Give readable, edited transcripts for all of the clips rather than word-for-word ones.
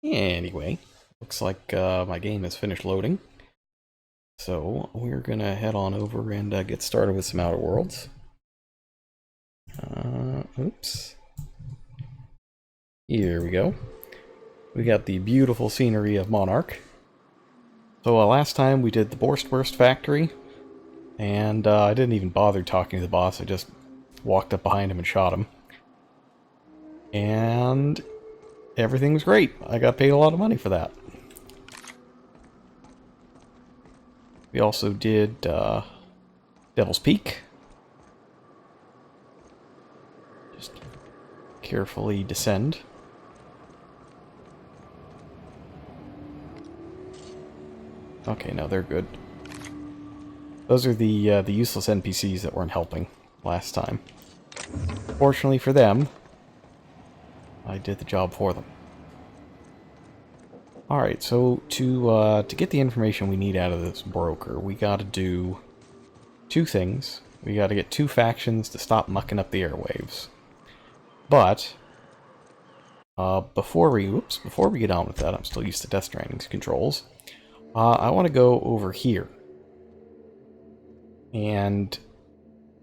Anyway, looks like my game has finished loading. So we're gonna head on over and get started with some Outer Worlds. Oops. Here we go. We got the beautiful scenery of Monarch. So last time we did the Borstwurst factory, and I didn't even bother talking to the boss. I just walked up behind him and shot him. And everything was great. I got paid a lot of money for that. We also did Devil's Peak. Just carefully descend. Okay, no, they're good. Those are the useless NPCs that weren't helping last time. Fortunately for them, I did the job for them. Alright, so to get the information we need out of this broker, we gotta do two things. We gotta get two factions to stop mucking up the airwaves. But before we get on with that, I'm still used to Death Stranding's controls. I want to go over here, and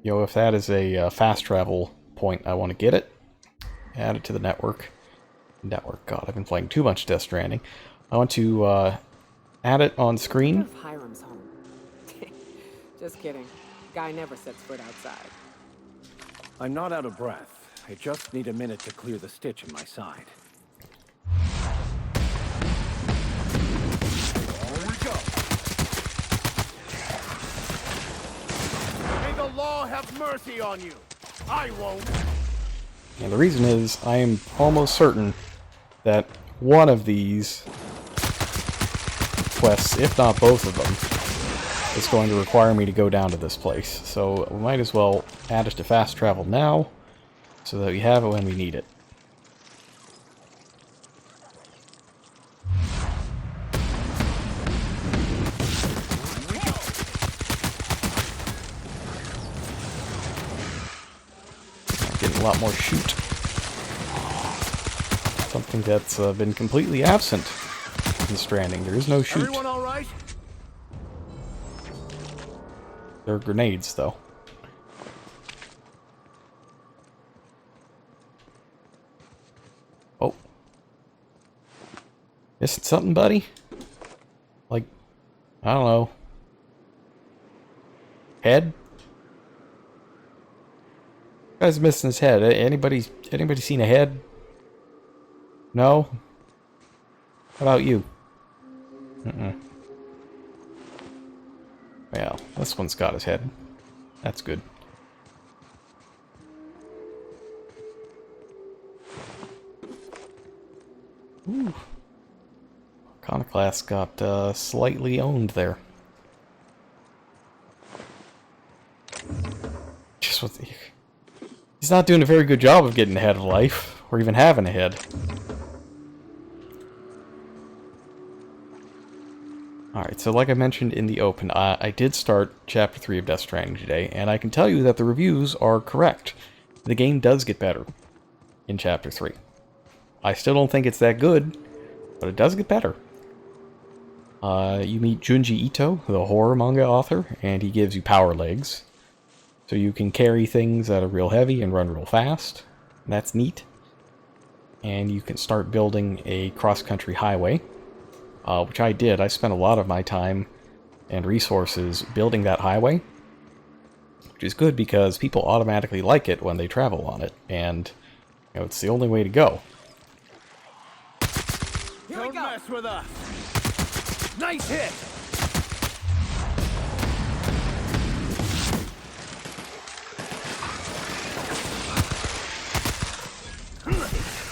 if that is a fast travel point, I want to get it, add it to the network. God, I've been playing too much Death Stranding. I want to add it on screen. Of Hiram's home. Just kidding. Guy never sets foot outside. I'm not out of breath. I just need a minute to clear the stitch in my side. Here we go. May the law have mercy on you. I won't. And the reason is, I am almost certain that one of these quests, if not both of them, is going to require me to go down to this place. So we might as well add it to fast travel now, so that we have it when we need it. Getting a lot more shoot. Something that's been completely absent in Stranding. There is no shoot. Everyone all right? There are grenades, though. Oh. Missing something, buddy? Like, I don't know. Head? Guy's missing his head. Anybody seen a head? No? How about you? Well, this one's got his head. That's good. Ooh. Iconoclast got slightly owned there. Just what the... He's not doing a very good job of getting ahead of life, or even having a head. Alright, so like I mentioned in the open, I did start Chapter 3 of Death Stranding today, and I can tell you that the reviews are correct. The game does get better in Chapter 3. I still don't think it's that good, but it does get better. You meet Junji Ito, the horror manga author, and he gives you power legs. So you can carry things that are real heavy and run real fast. That's neat. And you can start building a cross-country highway, which I did. I spent a lot of my time and resources building that highway, which is good because people automatically like it when they travel on it, and it's the only way to go. Don't mess with us. Nice hit.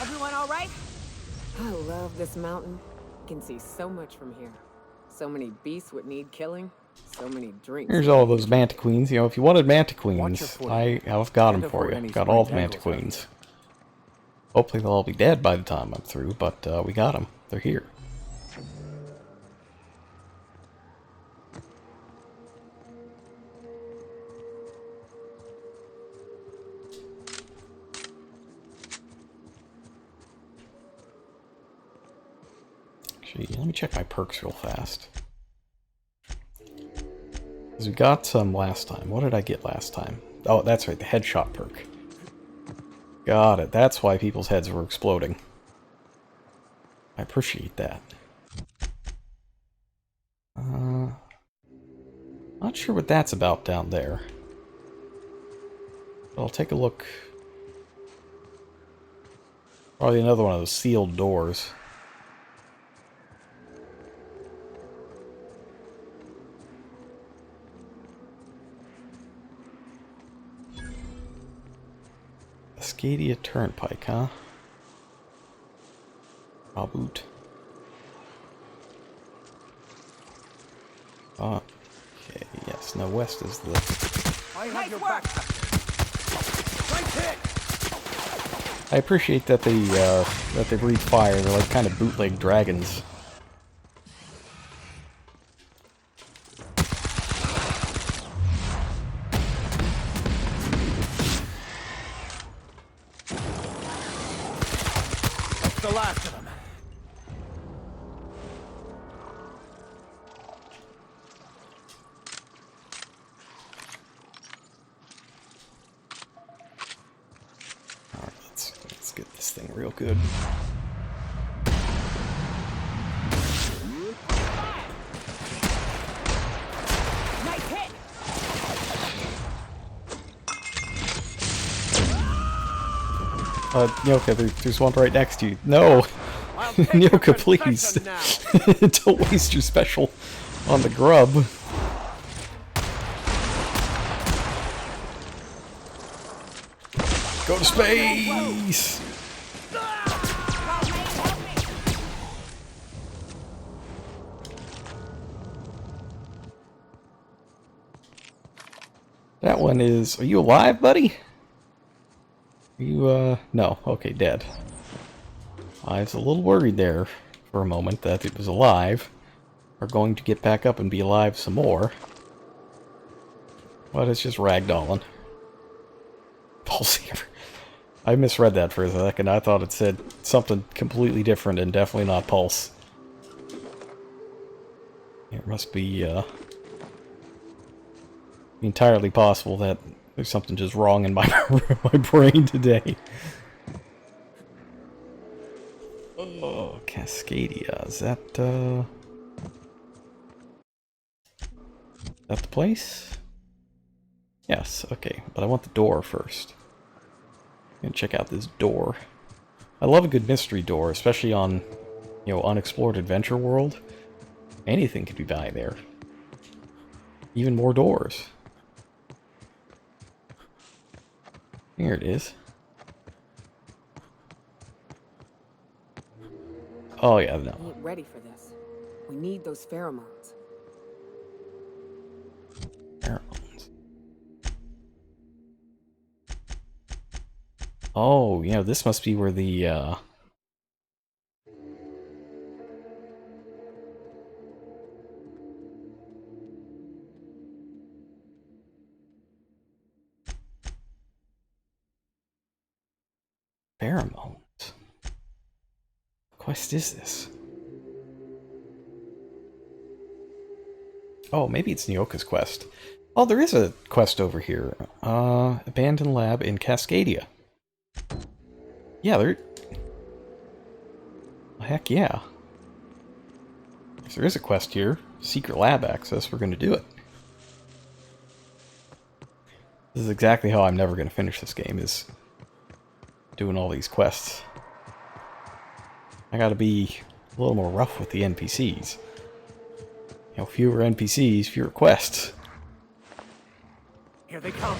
Everyone all right? I love this mountain. You can see so much from here. So many beasts would need killing. So many drinks. Here's all those Manta Queens. If you wanted Manta Queens, footing. I've got them Can't for afford you. any Got all the spring Manta tangles out Queens. Hopefully they'll all be dead by the time I'm through, but we got them. They're here. Actually, let me check my perks real fast. Because we got some last time. What did I get last time? Oh, that's right, the headshot perk. Got it. That's why people's heads were exploding. I appreciate that. Not sure what that's about down there. But I'll take a look. Probably another one of those sealed doors. Cascadia Turnpike, huh? Raboot. Oh, okay, yes. Now west is the... I have your back. Right hit. I appreciate that they breathe fire. They're like kind of bootleg dragons. That's the last of them. Alright, let's get this thing real good. Nice hit. Nyoka, there's one right next to you. No! I'll take your Nyoka, please! confession now. Don't waste your special on the grub. Go to space! That one is... Are you alive, buddy? Are you, no. Okay, dead. I was a little worried there for a moment that it was alive. Or going to get back up and be alive some more. But it's just ragdolling. Pulse hammer. I misread that for a second. I thought it said something completely different and definitely not pulse. It must be, entirely possible that there's something just wrong in my my brain today. Oh, Cascadia. Is that the place? Yes, okay. But I want the door first. I'm gonna check out this door. I love a good mystery door, especially on, you know, unexplored adventure world. Anything could be by there. Even more doors. Here it is. Oh yeah, no. We ain't ready for this. We need those pheromones. Pheromones. Oh, you know, this must be where the, pheromones. What quest is this? Oh, maybe it's Nyoka's quest. Oh, there is a quest over here. Abandoned lab in Cascadia. Yeah, there... Heck yeah. If there is a quest here, secret lab access, we're going to do it. This is exactly how I'm never going to finish this game, is doing all these quests. I gotta be a little more rough with the NPCs. You know, fewer NPCs, fewer quests. Here they come.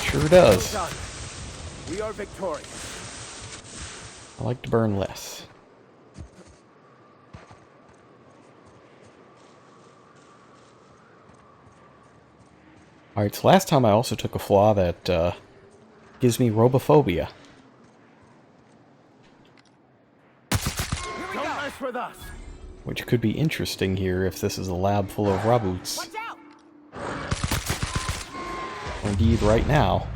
Sure does. Done. We are victorious. I like to burn less. Alright, so last time I also took a flaw that gives me robophobia. Don't mess with us. Which could be interesting here if this is a lab full of raboots. Watch out! Indeed, right now.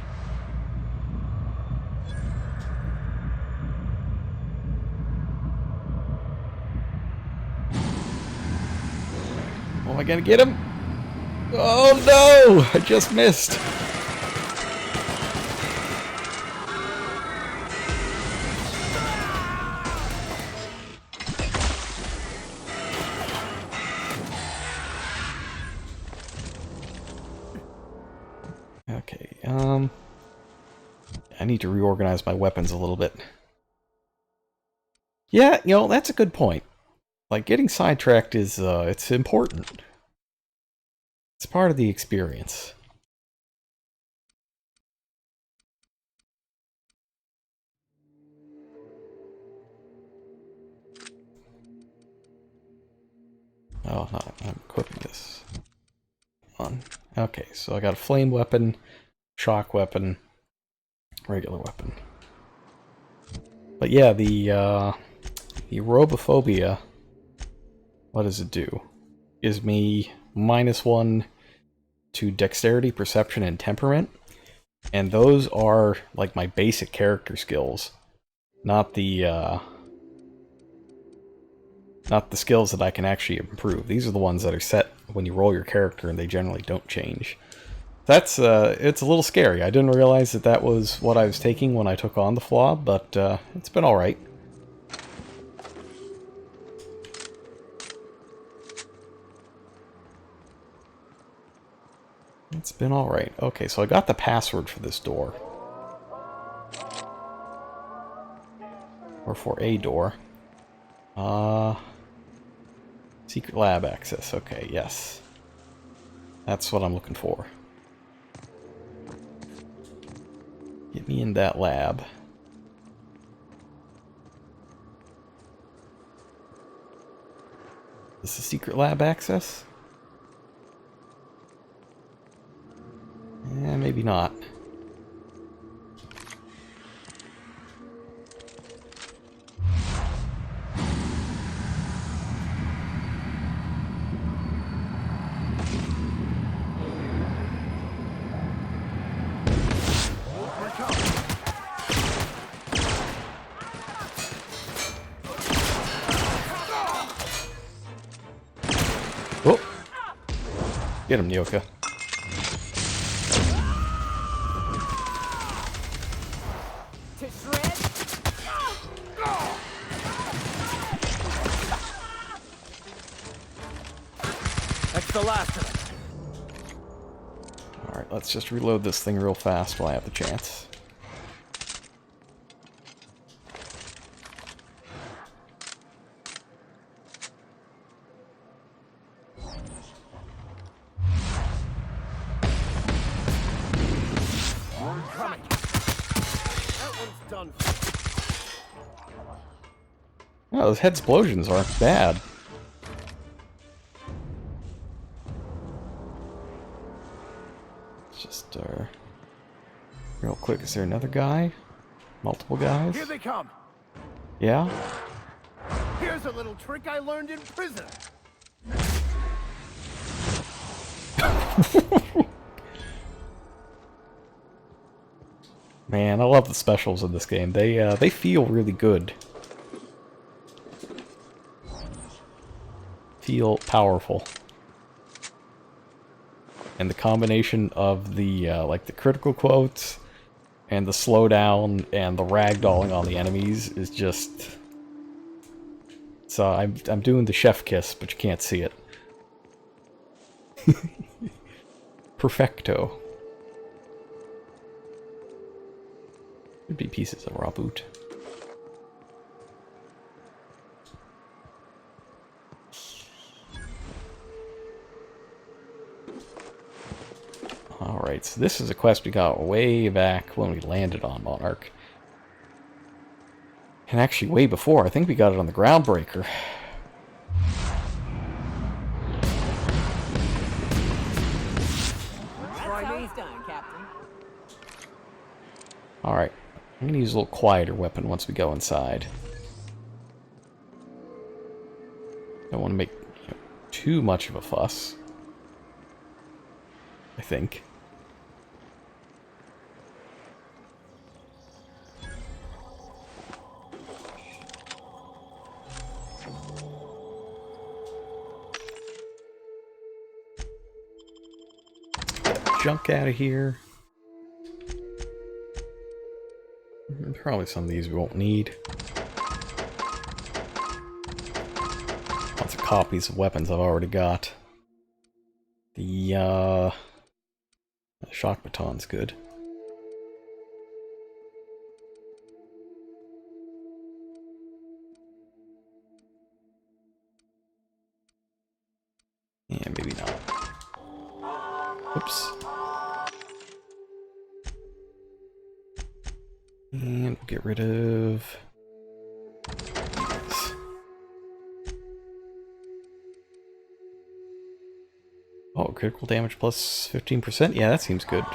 am I gonna get him? Oh no! I just missed. Okay, I need to reorganize my weapons a little bit. Yeah, you know, that's a good point. Like, getting sidetracked is, it's important. It's part of the experience. Oh, no, I'm equipping this. On. Okay, so I got a flame weapon, shock weapon, regular weapon. But yeah, the Aerobophobia, what does it do? Gives me -1 to dexterity, perception, and temperament. And those are like my basic character skills, not the skills that I can actually improve. These are the ones that are set when you roll your character, and they generally don't change. That's it's a little scary. I didn't realize that that was what I was taking when I took on the flaw, but it's been all right. It's been all right. Okay, so I got the password for this door. Or for a door. Secret lab access. Okay, yes. That's what I'm looking for. Get me in that lab. This is secret lab access? Eh, maybe not. Oh! Get him, Nyoka. To shred? That's the last of it. Alright, let's just reload this thing real fast while I have the chance. Coming. That one's done. Oh, those head explosions aren't bad. Let's just, real quick, is there another guy? Multiple guys? Here they come. Yeah? Here's a little trick I learned in prison. Man, I love the specials in this game. They feel really good. Feel powerful. And the combination of the, like the critical quotes, and the slowdown, and the ragdolling on the enemies is just... So I'm doing the chef kiss, but you can't see it. Perfecto. Could be pieces of raw boot. Alright, so this is a quest we got way back when we landed on Monarch. And actually way before. I think we got it on the Groundbreaker. That's how it's done, Captain. Alright, I'm gonna use a little quieter weapon once we go inside. Don't want to make too much of a fuss, I think. junk out of here. Probably some of these we won't need. Lots of copies of weapons I've already got. The shock baton's good. Yeah, maybe not. Oops. And get rid of these. Oh, critical damage plus 15%? Yeah, that seems good.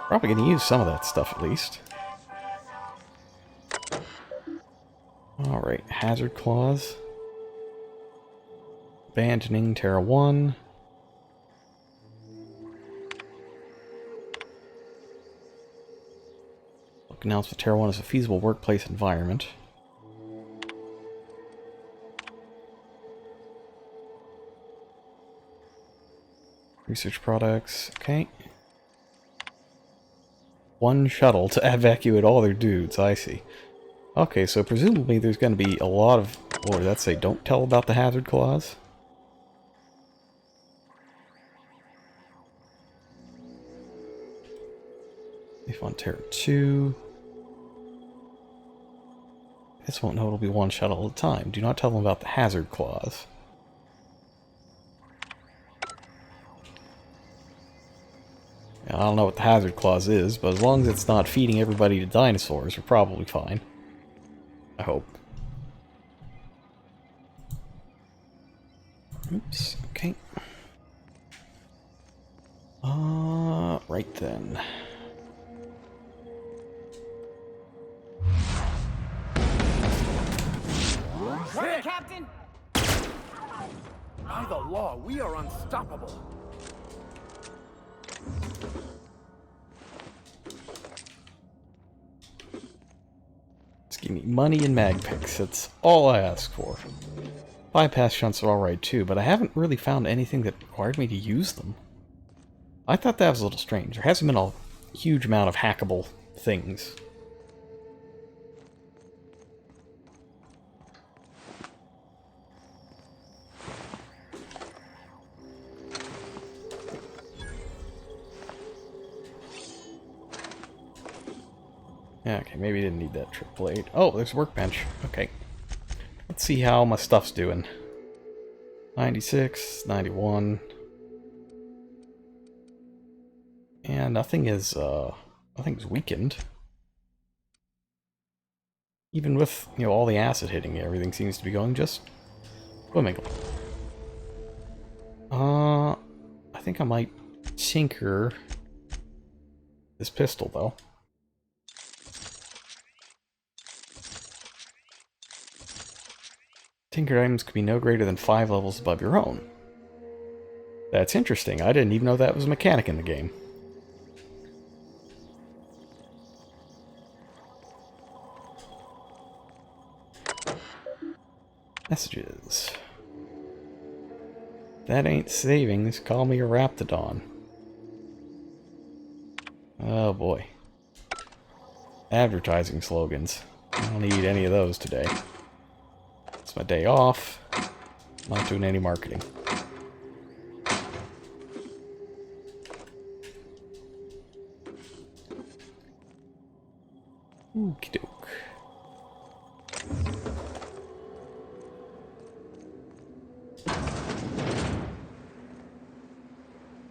Probably gonna use some of that stuff at least. Alright, Hazard Claws. Abandoning Terra 1. Announced that Terra 1 is a feasible workplace environment. Research products, okay. One shuttle to evacuate all their dudes, I see. Okay, so presumably there's going to be a lot of... What did that say? Don't tell about the hazard clause? If on Terra 2... This won't know it'll be one shuttle at a time. Do not tell them about the hazard clause. I don't know what the hazard clause is, but as long as it's not feeding everybody to dinosaurs, we're probably fine. I hope. Oops, okay. Right then. Right, Captain? By the law, we are unstoppable. Just give me money and mag picks. That's all I ask for. Bypass shunts are alright too, but I haven't really found anything that required me to use them. I thought that was a little strange. There hasn't been a huge amount of hackable things. Yeah, okay, maybe I didn't need that trip blade. Oh, there's a workbench. Okay. Let's see how my stuff's doing. 96, 91. And nothing's weakened. Even with, you know, all the acid hitting it, everything seems to be going just swimming. I think I might tinker this pistol, though. Tinkered items could be no greater than 5 levels above your own. That's interesting. I didn't even know that was a mechanic in the game. Messages. That ain't savings. Call me a Raptidon. Oh boy. Advertising slogans. I don't need any of those today. It's my day off. Not doing any marketing. Okie doke.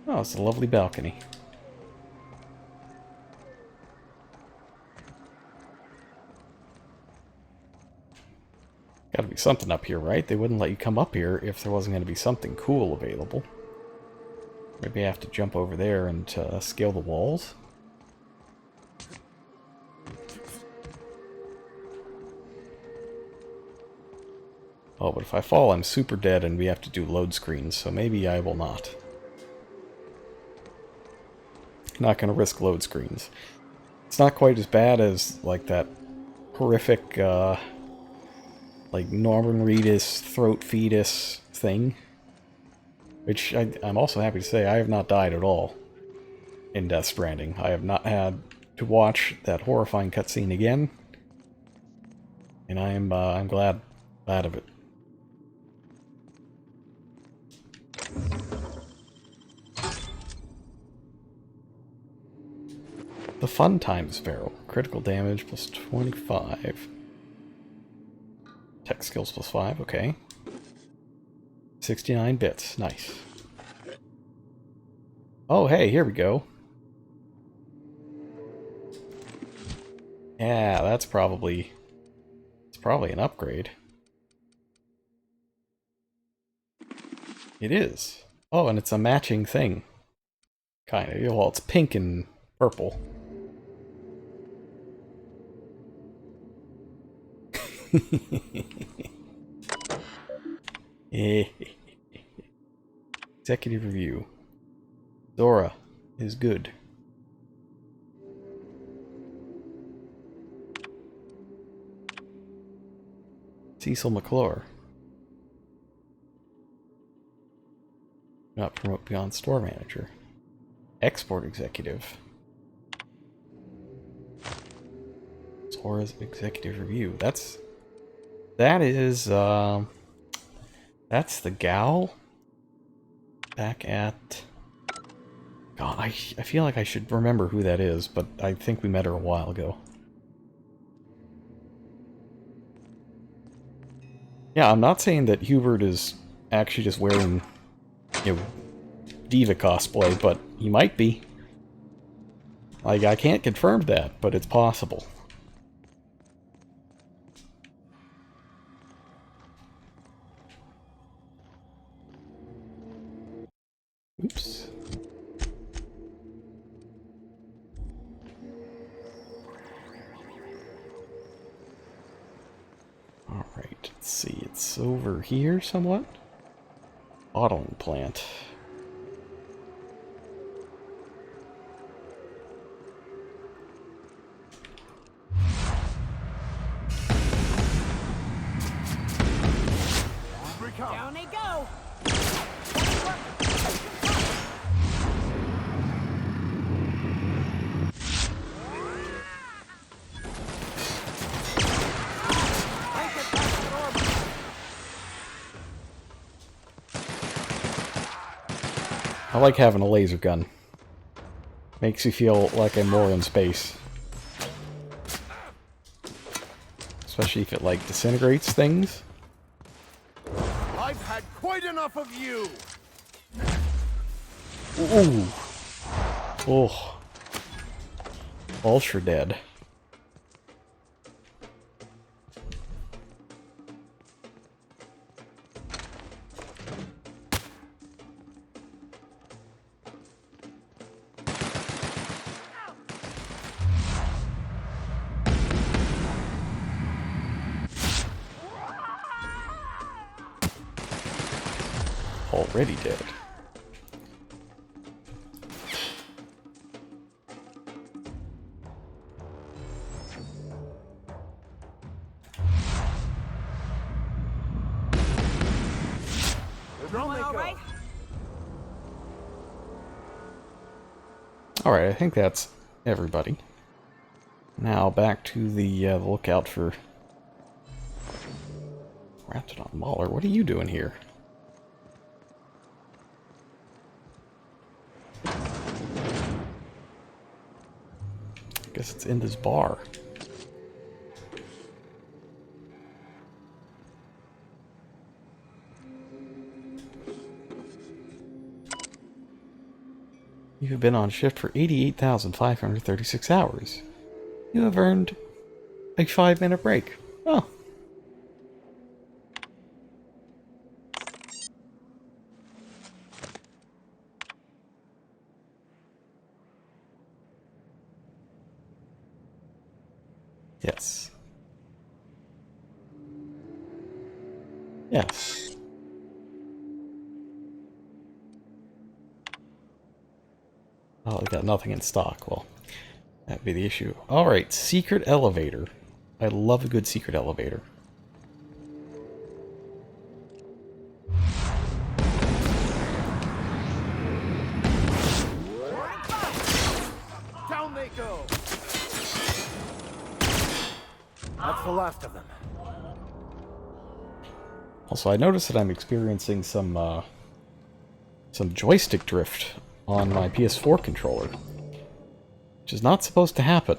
Oh, it's a lovely balcony. Gotta be something up here, right? They wouldn't let you come up here if there wasn't going to be something cool available. Maybe I have to jump over there and scale the walls. Oh, but if I fall, I'm super dead and we have to do load screens, so maybe I will not. Not going to risk load screens. It's not quite as bad as, like, that horrific, like, Norman Reedus throat fetus thing. Which I'm also happy to say I have not died at all. in Death Stranding. I have not had to watch that horrifying cutscene again, and I'm glad of it. The Fun Times Barrel. Critical damage plus 25. Tech skills plus 5, okay. 69 bits, nice. Oh, hey, here we go. Yeah, it's probably an upgrade. It is. Oh, and it's a matching thing. Kind of. Well, it's pink and purple. Executive review. Zora is good. Cecil McClure. Not promote beyond store manager. Export executive. Zora's executive review. That's the gal back at... God, I feel like I should remember who that is, but I think we met her a while ago. Yeah, I'm not saying that Hubert is actually just wearing, you know, diva cosplay, but he might be. Like, I can't confirm that, but it's possible. Oops. Alright, let's see. It's over here somewhat. Bottling plant. Down they go! I like having a laser gun. Makes you feel like I'm more in space. Especially if it, like, disintegrates things. I've had quite enough of you! Ooh. Oh. Ultra dead. Already dead. Everyone all right? Alright, I think that's everybody. Now back to the lookout for Raptidon Mauler. What are you doing here? Guess it's in this bar. You have been on shift for 88,536 hours. You have earned a 5-minute break. Oh. Yes. Yes. Oh, we got nothing in stock. Well, that'd be the issue. Alright, secret elevator. I love a good secret elevator. That's the last of them. Also, I noticed that I'm experiencing some joystick drift on my PS4 controller, which is not supposed to happen.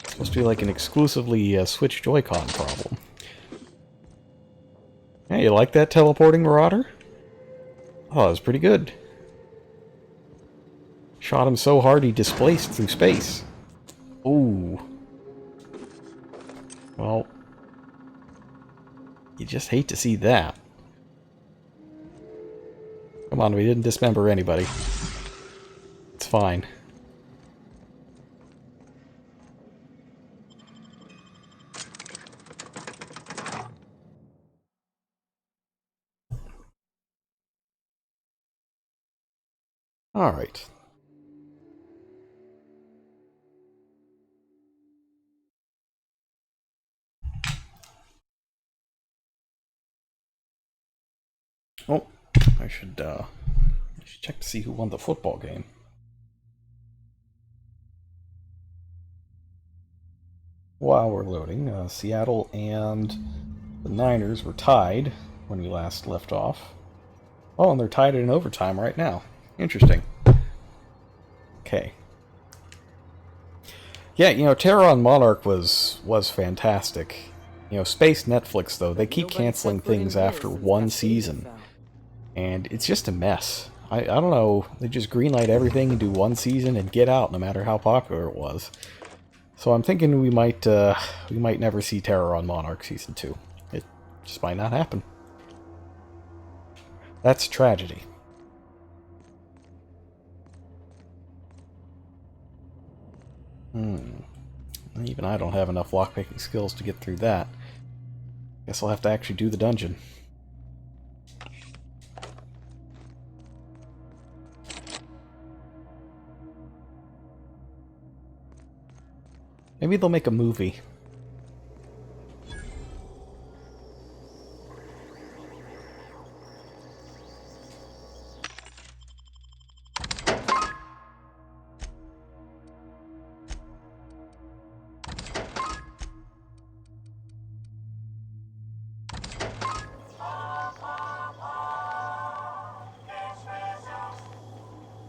It's supposed to be like an exclusively Switch Joy-Con problem. Hey, you like that teleporting marauder? Oh, that was pretty good. Shot him so hard he displaced through space. Ooh. Well, you just hate to see that. Come on, we didn't dismember anybody. It's fine. Alright. Oh, I should check to see who won the football game. While we're loading, Seattle and the Niners were tied when we last left off. Oh, and they're tied in overtime right now. Interesting. Okay. Yeah, you know, Terran Monarch was fantastic. You know, Space Netflix, though, they keep canceling things after one season. And it's just a mess. I don't know, they just greenlight everything and do one season and get out, no matter how popular it was. So I'm thinking we might never see Terran Monarch Season 2. It just might not happen. That's a tragedy. Even I don't have enough lockpicking skills to get through that. Guess I'll have to actually do the dungeon. Maybe they'll make a movie.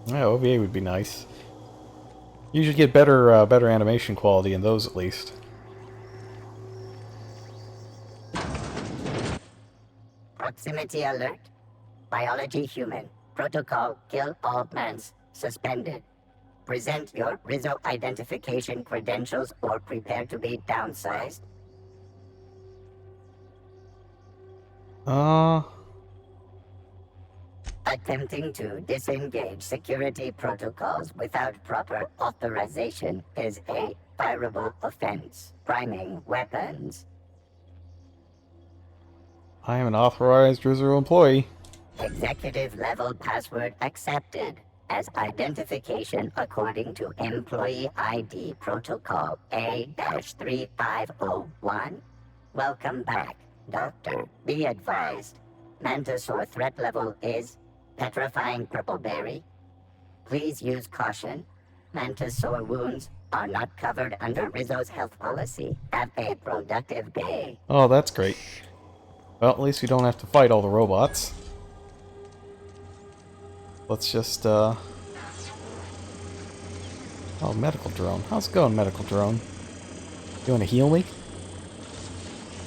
Yeah, OVA would be nice. You should get better animation quality in those, at least. Proximity alert. Biology human. Protocol kill all plants. Suspended. Present your Rizzo identification credentials or prepare to be downsized. Attempting to disengage security protocols without proper authorization is a fireable offense. Priming weapons. I am an authorized Rizzo employee. Executive level password accepted as identification according to Employee ID Protocol A-3501. Welcome back, Doctor. Be advised. Mantisaur threat level is petrifying purple berry. Please use caution. Mantisaur wounds are not covered under Rizzo's health policy. Have a productive day. Oh, that's great. Well, at least we don't have to fight all the robots. Let's just, Oh, medical drone. How's it going, medical drone? You wanna heal me?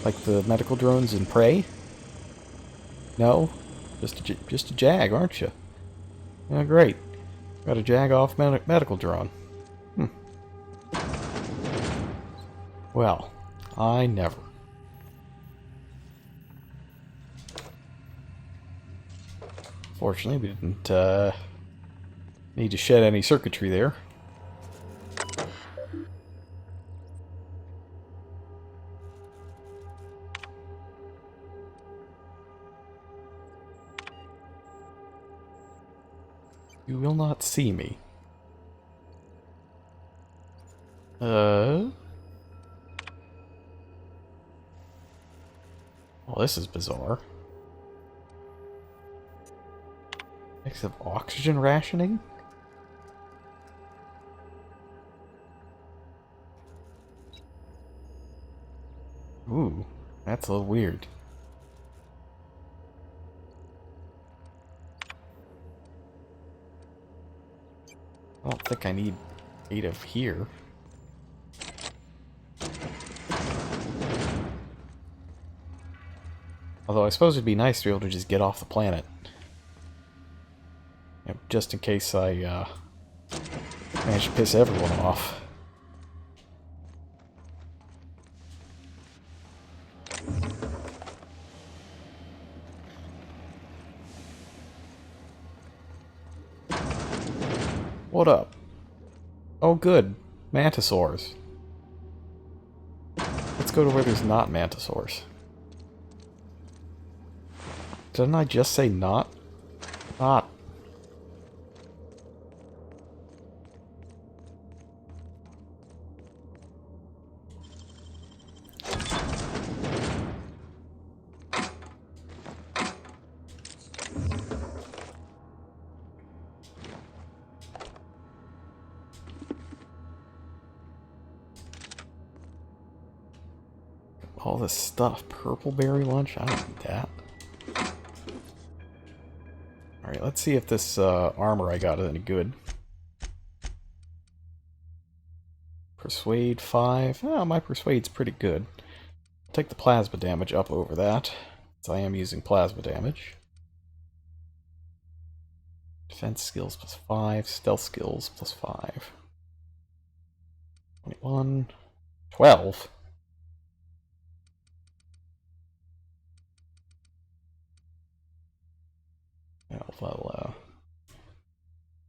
Like the medical drones in Prey? No? Just a Jag, aren't you? Oh, great. Got a Jag off medical drone. Well, I never. Fortunately, we didn't need to shed any circuitry there. You will not see me. Well, this is bizarre. Mix of oxygen rationing? Ooh, that's a little weird. I don't think I need 8 of here. Although I suppose it'd be nice to be able to just get off the planet. You know, just in case I manage to piss everyone off. What up? Oh good, mantisaurs. Let's go to where there's not mantisaurs. Didn't I just say not? Not. All this stuff. Purple berry lunch? I don't need that. Alright, let's see if this armor I got is any good. Persuade 5. Oh, my persuade's pretty good. I'll take the plasma damage up over that, since I am using plasma damage. Defense skills plus 5, stealth skills plus 5. 21. 12? Well,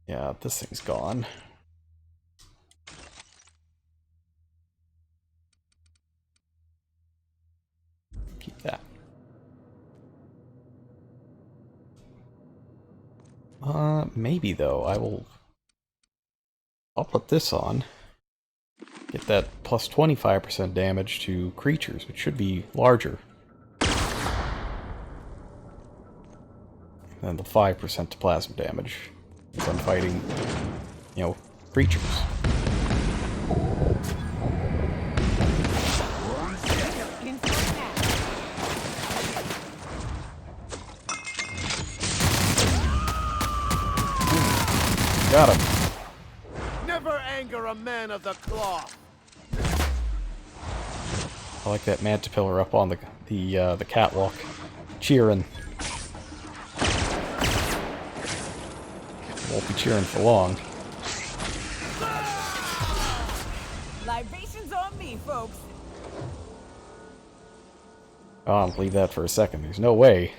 yeah, this thing's gone. Keep that. Maybe though, I'll put this on. Get that plus 25% damage to creatures, which should be larger than the 5% to plasma damage. Because I'm fighting, you know, creatures. Got him. Never anger a man of the cloth. I like that Mantipillar up on the catwalk, cheering. Won't be cheering for long. Libations on me, folks. Oh, I'll leave that for a second. There's no way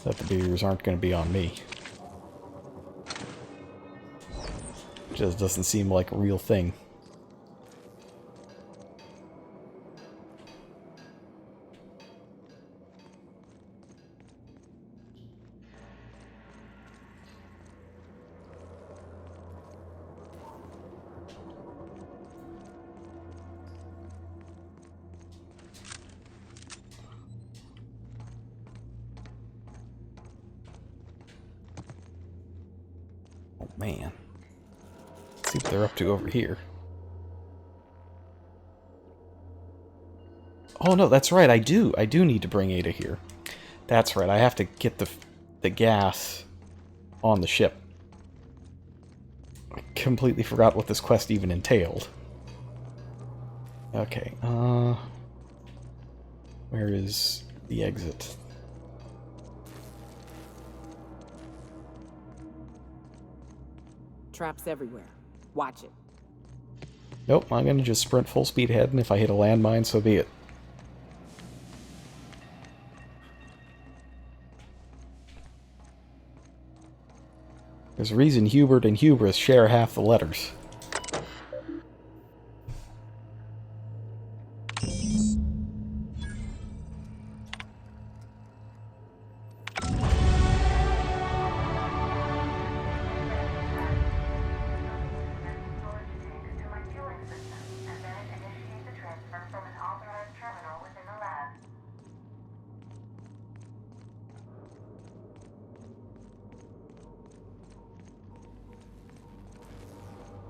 that the beers aren't going to be on me. Just doesn't seem like a real thing. Oh man. Let's see what they're up to over here. Oh no, that's right, I do need to bring Ada here. That's right, I have to get the gas on the ship. I completely forgot what this quest even entailed. Okay, where is the exit? Traps everywhere. Watch it. Nope, I'm gonna just sprint full speed ahead, and if I hit a landmine, so be it. There's a reason Hubert and Hubris share half the letters.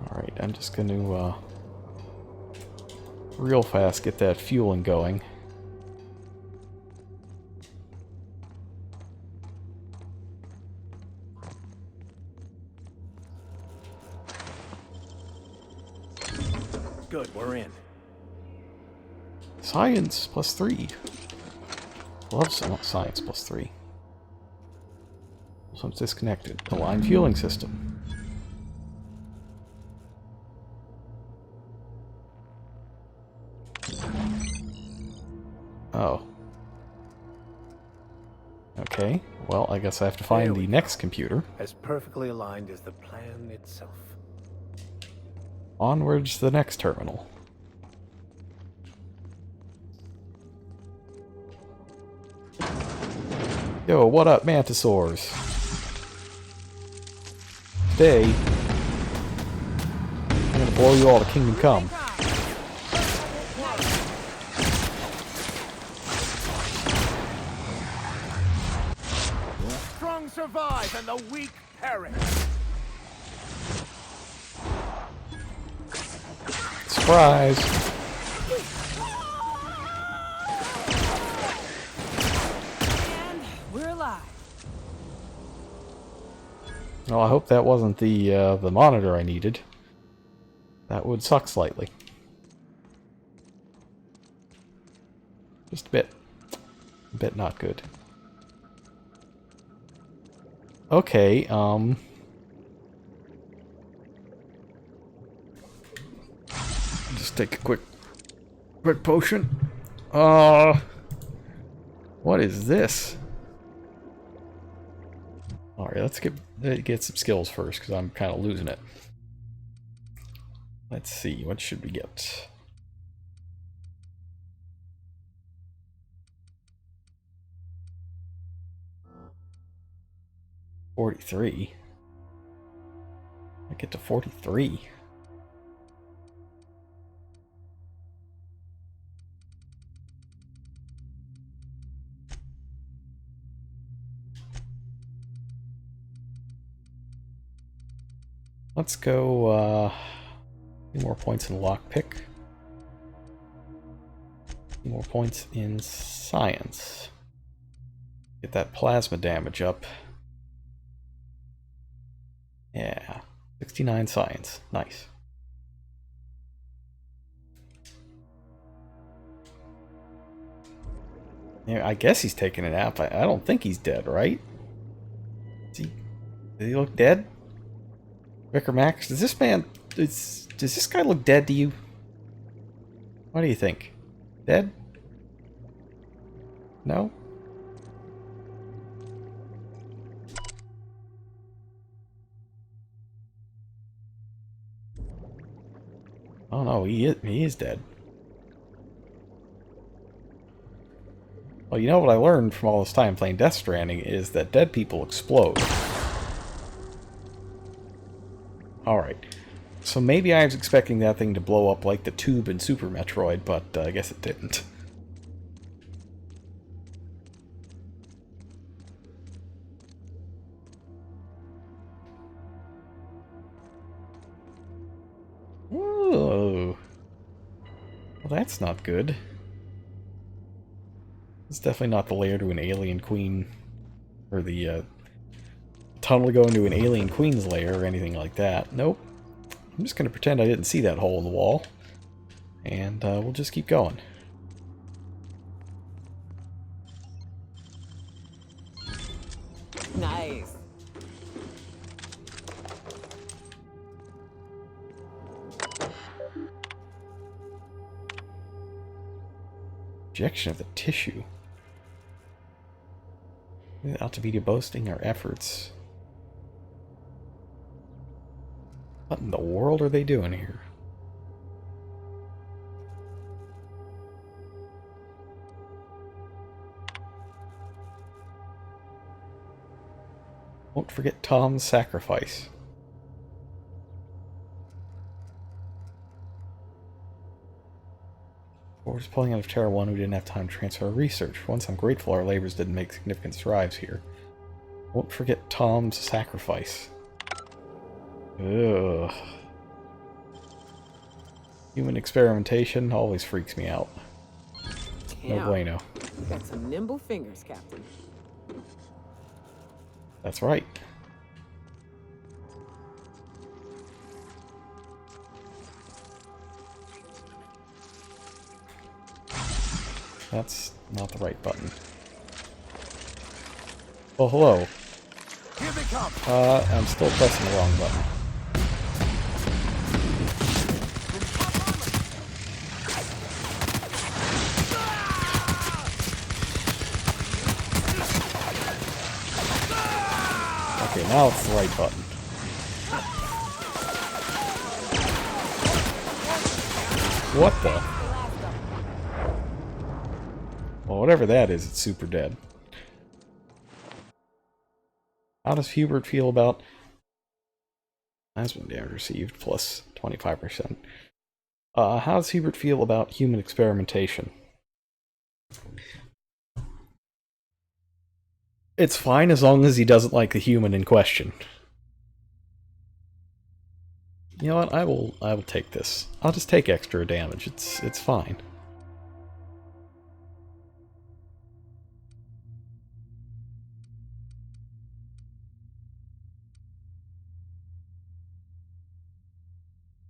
Alright, I'm just gonna, real fast get that fueling going. Good, we're in. Science +3. Love science +3. So it's disconnected. Align fueling system. Oh. Okay, well, I guess I have to find the next computer. As perfectly aligned as the plan itself. Onwards to the next terminal. Yo, what up, Mantisaurs? Today, I'm gonna blow you all to Kingdom Come. Strong survive and the weak perish. Surprise! And we're alive. Well, I hope that wasn't the monitor I needed. That would suck slightly. Just a bit. A bit not good. Okay, just take a quick potion. What is this? Alright, let's get some skills first, because I'm kind of losing it. Let's see, what should we get? $43. I get to 43. Let's go, a few more points in lockpick. More points in science. Get that plasma damage up. Yeah, 69 science. Nice. Yeah, I guess he's taking a nap. I don't think he's dead, right? Does he look dead? Vicar Max, does this man... does this guy look dead to you? What do you think? Dead? No? Oh no, he is dead. Well, you know what I learned from all this time playing Death Stranding is that dead people explode. Alright. So maybe I was expecting that thing to blow up like the tube in Super Metroid, but I guess it didn't. Ooh. Well, that's not good. It's definitely not the lair to an alien queen, or the tunnel to go into an alien queen's lair or anything like that. Nope. I'm just going to pretend I didn't see that hole in the wall, and we'll just keep going. Nice. Rejection of the tissue. We ought to be boasting our efforts. What in the world are they doing here? Won't forget Tom's sacrifice. We're just pulling out of Terra 1, we didn't have time to transfer our research. For once, I'm grateful our labors didn't make significant strides here. Won't forget Tom's sacrifice. Ugh. Human experimentation always freaks me out. No Damn, bueno. you got some nimble fingers, Captain. That's right. That's not the right button. Well, hello. Here they come! I'm still pressing the wrong button. Okay, now it's the right button. What the? Well, whatever that is, it's super dead. How does Hubert feel about plasma damage received plus 25%? How does Hubert feel about human experimentation? It's fine as long as he doesn't like the human in question. You know what? I will take this. I'll just take extra damage. It's fine.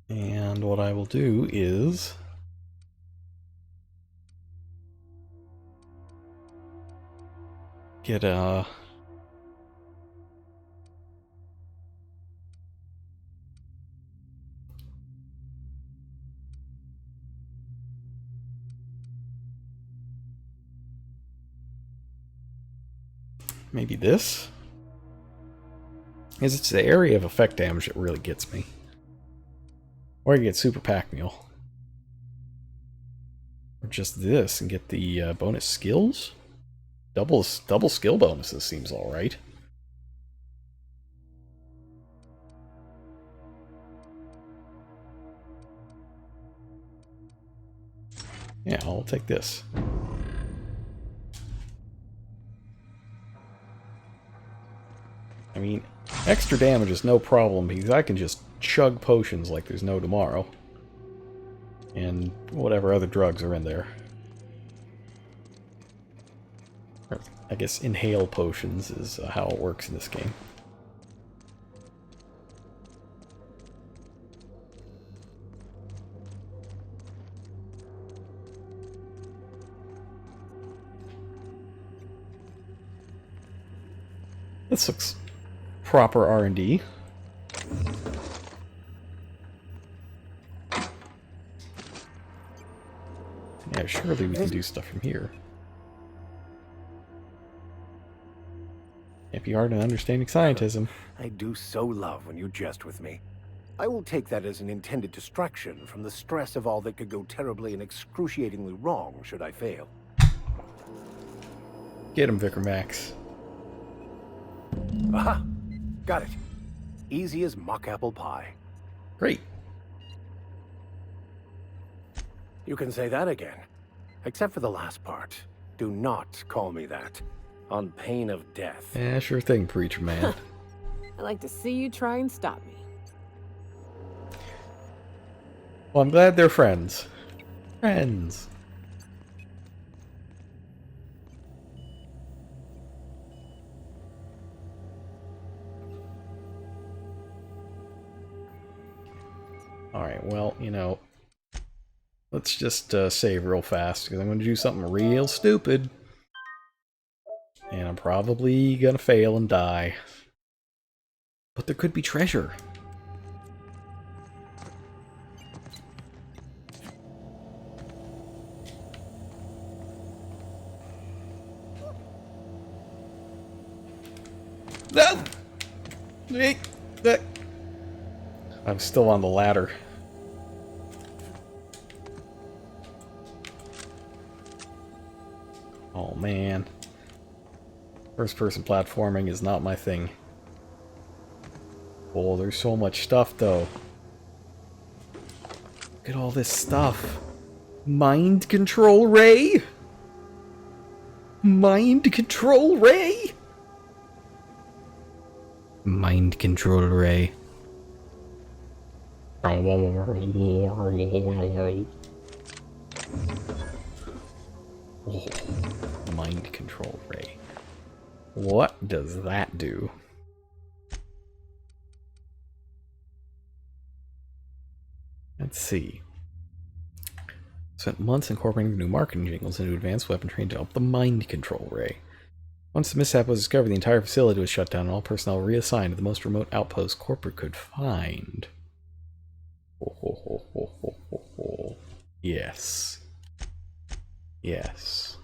And what I will do is get a maybe this? Because it's the area of effect damage that really gets me. Or you get Super Pack Mule. Or just this and get the bonus skills? Double skill bonuses seems alright. Yeah, I'll take this. I mean, extra damage is no problem because I can just chug potions like there's no tomorrow. And whatever other drugs are in there. Or, I guess inhale potions is how it works in this game. This looks proper R&D. Yeah, surely we can do stuff from here. If you are an understanding scientism. I do so love when you jest with me. I will take that as an intended distraction from the stress of all that could go terribly and excruciatingly wrong should I fail. Get him, Vicar Max. Aha! Got it. Easy as mock apple pie. Great. You can say that again. Except for the last part. Do not call me that. On pain of death. Yeah, sure thing, Preacher Man. I'd like to see you try and stop me. Well, I'm glad they're friends. Friends. Alright, well, you know, let's just save real fast, because I'm going to do something real stupid. And I'm probably going to fail and die. But there could be treasure. No! I'm still on the ladder. Oh man. First-person platforming is not my thing. Oh, there's so much stuff though. Look at all this stuff. Mind control ray? Mind control ray? Mind control ray. Oh, mind control ray. What does that do? Let's see. Spent months incorporating new marketing jingles into advanced weaponry to help the mind control ray. Once the mishap was discovered, the entire facility was shut down and all personnel reassigned to the most remote outpost corporate could find. Yes. Yes.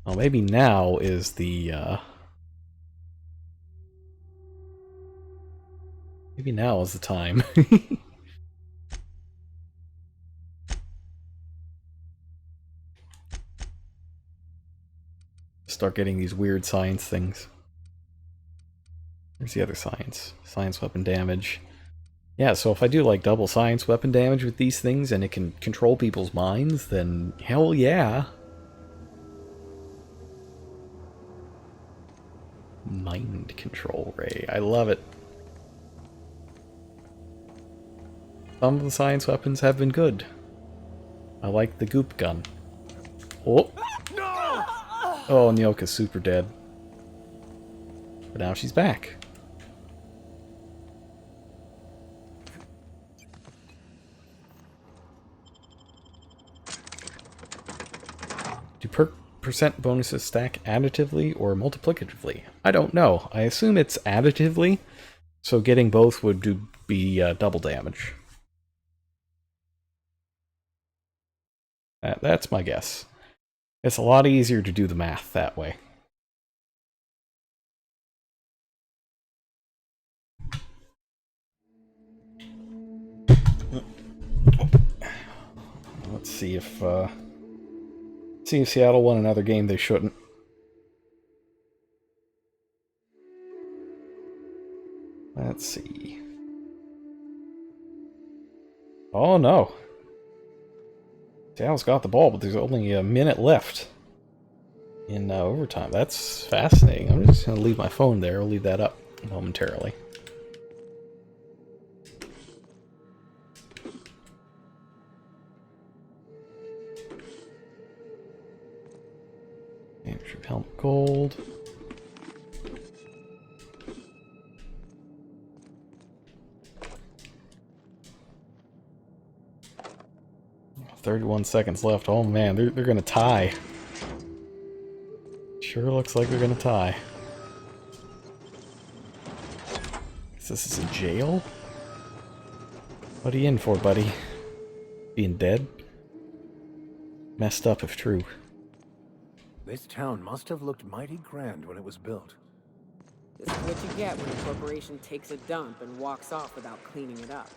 Well, maybe now is the, maybe now is the time. Start getting these weird science things. Where's the other science? Science weapon damage. Yeah, so if I do like double science weapon damage with these things and it can control people's minds, then hell yeah. Mind control ray. I love it. Some of the science weapons have been good. I like the goop gun. Oh! No! Oh, Nyoka's super dead. But now she's back. Do percent bonuses stack additively or multiplicatively? I don't know. I assume it's additively, so getting both would be double damage. That's my guess. It's a lot easier to do the math that way. Let's see if Seattle won another game they shouldn't. Let's see. Oh no. Seattle's got the ball, but there's only a minute left in overtime. That's fascinating. I'm just going to leave my phone there. I'll leave that up momentarily. Should helmet gold. $31 left. Oh man, they're gonna tie. Sure looks like they're gonna tie. This is a jail? What are you in for, buddy? Being dead? Messed up if true. This town must have looked mighty grand when it was built. This is what you get when a corporation takes a dump and walks off without cleaning it up.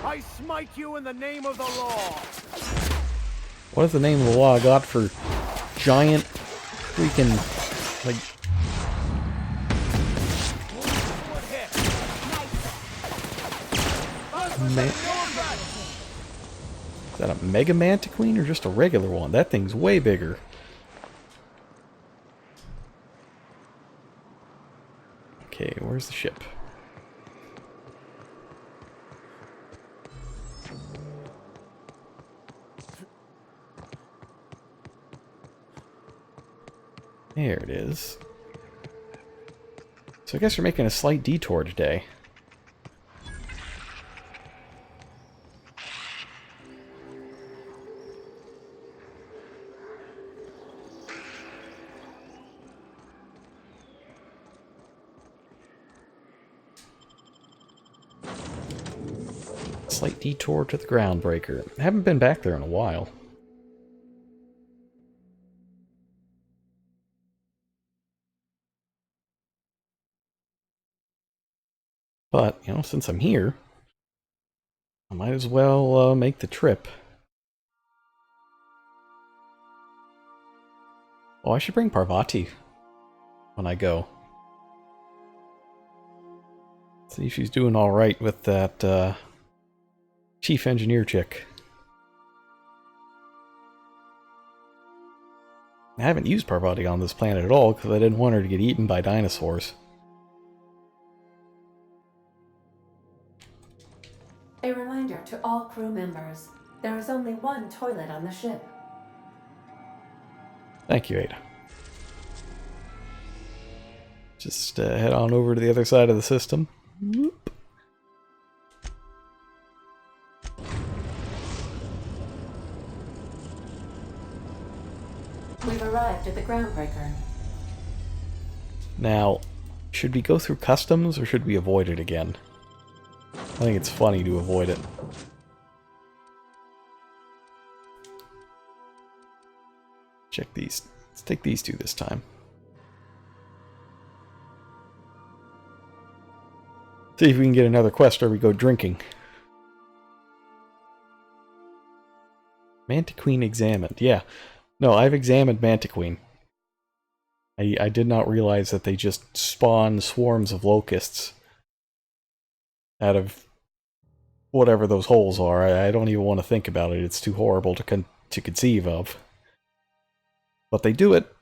I smite you in the name of the law! What is the name of the law I got for giant freaking, like... Is that a Mega Mantiqueen or just a regular one? That thing's way bigger. Okay, where's the ship? There it is. So I guess we're making a slight detour today. Slight detour to the Groundbreaker. I haven't been back there in a while. But, you know, since I'm here, I might as well make the trip. Oh, I should bring Parvati when I go. See if she's doing alright with that chief engineer chick. I haven't used Parvati on this planet at all because I didn't want her to get eaten by dinosaurs. A reminder to all crew members, there is only one toilet on the ship. Thank you, Ada. Just head on over to the other side of the system. Whoop. We've arrived at the Groundbreaker. Now, should we go through customs or should we avoid it again? I think it's funny to avoid it. Check these. Let's take these two this time. See if we can get another quest or we go drinking. Mantiqueen examined. Yeah. No, I've examined Mantiqueen. I did not realize that they just spawn swarms of locusts out of whatever those holes are. I don't even want to think about it. It's too horrible to conceive of. But they do it.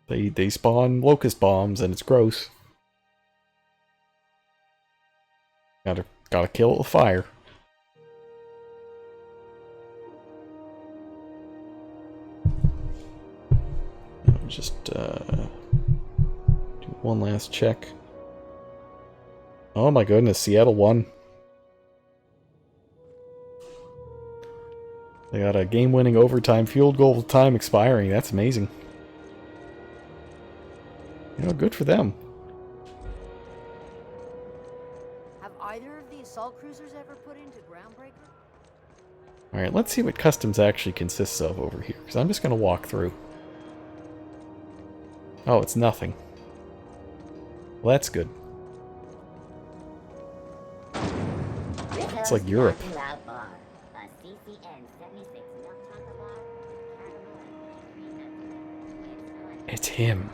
They spawn locust bombs and it's gross. Gotta kill it with fire. Just do one last check. Oh my goodness, Seattle won. They got a game-winning overtime field goal with time expiring. That's amazing. You know, good for them. Have either of the assault cruisers ever put into Groundbreaker? Alright, let's see what customs actually consists of over here, because I'm just going to walk through. Oh, it's nothing. Well, that's good. It's like Europe. It's him.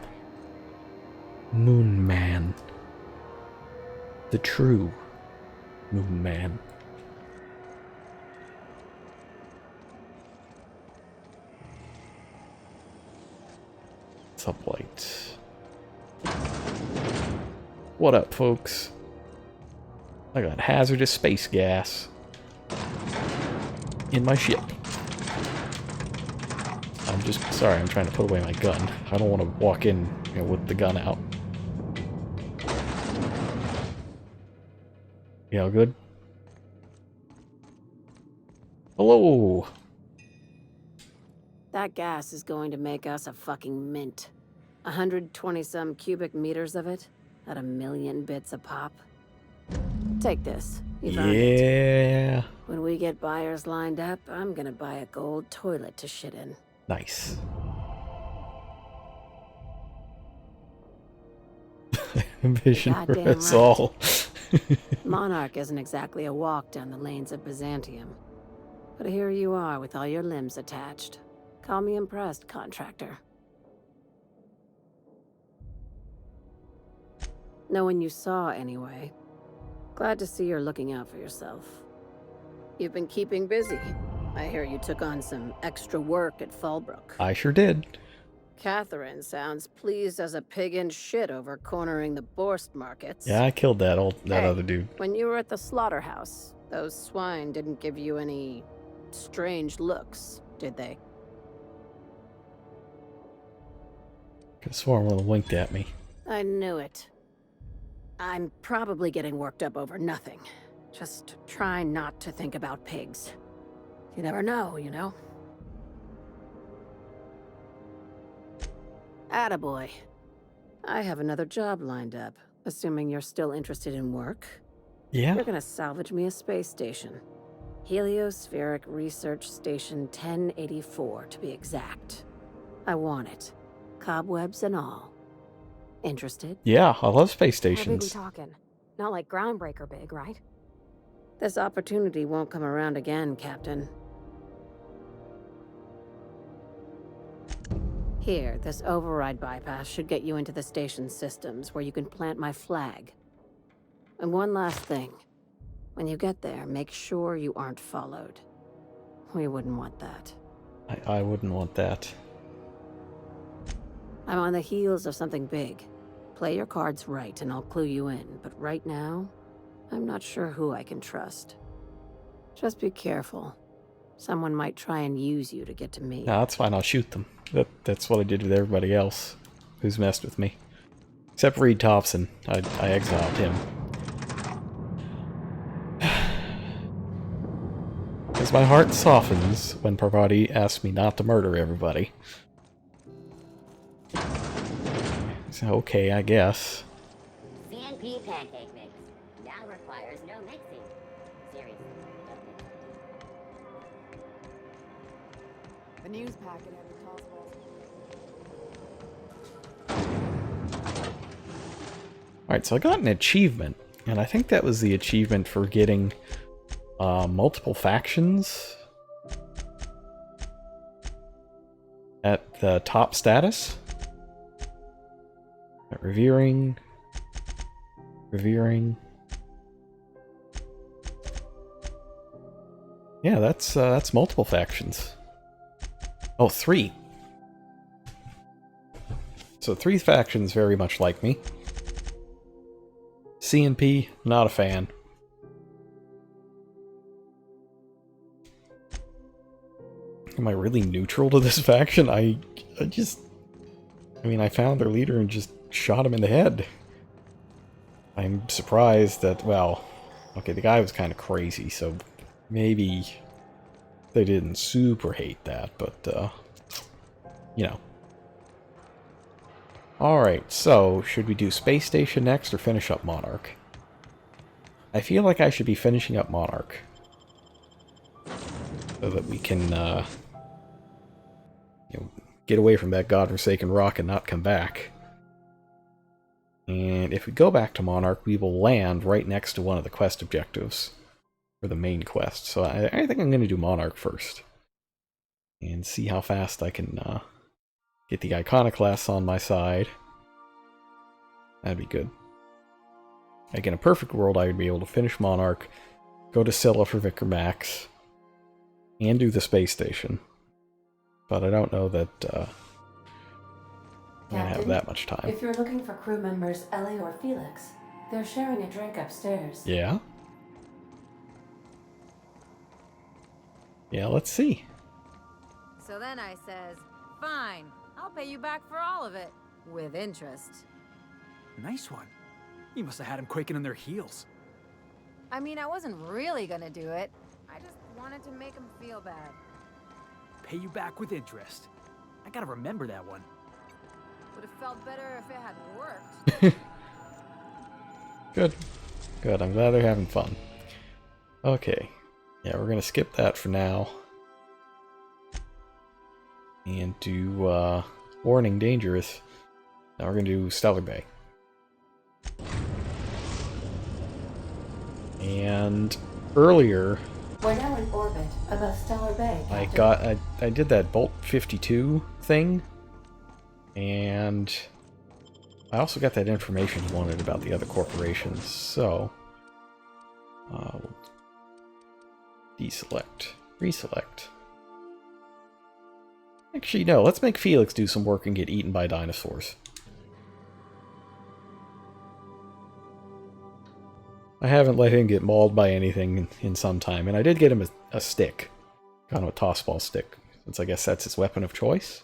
Moon Man. The true Moon Man. Sublight. What up, folks? I got hazardous space gas in my ship. I'm just sorry, I'm trying to put away my gun. I don't want to walk in, with the gun out. You all good? Hello! That gas is going to make us a fucking mint. 120-some cubic meters of it, at 1,000,000 bits a pop. Take this. You've earned it. Yeah. When we get buyers lined up, I'm gonna buy a gold toilet to shit in. Nice. Vision for Goddamn us right. all. Monarch isn't exactly a walk down the lanes of Byzantium. But here you are with all your limbs attached. Call me impressed, contractor. No one you saw, anyway. Glad to see you're looking out for yourself. You've been keeping busy. I hear you took on some extra work at Fallbrook. I sure did. Catherine sounds pleased as a pig in shit over cornering the Borst markets. Yeah, I killed that Hey, other dude. When you were at the slaughterhouse, those swine didn't give you any strange looks, did they? Could've sworn one of them winked at me. I knew it. I'm probably getting worked up over nothing. Just try not to think about pigs. You never know, you know? Attaboy. I have another job lined up, assuming you're still interested in work. Yeah? You're gonna salvage me a space station. Heliospheric Research Station 1084, to be exact. I want it. Cobwebs and all. Interested? Yeah, I love space How big we stations. talking? Not like Groundbreaker big, right? This opportunity won't come around again, Captain. Here, this override bypass should get you into the station's systems where you can plant my flag. And one last thing. When you get there, make sure you aren't followed. We wouldn't want that. I wouldn't want that. I'm on the heels of something big. Play your cards right and I'll clue you in, but right now, I'm not sure who I can trust. Just be careful. Someone might try and use you to get to me. No, that's fine, I'll shoot them. That's what I did with everybody else who's messed with me. Except Reed Thompson. I exiled him. As my heart softens when Parvati asks me not to murder everybody. So, okay, I guess. CNP pancake mix now requires no mixing. Seriously, don't mix it. The news packet had the toss balls. Alright, so I got an achievement, and I think that was the achievement for getting multiple factions at the top status. Revering. Yeah, that's multiple factions. Oh, 3. So 3 factions very much like me. CNP, not a fan. Am I really neutral to this faction? I mean, I found their leader and just shot him in the head. I'm surprised that, well, okay, the guy was kind of crazy, so maybe they didn't super hate that, but, you know. Alright, so, should we do Space Station next or finish up Monarch? I feel like I should be finishing up Monarch. So that we can, you know, get away from that godforsaken rock and not come back. And if we go back to Monarch, we will land right next to one of the quest objectives. For the main quest. So I think I'm going to do Monarch first. And see how fast I can get the Iconoclasts on my side. That'd be good. Like in a perfect world, I would be able to finish Monarch, go to Scylla for Vicar Max, and do the space station. But I don't know that I'm going to have that much time. If you're looking for crew members Ellie or Felix, they're sharing a drink upstairs. Yeah? Yeah, let's see. So then I says, fine, I'll pay you back for all of it. With interest. Nice one. You must have had them quaking in their heels. I mean, I wasn't really gonna do it. I just wanted to make him feel bad. Pay you back with interest. I gotta remember that one. Would have felt better if it had worked. Good. Good, I'm glad they're having fun. Okay. Yeah, we're gonna skip that for now. And do, Warning Dangerous. Now we're gonna do Stellar Bay. And earlier, We're now in orbit above Stellar Bay, I did that Bolt 52 thing. And I also got that information you wanted about the other corporations, so we'll deselect, reselect. Actually, no, let's make Felix do some work and get eaten by dinosaurs. I haven't let him get mauled by anything in some time, and I did get him a stick. Kind of a tossball stick, since I guess that's his weapon of choice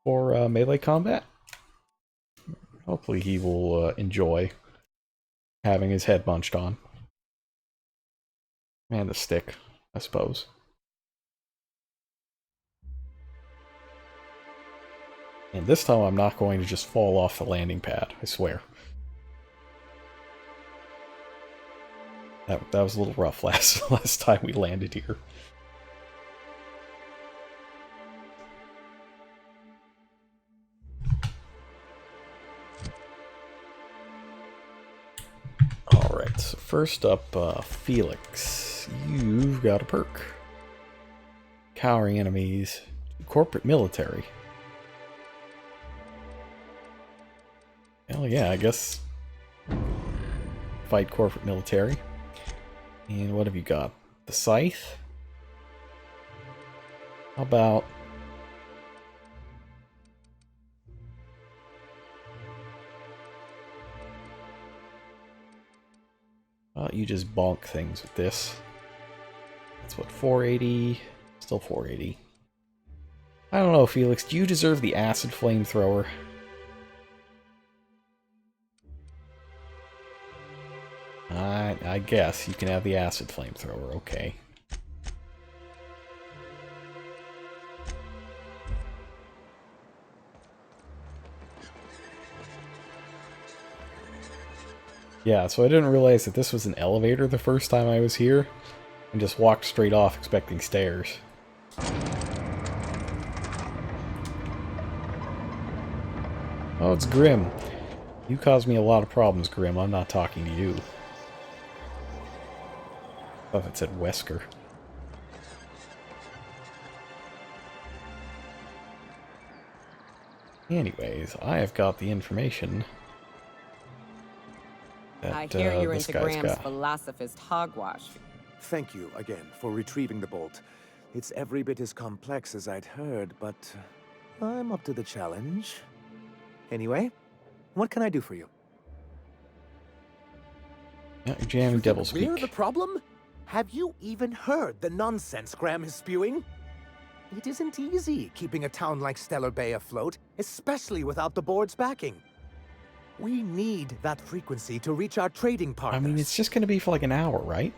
for melee combat. Hopefully he will enjoy having his head munched on. And a stick, I suppose. And this time I'm not going to just fall off the landing pad, I swear. That was a little rough last time we landed here. Alright, so first up, Felix. You've got a perk. Cowering enemies. Corporate military. Hell yeah, I guess fight corporate military. And what have you got? The Scythe? How about... you just bonk things with this. That's what, 480? Still 480. I don't know, Felix. Do you deserve the acid flamethrower? I guess you can have the acid flamethrower, okay. Yeah, so I didn't realize that this was an elevator the first time I was here, and just walked straight off expecting stairs. Oh, it's Grim. You caused me a lot of problems, Grim. I'm not talking to you. I thought it said Wesker. Anyways, I have got the information that I hear you're this into guy's Graham's got. philosophist hogwash. Thank you again for retrieving the bolt. It's every bit as complex as I'd heard, but I'm up to the challenge. Anyway, what can I do for you? Yeah, you're jamming We're doublespeak. the problem? Have you even heard the nonsense Graham is spewing? It isn't easy keeping a town like Stellar Bay afloat, especially without the board's backing. We need that frequency to reach our trading I partners. mean, it's just going to be for like an hour, right?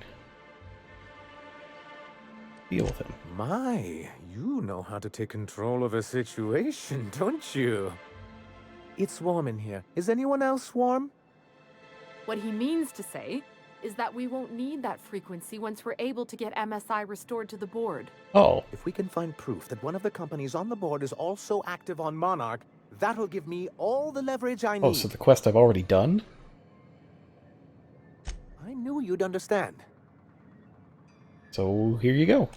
Deal with him. My, you know how to take control of a situation, don't you? It's warm in here. Is anyone else warm? What he means to say is that we won't need that frequency once we're able to get MSI restored to the board. Oh, If we can find proof that one of the companies on the board is also active on Monarch, that'll give me all the leverage I need. oh, so the quest I've already done? I knew you'd understand. So here you go.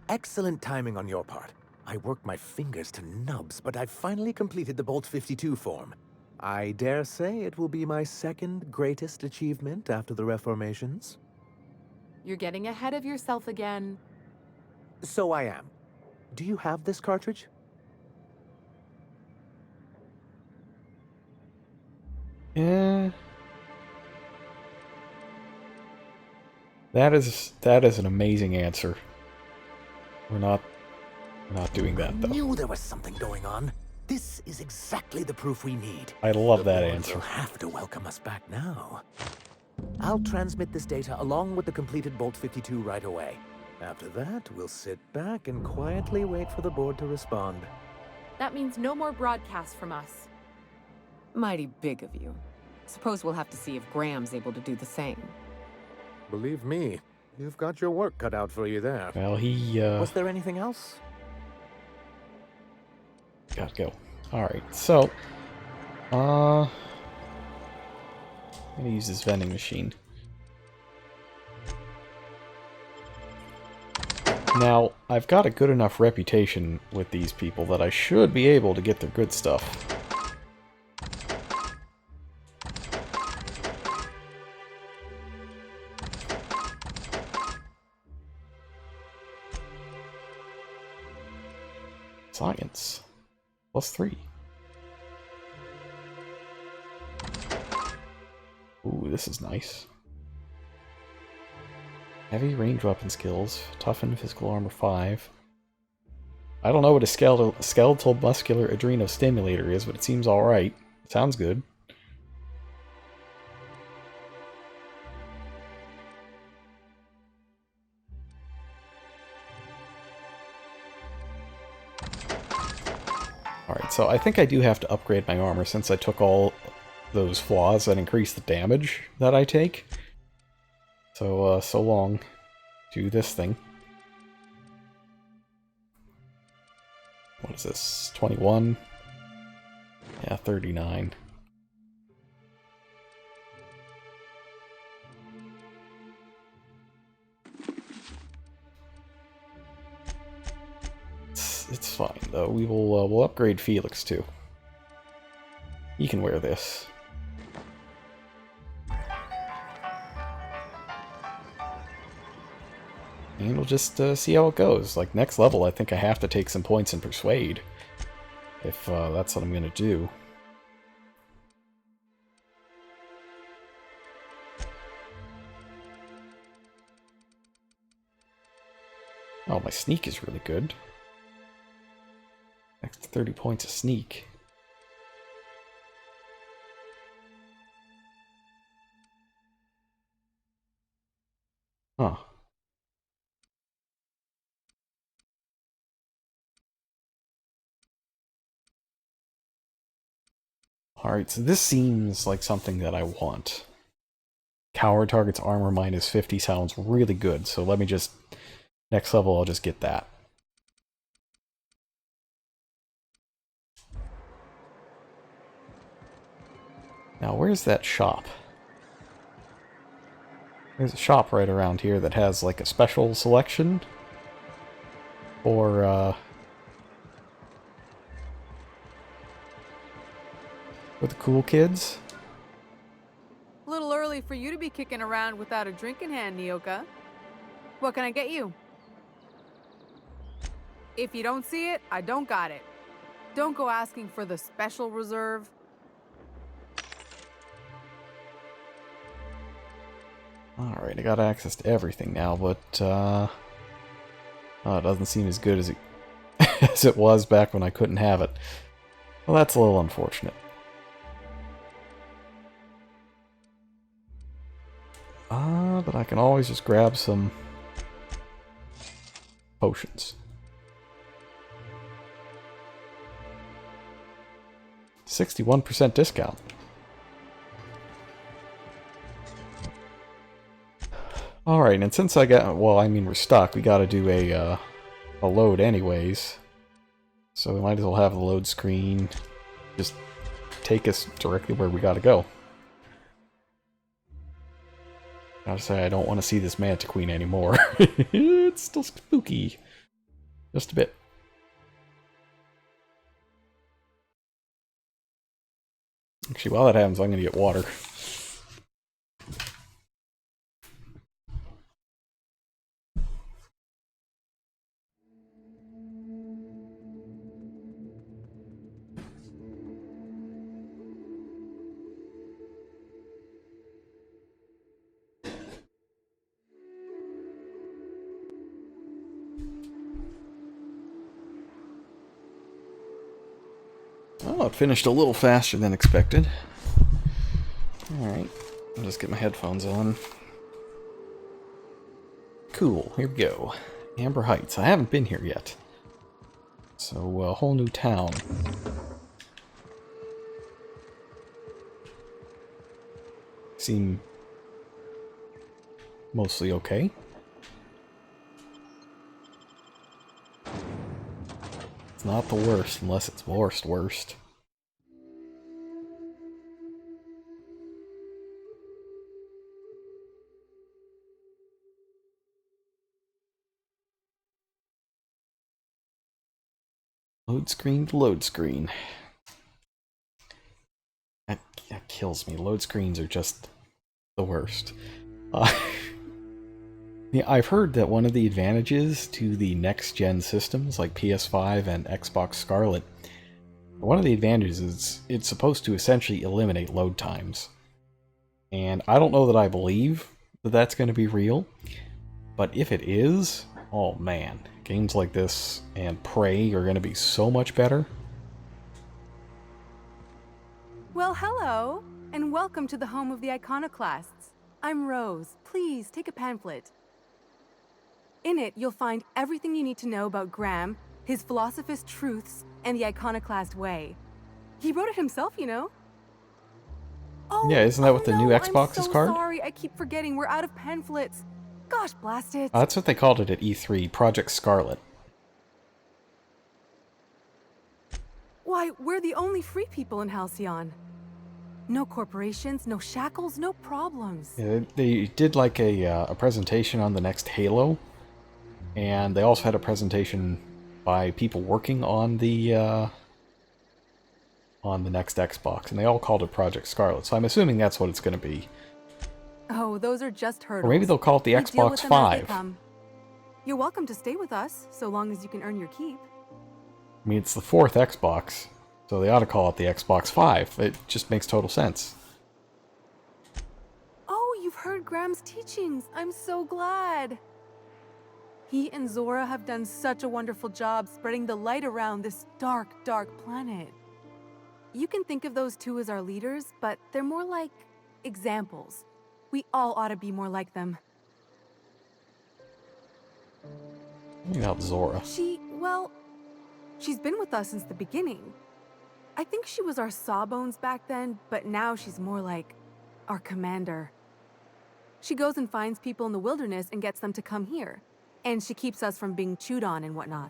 Excellent timing on your part. I worked my fingers to nubs, but I've finally completed the Bolt 52 form. I dare say it will be my second greatest achievement after the Reformations. You're getting ahead of yourself again. So I am. Do you have this cartridge? Yeah. That is an amazing answer. We're not doing that though. I knew there was something going on. This is exactly the proof we need. I love that The board answer. will have to welcome us back now. I'll transmit this data along with the completed Bolt 52 right away. After that, we'll sit back and quietly wait for the board to respond. That means no more broadcasts from us. Mighty big of you. Suppose we'll have to see if Graham's able to do the same. Believe me, you've got your work cut out for you there. Well, he Was there anything else? gotta go. Alright, so I'm gonna use this vending machine. Now, I've got a good enough reputation with these people that I should be able to get their good stuff. Science. +3. Ooh, this is nice. Heavy range weapon skills. Toughen physical armor 5. I don't know what a skeletal muscular adrenostimulator is, but it seems alright. Sounds good. Alright, so I think I do have to upgrade my armor since I took all those flaws that increase the damage that I take. So, so long to this thing. What is this? 21? Yeah, 39. It's fine though. We'll upgrade Felix too. He can wear this. And we'll just see how it goes. Like, next level, I think I have to take some points in Persuade. If that's what I'm going to do. Oh, my sneak is really good. Next 30 points of sneak. Huh. Alright, so this seems like something that I want. Coward targets armor minus 50 sounds really good, so let me just... Next level, I'll just get that. Now, where's that shop? There's a shop right around here that has, like, a special selection for the cool kids. A little early for you to be kicking around without a drink in hand, Nyoka. What can I get you? If you don't see it, I don't got it. Don't go asking for the special reserve. Alright, I got access to everything now, but oh, it doesn't seem as good as it as it was back when I couldn't have it. Well, that's a little unfortunate. But I can always just grab some potions. 61% discount. Alright, and since I got... Well, I mean, we're stuck. We gotta do a load anyways. So we might as well have the load screen just take us directly where we gotta go. Gotta say, I don't want to see this Mantiqueen anymore. It's still spooky. Just a bit. Actually, while that happens, I'm gonna get water. Oh, it finished a little faster than expected. Alright, I'll just get my headphones on. Cool, here we go. Amber Heights. I haven't been here yet. So, a whole new town. Seem mostly okay. It's not the worst, unless it's worst. Load screen to load screen. That kills me. Load screens are just the worst. Yeah, I've heard that one of the advantages to the next-gen systems like PS5 and Xbox Scarlet, one of the advantages is it's supposed to essentially eliminate load times. And I don't know that I believe that that's going to be real, but if it is, oh man, games like this and Prey are going to be so much better. Well, hello, and welcome to the home of the Iconoclasts. I'm Rose. Please, take a pamphlet. In it, you'll find everything you need to know about Graham, his Philosophist truths, and the Iconoclast way. He wrote it himself, you know. Oh, yeah, isn't that what the new Xbox is called? I'm so sorry, I keep forgetting. We're out of pamphlets. Gosh, blast it. That's what they called it at E3, Project Scarlet. Why, we're the only free people in Halcyon. No corporations, no shackles, no problems. Yeah, they did like a presentation on the next Halo, and they also had a presentation by people working on the next Xbox, and they all called it Project Scarlet. So I'm assuming that's what it's going to be. Oh, those are just hurdles. Or maybe they'll call it the Xbox 5. You're welcome to stay with us, so long as you can earn your keep. I mean, it's the 4th Xbox, so they ought to call it the Xbox 5. It just makes total sense. Oh, you've heard Graham's teachings. I'm so glad. He and Zora have done such a wonderful job spreading the light around this dark, dark planet. You can think of those two as our leaders, but they're more like examples. We all ought to be more like them. What about Zora? She's been with us since the beginning. I think she was our sawbones back then, but now she's more like our commander. She goes and finds people in the wilderness and gets them to come here. And she keeps us from being chewed on and whatnot.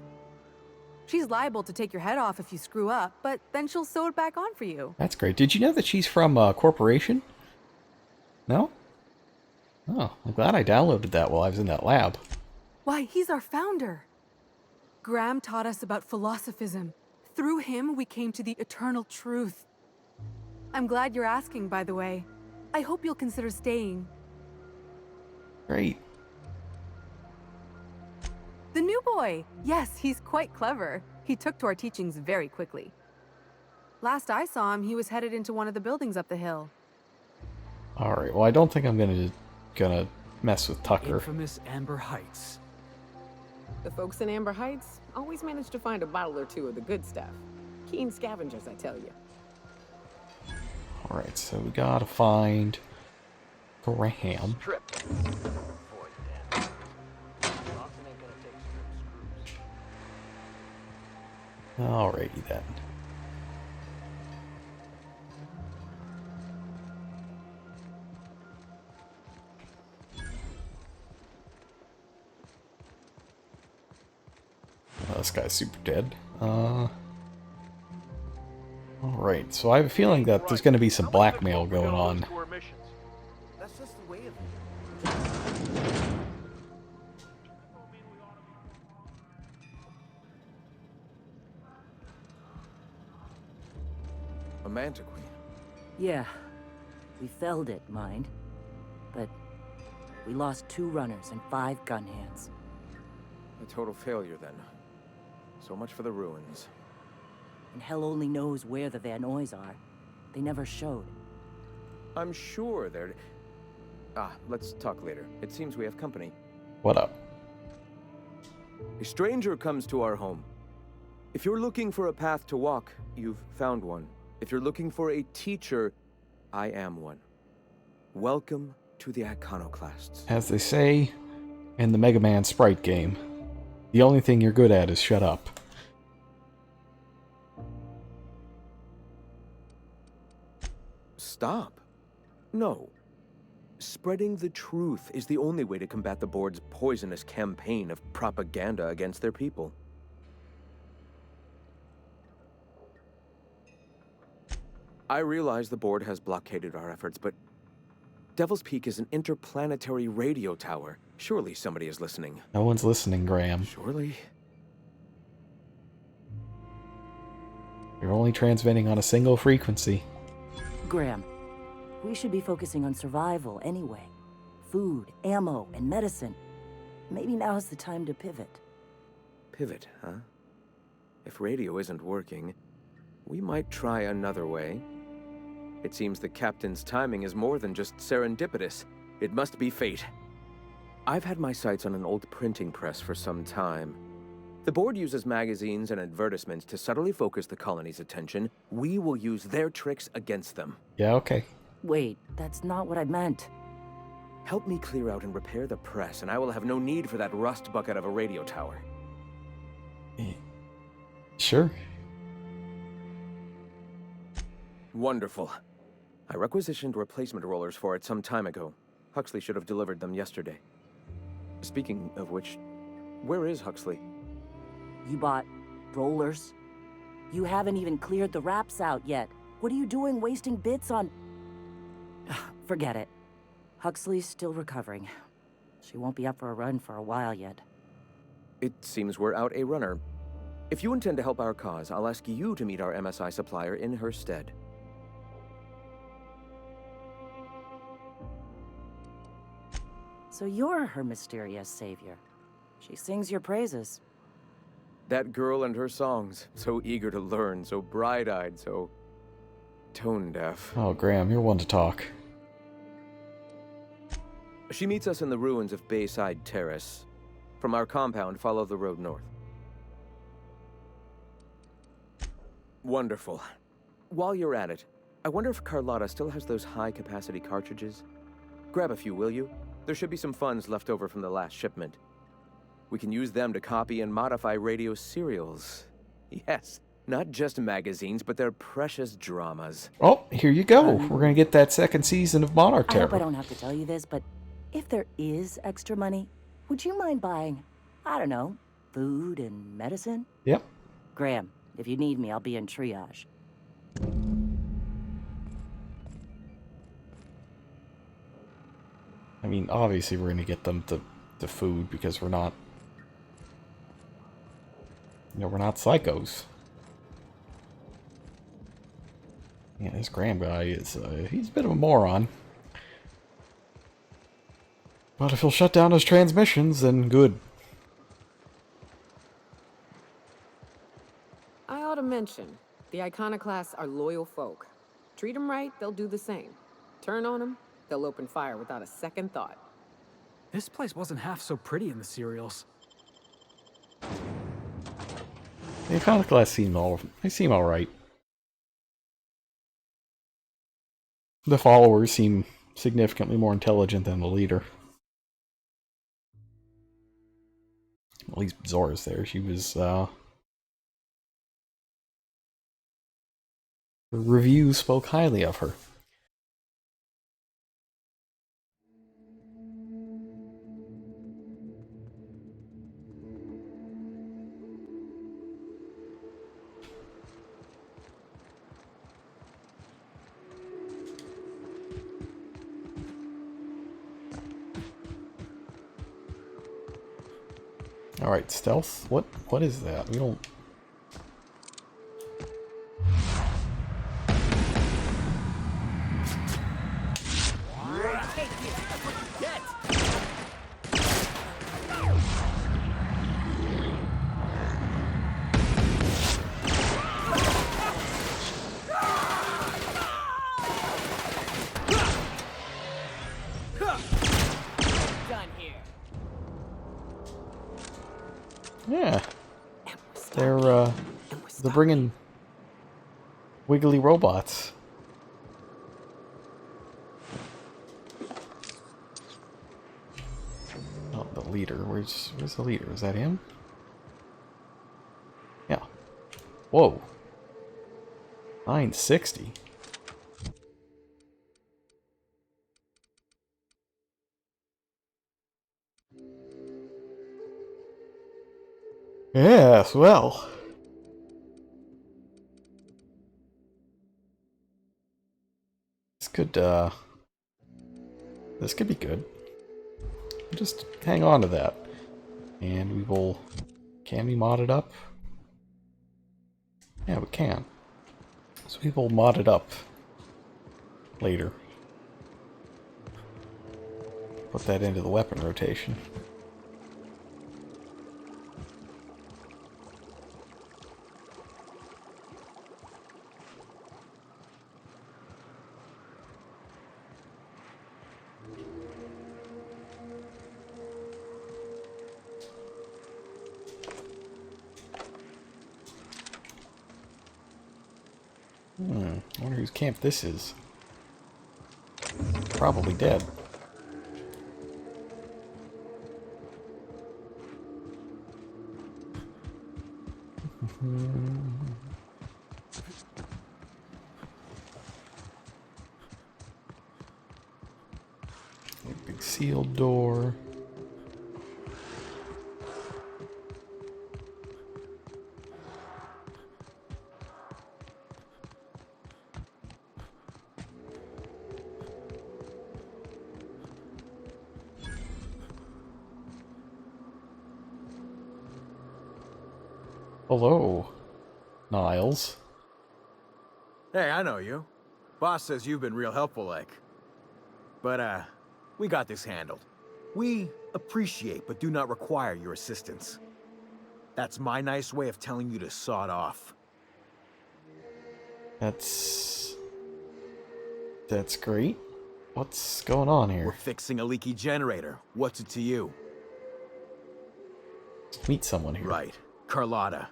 She's liable to take your head off if you screw up, but then she'll sew it back on for you. That's great. Did you know that she's from Corporation? No? Oh, I'm glad I downloaded that while I was in that lab. Why, he's our founder. Graham taught us about philosophism. Through him, we came to the eternal truth. I'm glad you're asking, by the way. I hope you'll consider staying. Great. The new boy! Yes, he's quite clever. He took to our teachings very quickly. Last I saw him, he was headed into one of the buildings up the hill. Alright, well I don't think I'm gonna mess with Tucker. Infamous Amber Heights. The folks in Amber Heights always manage to find a bottle or two of the good stuff. Keen scavengers, I tell you. Alright, so we gotta find Graham. Alrighty then. Oh, this guy's super dead. Alright, so I have a feeling that there's going to be some blackmail going on. That's just the way of it. A Mantiqueen. Yeah. We felled it, mind. But we lost 2 runners and 5 gun hands. A total failure, then. So much for the ruins. And hell only knows where the Vanoys are. They never showed. I'm sure they're... let's talk later. It seems we have company. What up? A stranger comes to our home. If you're looking for a path to walk, you've found one. If you're looking for a teacher, I am one. Welcome to the Iconoclasts. As they say in the Mega Man Sprite game, the only thing you're good at is shut up. Stop. No. Spreading the truth is the only way to combat the board's poisonous campaign of propaganda against their people. I realize the board has blockaded our efforts, but Devil's Peak is an interplanetary radio tower. Surely somebody is listening. No one's listening, Graham. Surely? You're only transmitting on a single frequency. Graham, we should be focusing on survival anyway. Food, ammo, and medicine. Maybe now's the time to pivot. Pivot, huh? If radio isn't working, we might try another way. It seems the captain's timing is more than just serendipitous. It must be fate. I've had my sights on an old printing press for some time. The board uses magazines and advertisements to subtly focus the colony's attention. We will use their tricks against them. Yeah, okay. Wait, that's not what I meant. Help me clear out and repair the press, and I will have no need for that rust bucket of a radio tower. Sure. Wonderful. I requisitioned replacement rollers for it some time ago. Huxley should have delivered them yesterday. Speaking of which, where is Huxley? You bought rollers? You haven't even cleared the wraps out yet. What are you doing wasting bits on... Forget it. Huxley's still recovering. She won't be up for a run for a while yet. It seems we're out a runner. If you intend to help our cause, I'll ask you to meet our MSI supplier in her stead. So you're her mysterious savior. She sings your praises. That girl and her songs, so eager to learn, so bright-eyed, so tone-deaf. Oh, Graham, you're one to talk. She meets us in the ruins of Bayside Terrace. From our compound, follow the road north. Wonderful. While you're at it, I wonder if Carlotta still has those high-capacity cartridges? Grab a few, will you? There should be some funds left over from the last shipment. We can use them to copy and modify radio serials. Yes, not just magazines, but their precious dramas. Oh, here you go. We're going to get that second season of Monarch I Terror. hope I don't have to tell you this, but if there is extra money, would you mind buying, I don't know, food and medicine? Yep. Graham, if you need me, I'll be in triage. I mean, obviously we're going to get them the food because we're not... You know, we're not psychos. Yeah, this Graham guy is, he's a bit of a moron. But if he'll shut down his transmissions, then good. I ought to mention, the Iconoclasts are loyal folk. Treat them right, they'll do the same. Turn on them, they'll open fire without a second thought. This place wasn't half so pretty in the serials. The Iconoclasts seem alright. The followers seem significantly more intelligent than the leader. At least Zora's there. She was, the reviews spoke highly of her. Alright, stealth? What is that? We don't... Yeah. They're bringing wiggly robots. Oh, the leader. Where's the leader? Is that him? Yeah. Whoa. 960. Yes, well. This could be good. Just hang on to that. And we will... Can we mod it up? Yeah, we can. So we will mod it up later. Put that into the weapon rotation. I wonder whose camp this is. Probably dead. Big sealed door. Hello, Niles. Hey, I know you. Boss says you've been real helpful, like. But, we got this handled. We appreciate but do not require your assistance. That's my nice way of telling you to sod off. That's great. What's going on here? We're fixing a leaky generator. What's it to you? Meet someone here. Right. Carlotta.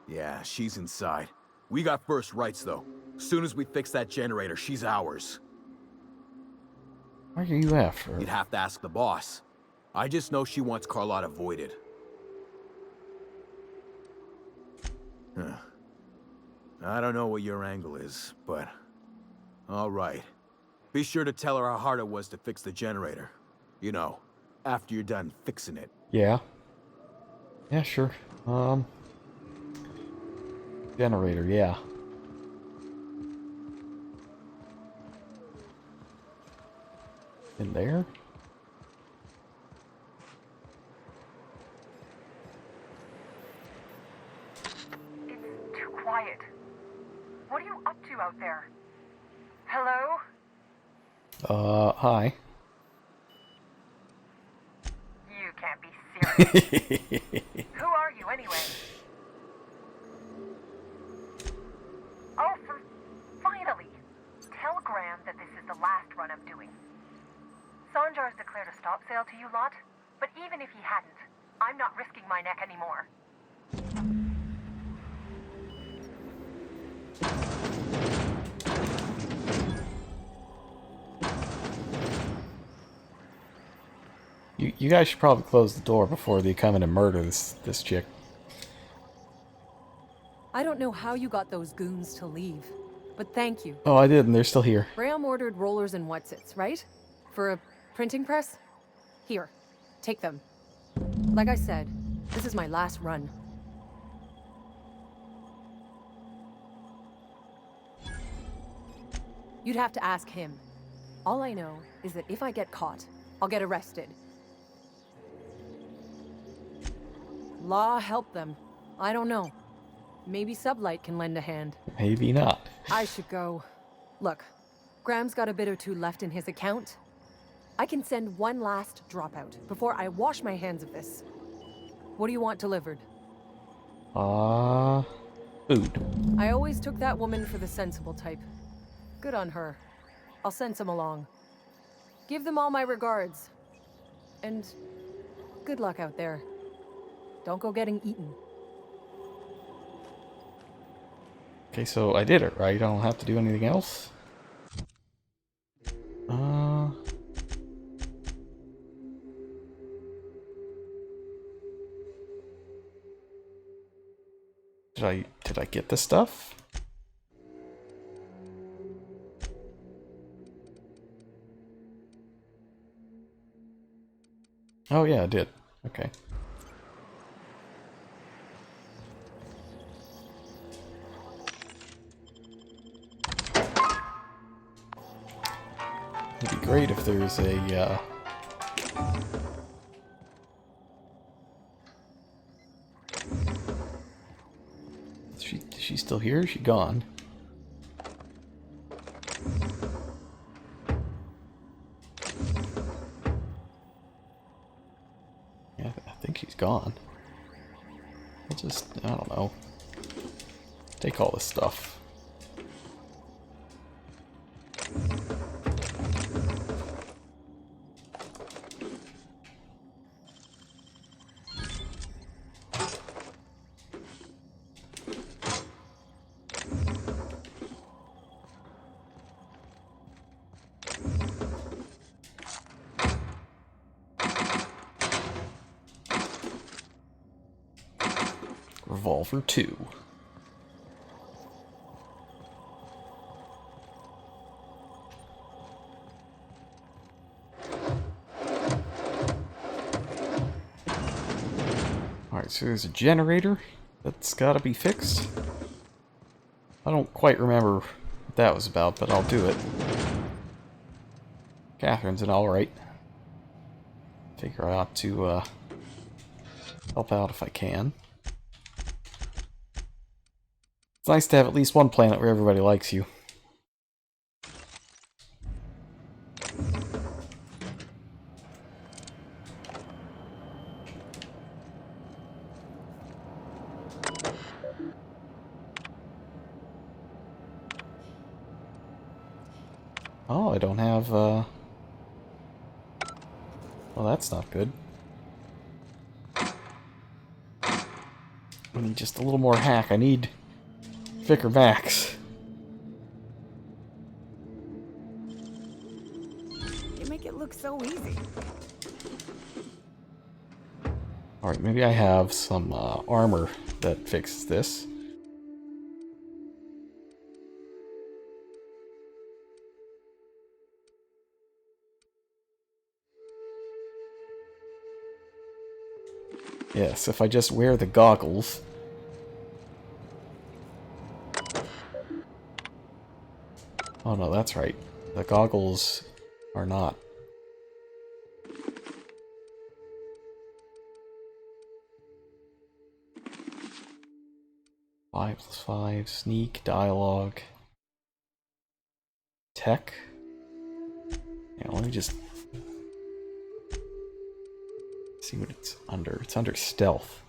Yeah, she's inside. We got first rights, though. Soon as we fix that generator, she's ours. Why are you after her? You'd have to ask the boss. I just know she wants Carlotta voided. I don't know what your angle is, but... all right. Be sure to tell her how hard it was to fix the generator. You know, after you're done fixing it. Yeah. Yeah, sure. Generator, yeah. In there? It's too quiet. What are you up to out there? Hello? Hi. You can't be serious. Who are you anyway? Oh, finally! Tell Graham that this is the last run I'm doing. Sanjar's declared a stop sale to you lot, but even if he hadn't, I'm not risking my neck anymore. You guys should probably close the door before they come in and murder this chick. I don't know how you got those goons to leave, but thank you. Oh, I did, and they're still here. Graham ordered rollers and whatsits, right? For a printing press? Here, take them. Like I said, this is my last run. You'd have to ask him. All I know is that if I get caught, I'll get arrested. Law help them. I don't know. Maybe Sublight can lend a hand. Maybe not. I should go. Look, Graham's got a bit or two left in his account. I can send one last dropout before I wash my hands of this. What do you want delivered? Food. I always took that woman for the sensible type. Good on her. I'll send some along. Give them all my regards. And good luck out there. Don't go getting eaten. Okay, so I did it, right? I don't have to do anything else? Did I get the stuff? Oh yeah, I did. Okay. It'd be great if there's a, Is she still here? Is she gone? Yeah, I think she's gone. I'll just, I don't know. Take all this stuff. Revolver 2. Alright, so there's a generator that's gotta be fixed. I don't quite remember what that was about, but I'll do it. Catherine's an alright. Figure I ought to help out if I can. It's nice to have at least one planet where everybody likes you. Oh, I don't have, well, that's not good. I need just a little more hack. I need thicker backs. You make it look so easy. Alright, maybe I have some armor that fixes this. Yes, if I just wear the goggles. Oh no, that's right. The goggles are not. 5+5, sneak, dialogue, tech. Yeah, let me just see what it's under. It's under stealth.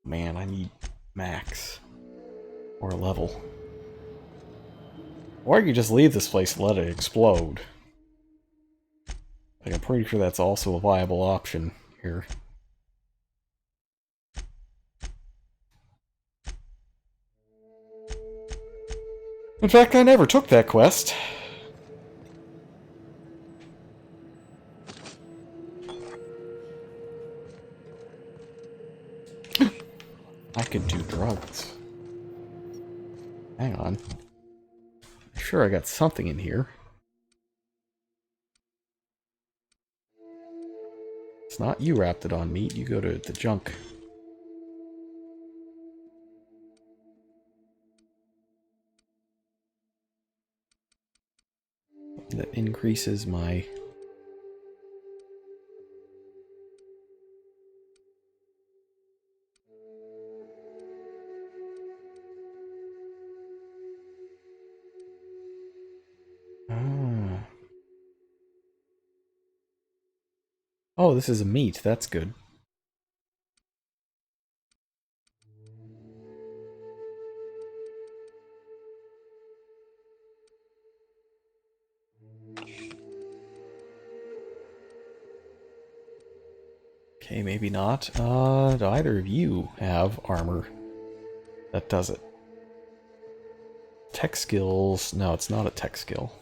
Man, I need max or level. Or I could just leave this place and let it explode. Like, I'm pretty sure that's also a viable option here. In fact, I never took that quest. I could do drugs. Hang on. I'm sure I got something in here. It's not you wrapped it on meat. You go to the junk. That increases my... Ah. Oh, this is a meat. That's good. Okay, maybe not. Do either of you have armor that does it? Tech skills... No, it's not a tech skill.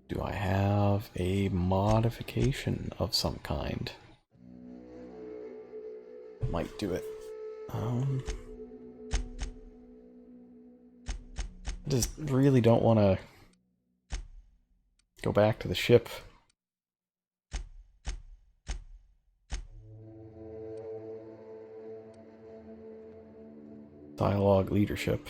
Do I have a modification of some kind? Might do it. I just really don't want to go back to the ship. Dialogue leadership.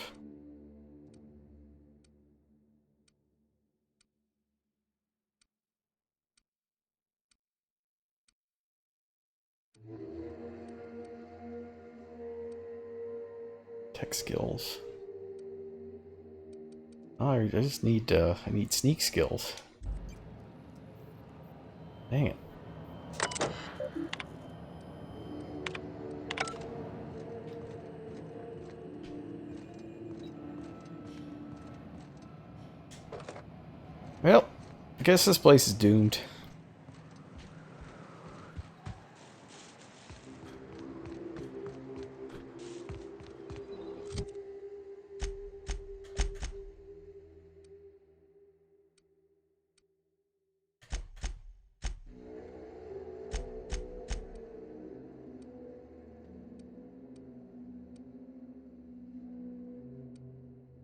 Tech skills. Oh, I just need I need sneak skills. Dang it. Well, I guess this place is doomed.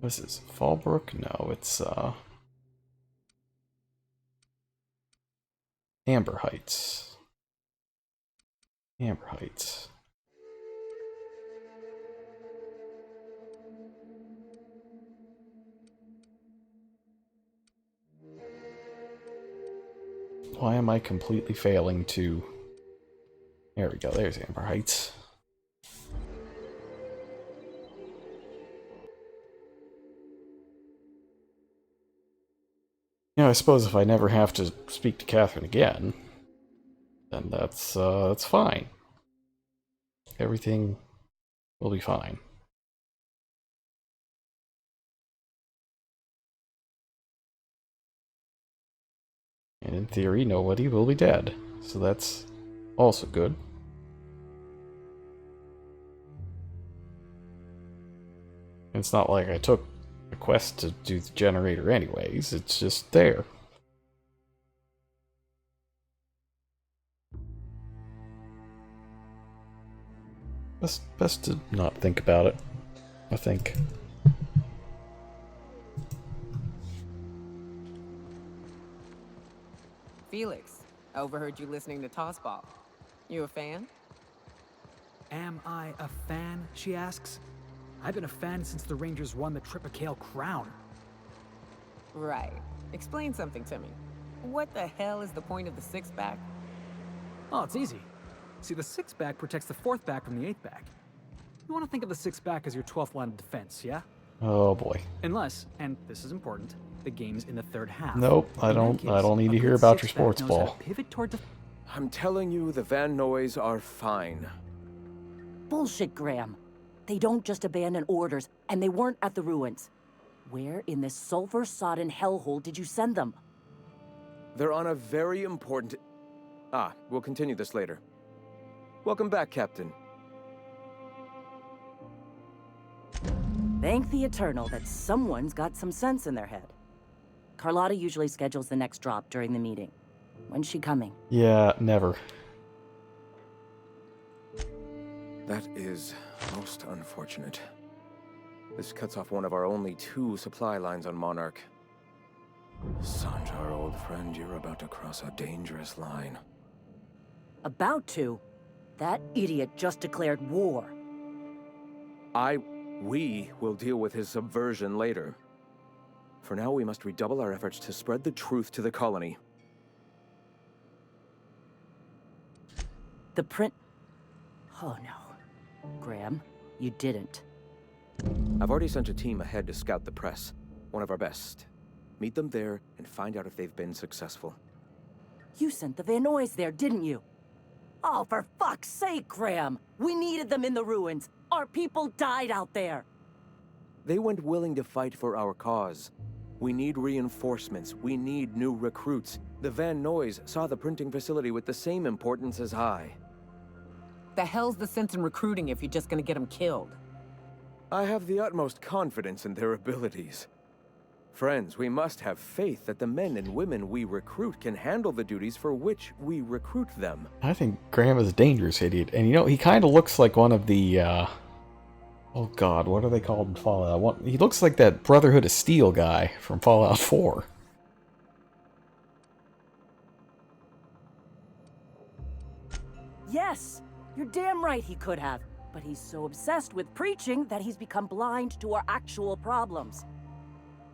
This is Fallbrook? No, it's Amber Heights. Amber Heights. Why am I completely failing to... There we go, there's Amber Heights. You know, I suppose if I never have to speak to Catherine again, then that's fine. Everything will be fine. And in theory, nobody will be dead. So that's also good. It's not like I took a quest to do the generator anyways, it's just there. Best to not think about it, I think. Felix, I overheard you listening to Tossball. You a fan? Am I a fan, she asks. I've been a fan since the Rangers won the Tripicale Crown. Right. Explain something to me. What the hell is the point of the six-back? Oh, it's easy. See, the six-back protects the fourth back from the eighth back. You want to think of the six-back as your 12th line of defense, yeah? Oh boy. Unless, and this is important, the game's in the third half. Nope, I don't need to hear about your sports ball. Pivot toward I'm telling you, the Van Noys are fine. Bullshit, Graham. They don't just abandon orders, and they weren't at the ruins. Where in this sulfur-sodden hellhole did you send them? They're on a very important... we'll continue this later. Welcome back, Captain. Thank the Eternal that someone's got some sense in their head. Carlotta usually schedules the next drop during the meeting. When's she coming? Yeah, never. That is most unfortunate. This cuts off one of our only 2 supply lines on Monarch. Sanjar, old friend, you're about to cross a dangerous line. About to? That idiot just declared war. We will deal with his subversion later. For now, we must redouble our efforts to spread the truth to the colony. The print... Oh no. Graham, you didn't. I've already sent a team ahead to scout the press. One of our best. Meet them there and find out if they've been successful. You sent the Van Noys there, didn't you? Oh, for fuck's sake, Graham! We needed them in the ruins. Our people died out there. They went willing to fight for our cause. We need reinforcements. We need new recruits. The Van Noys saw the printing facility with the same importance as I. The hell's the sense in recruiting if you're just gonna get them killed? I have the utmost confidence in their abilities. Friends, we must have faith that the men and women we recruit can handle the duties for which we recruit them. I think Graham is a dangerous idiot. And you know, he kind of looks like one of the, oh god, what are they called in Fallout? He looks like that Brotherhood of Steel guy from Fallout 4. Yes! You're damn right he could have. But he's so obsessed with preaching that he's become blind to our actual problems.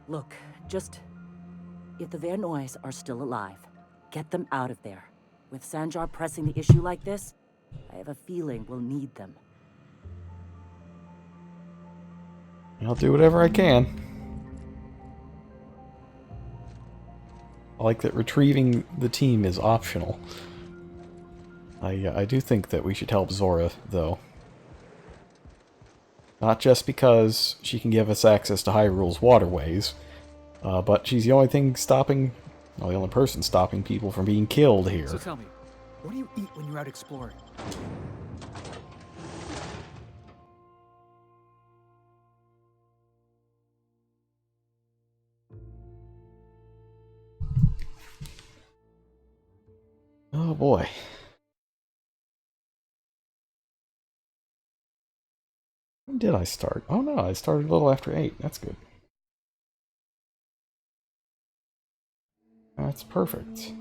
Look, just... If the Van Noys are still alive, get them out of there. With Sanjar pressing the issue like this, I have a feeling we'll need them. I'll do whatever I can. I like that retrieving the team is optional. I do think that we should help Zora, though. Not just because she can give us access to Hyrule's waterways, but she's the only thing stopping, well, the only person stopping people from being killed here. So tell me, what do you eat when you're out exploring? Oh boy. When did I start? Oh no, I started a little after 8. That's good. That's perfect.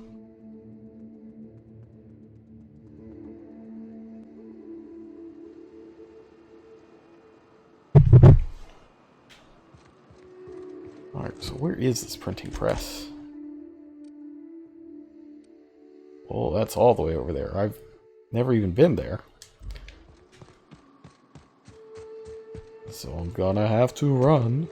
Alright, so where is this printing press? Oh, that's all the way over there. I've never even been there. So I'm gonna have to run.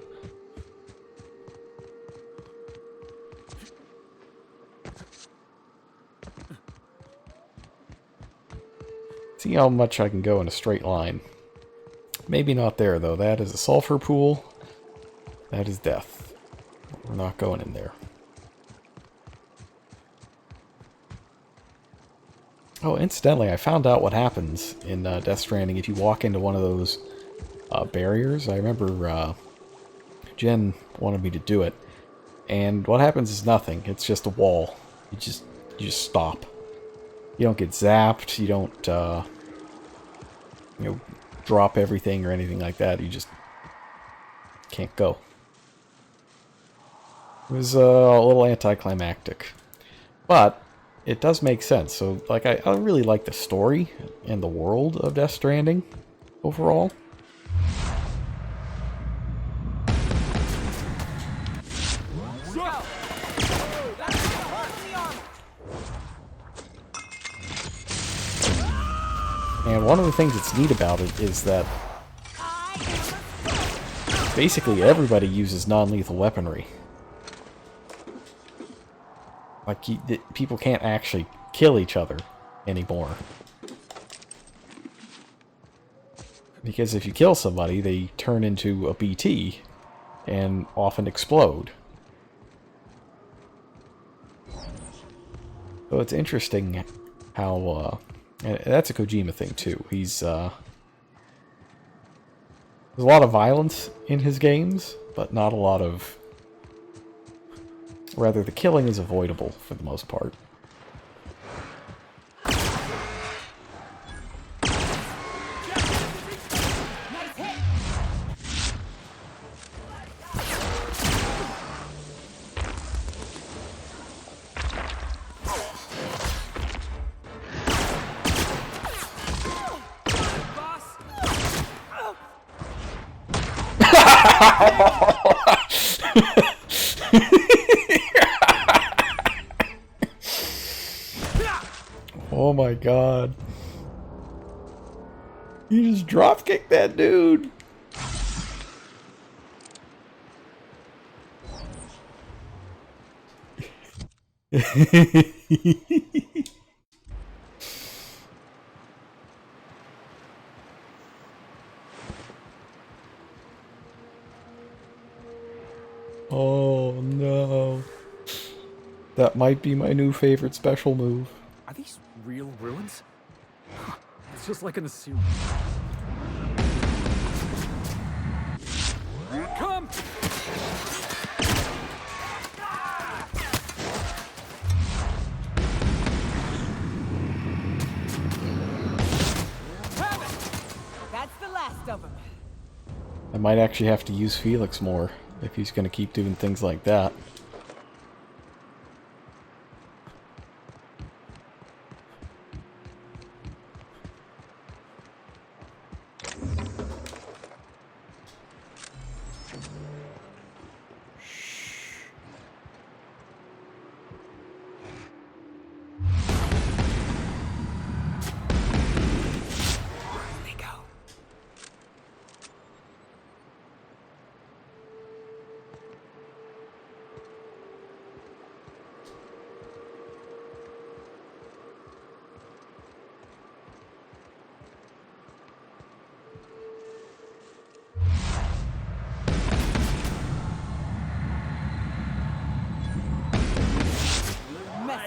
see how much I can go in a straight line. Maybe not there, though. That is a sulfur pool. That is death. We're not going in there. Oh, incidentally, I found out what happens in Death Stranding if you walk into one of those barriers. I remember Jen wanted me to do it. And what happens is nothing. It's just a wall. You just stop. You don't get zapped. You don't, drop everything or anything like that. You just can't go. It was a little anticlimactic. But it does make sense. So, like, I really like the story and the world of Death Stranding overall. And one of the things that's neat about it is that basically everybody uses non-lethal weaponry. Like, people can't actually kill each other anymore. Because if you kill somebody, they turn into a BT and often explode. So it's interesting how, and that's a Kojima thing too. He's, there's a lot of violence in his games, but not a lot of... Rather, the killing is avoidable for the most part. Oh my god. You just dropkicked that dude. Oh no. That might be my new favorite special move. Are these real ruins? It's just like in the suit. Come! That's the last of them. I might actually have to use Felix more if he's going to keep doing things like that.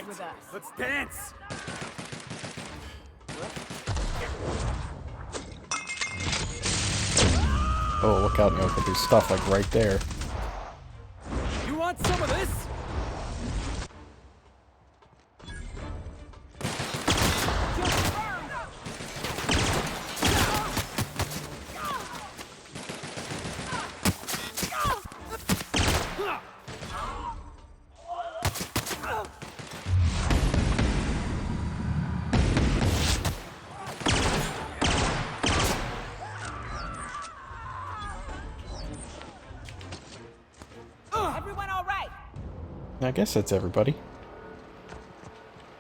With us. Let's dance! Oh, look out, Nova. There's stuff like right there. You want some of this? I guess that's everybody.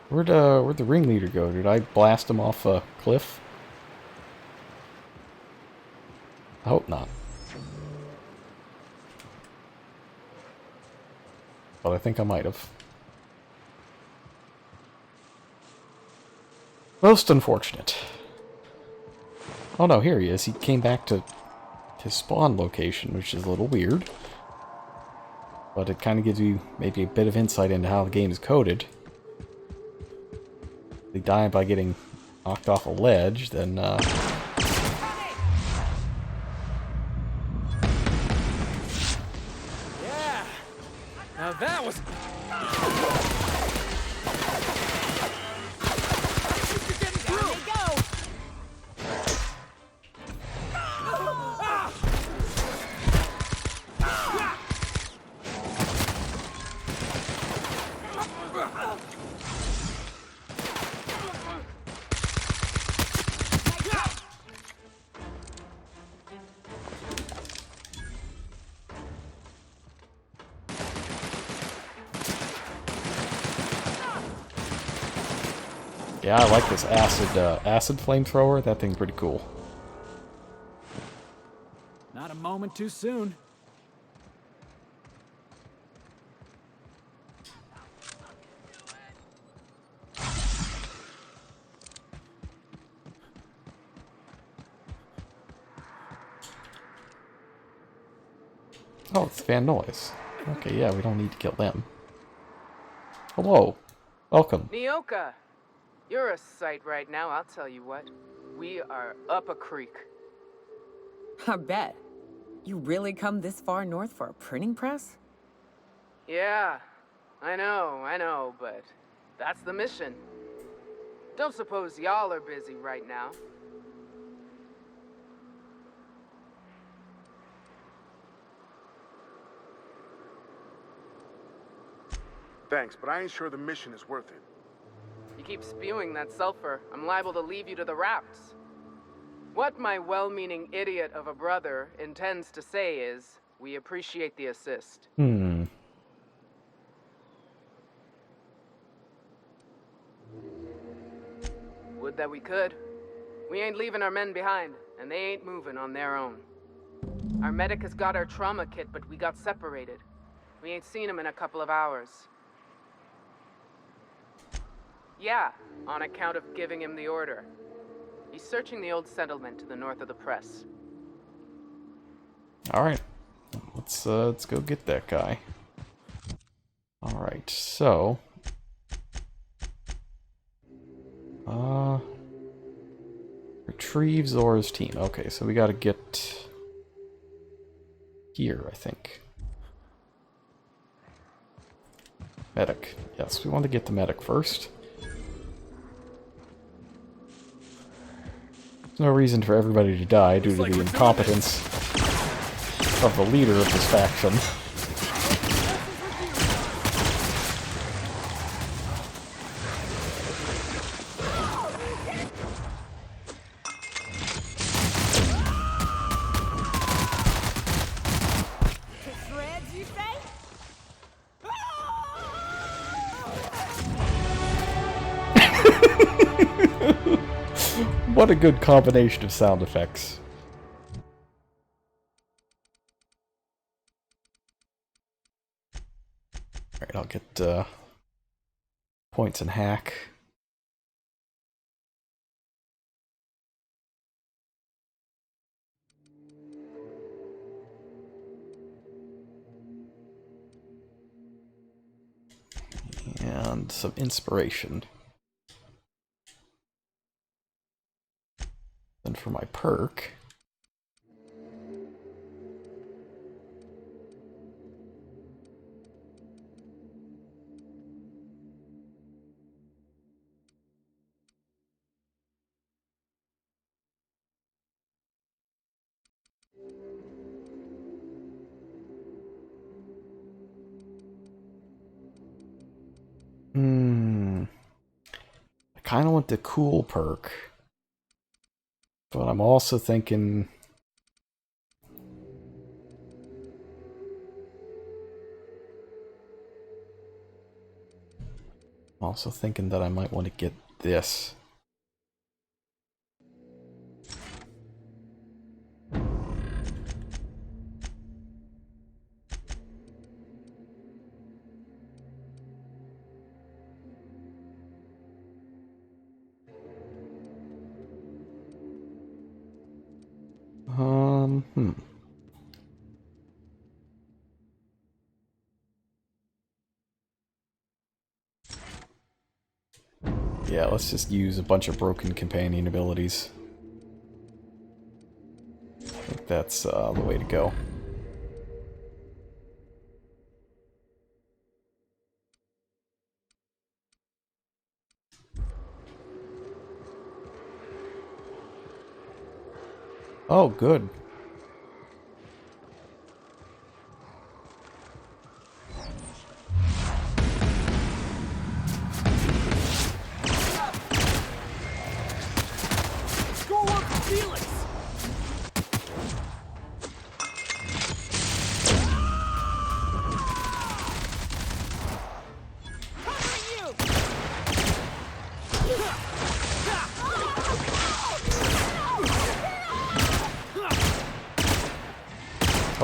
Where'd the ringleader go? Did I blast him off a cliff? I hope not. But I think I might have. Most unfortunate. Oh no, here he is. He came back to his spawn location, which is a little weird. But it kind of gives you maybe a bit of insight into how the game is coded. If they die by getting knocked off a ledge, then Yeah! Now that was... yeah, I like this acid flamethrower. That thing's pretty cool. Not a moment too soon. Oh, it's Van Noise. Okay, yeah, we don't need to kill them. Hello. Welcome. Nyoka, you're a sight right now, I'll tell you what. We are up a creek. I bet. You really come this far north for a printing press? Yeah, I know, but that's the mission. Don't suppose y'all are busy right now. Thanks, but I ain't sure the mission is worth it. You keep spewing that sulfur, I'm liable to leave you to the Raps. What my well-meaning idiot of a brother intends to say is, we appreciate the assist. Hmm. Would that we could. We ain't leaving our men behind, and they ain't moving on their own. Our medic has got our trauma kit, but we got separated. We ain't seen him in a couple of hours. Yeah, on account of giving him the order. He's searching the old settlement to the north of the press. Alright. Let's go get that guy. Alright, so... retrieve Zora's team. Okay, so we gotta get... here, I think. Medic. Yes, we want to get the medic first. There's no reason for everybody to die due to the incompetence of the leader of this faction. What a good combination of sound effects. Alright, I'll get points and hack. And some inspiration. Then for my perk... I kind of want the cool perk. But I'm also thinking... that I might want to get this. Yeah, let's just use a bunch of broken companion abilities. I think that's the way to go. Oh, good. Go up, Felix!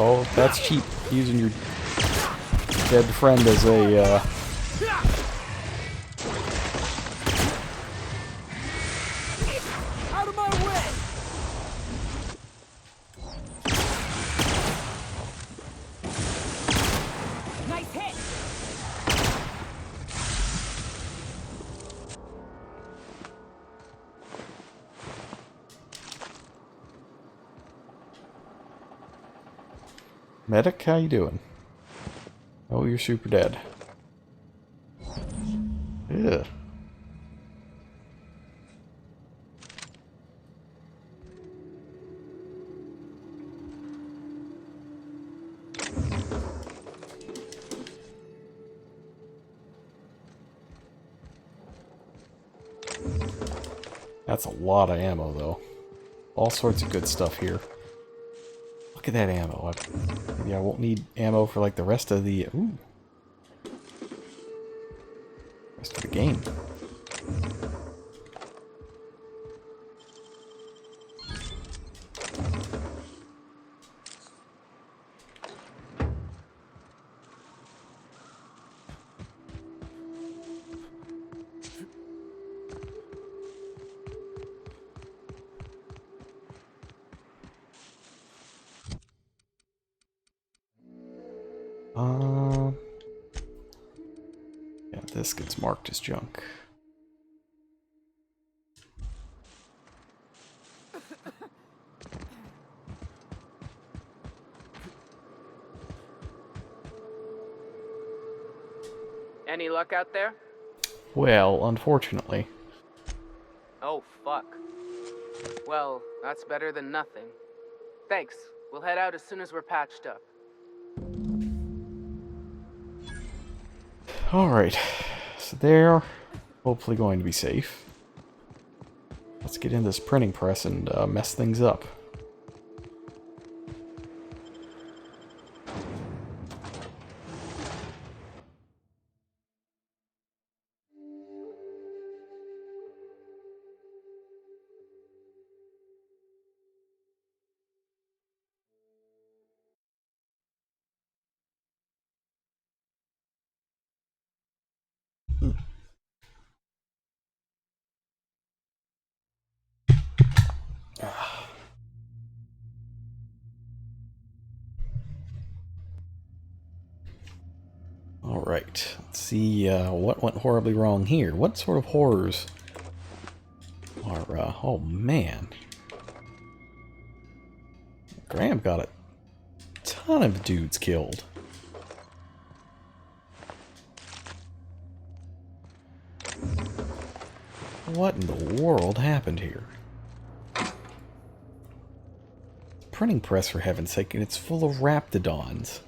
Oh, that's cheap. Using your dead friend as a, Out of my way! Nice hit! Medic, how you doing? Oh, you're super dead. Yeah. That's a lot of ammo, though. All sorts of good stuff here. Look at that ammo. Maybe I won't need ammo for like the rest of the... Ooh. Rest of the game. Yeah, this gets marked as junk. Any luck out there? Well, unfortunately. Oh, fuck. Well, that's better than nothing. Thanks. We'll head out as soon as we're patched up. Alright, so they're hopefully going to be safe. Let's get in this printing press and mess things up. Alright, let's see what went horribly wrong here. What sort of horrors are, oh man. Graham got a ton of dudes killed. What in the world happened here? Printing press, for heaven's sake, and it's full of Raptidons.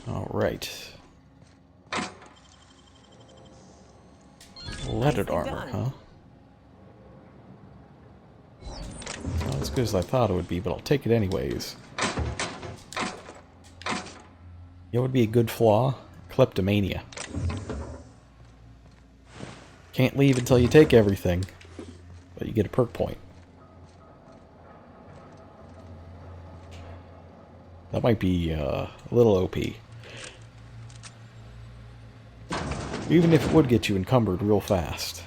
Alright. Leaded armor, huh? good as I thought it would be, but I'll take it anyways. You know what would be a good flaw? Kleptomania. Can't leave until you take everything, but you get a perk point. That might be a little OP. Even if it would get you encumbered real fast.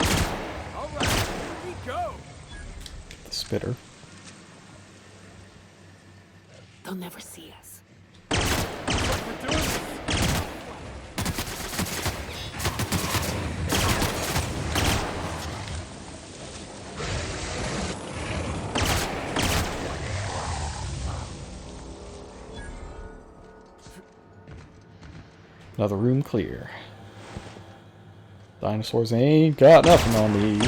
Alright, here we go! The spitter. They'll never see us. We're doing this! Another room clear. Dinosaurs ain't got nothing on me.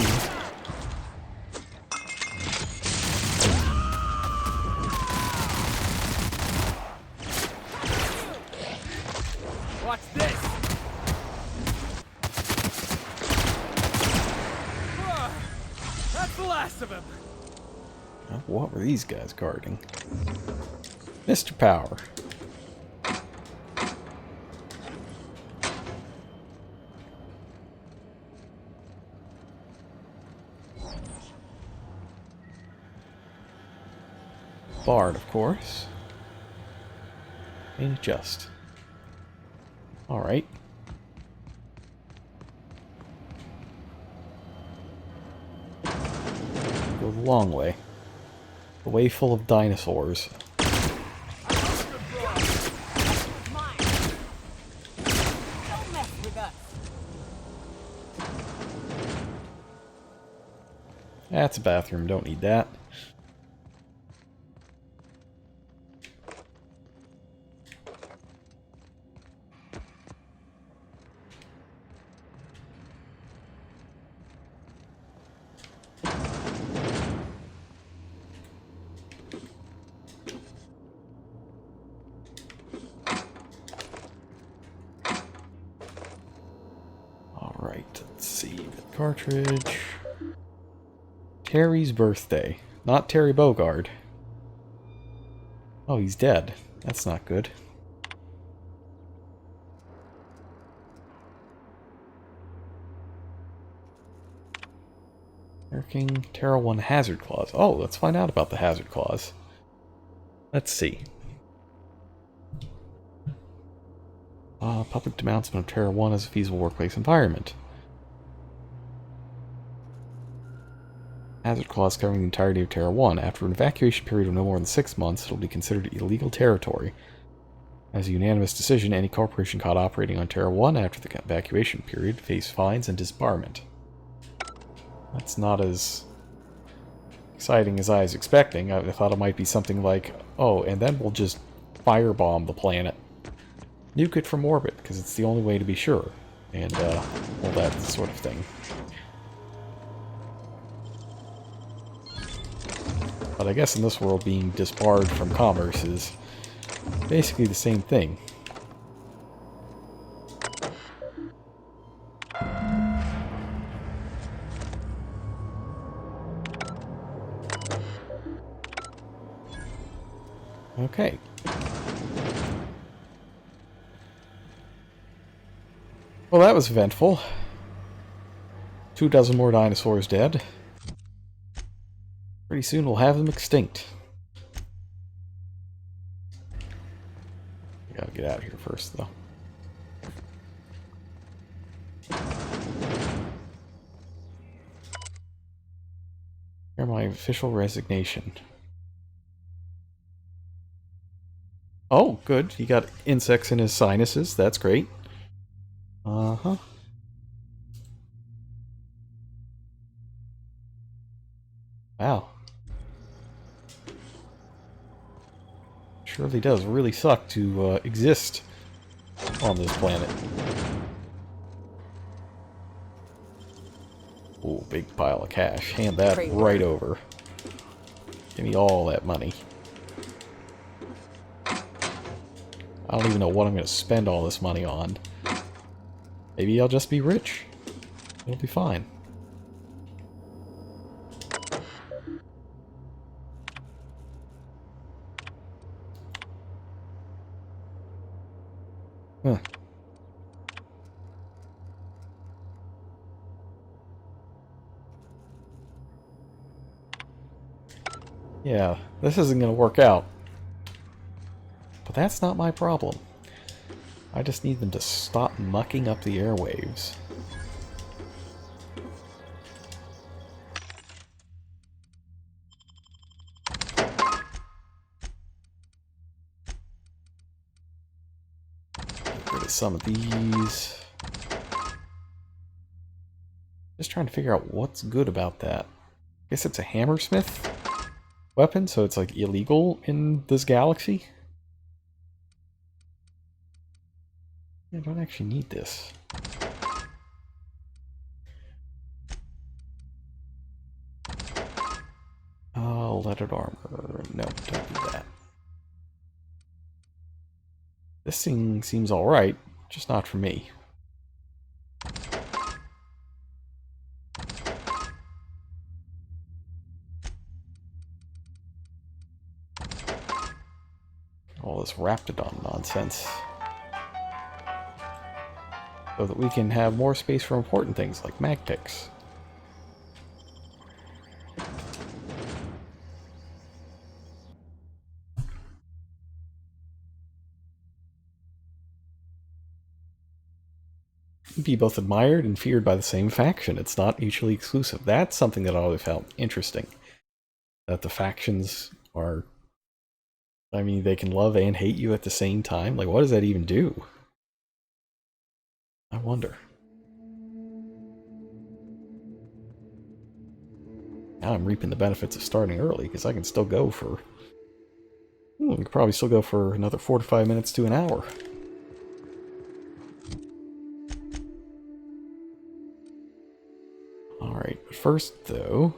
Watch this! That's the last of him! What were these guys guarding? Mr. Power. Bard, of course. And just. Alright. Go the long way. The way full of dinosaurs. That's a bathroom, don't need that. Alright, let's see. The cartridge. Terry's birthday. Not Terry Bogard. Oh, he's dead. That's not good. Working Terra 1 hazard clause. Oh, let's find out about the hazard clause. Let's see. Public denouncement of Terra 1 as a feasible workplace environment. Hazard clause covering the entirety of Terra 1. After an evacuation period of no more than 6 months, it will be considered illegal territory. As a unanimous decision, any corporation caught operating on Terra 1 after the evacuation period face fines and disbarment. That's not as exciting as I was expecting. I thought it might be something like, oh, and then we'll just firebomb the planet. Nuke it from orbit, because it's the only way to be sure. And, all that sort of thing. But I guess in this world, being disbarred from commerce is basically the same thing. Okay. Well, that was eventful. 24 more dinosaurs dead. Pretty soon we'll have them extinct. I gotta get out of here first, though. Here's my official resignation. Oh, good. He got insects in his sinuses. That's great. Uh-huh. Wow. Surely does really suck to exist on this planet. Ooh, big pile of cash. Hand that right over. Give me all that money. I don't even know what I'm going to spend all this money on. Maybe I'll just be rich. It'll be fine. Huh. Yeah, this isn't going to work out. But that's not my problem. I just need them to stop mucking up the airwaves. Get rid of some of these. Just trying to figure out what's good about that. I guess it's a hammersmith weapon, so it's like illegal in this galaxy. I don't actually need this. Oh, leaded armor. No, don't do that. This thing seems alright, just not for me. All this Raptidon nonsense. So that we can have more space for important things like mag picks. Be both admired and feared by the same faction. It's not mutually exclusive. That's something that I always found interesting. That the factions are... I mean, they can love and hate you at the same time. Like, what does that even do? I wonder. Now I'm reaping the benefits of starting early, because I can still go for... I could probably still go for another 45 minutes to an hour. Alright, but first, though...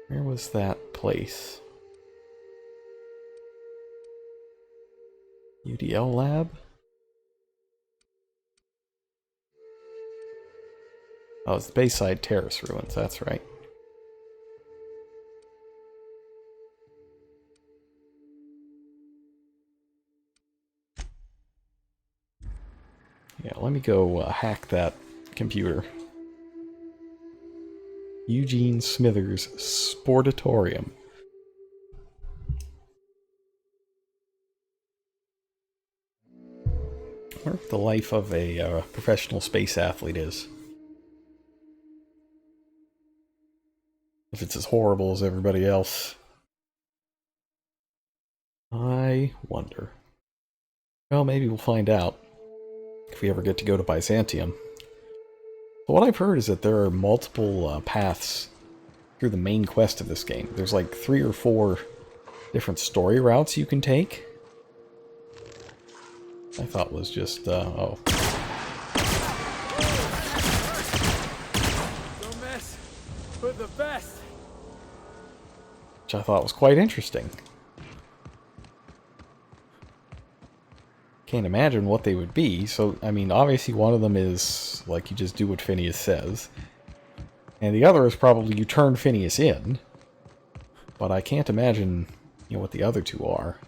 Where was that place? UDL lab? Oh, it's the Bayside Terrace ruins, that's right. Yeah, let me go hack that computer. Eugene Smithers Sportatorium. I wonder what the life of a professional space athlete is. If it's as horrible as everybody else. I wonder. Well, maybe we'll find out. If we ever get to go to Byzantium. So what I've heard is that there are multiple paths through the main quest of this game. There's like 3 or 4 different story routes you can take. I thought was just, oh. Don't mess with the best. Which I thought was quite interesting. Can't imagine what they would be. So, I mean, obviously one of them is, like, you just do what Phineas says. And the other is probably you turn Phineas in. But I can't imagine, you know, what the other two are.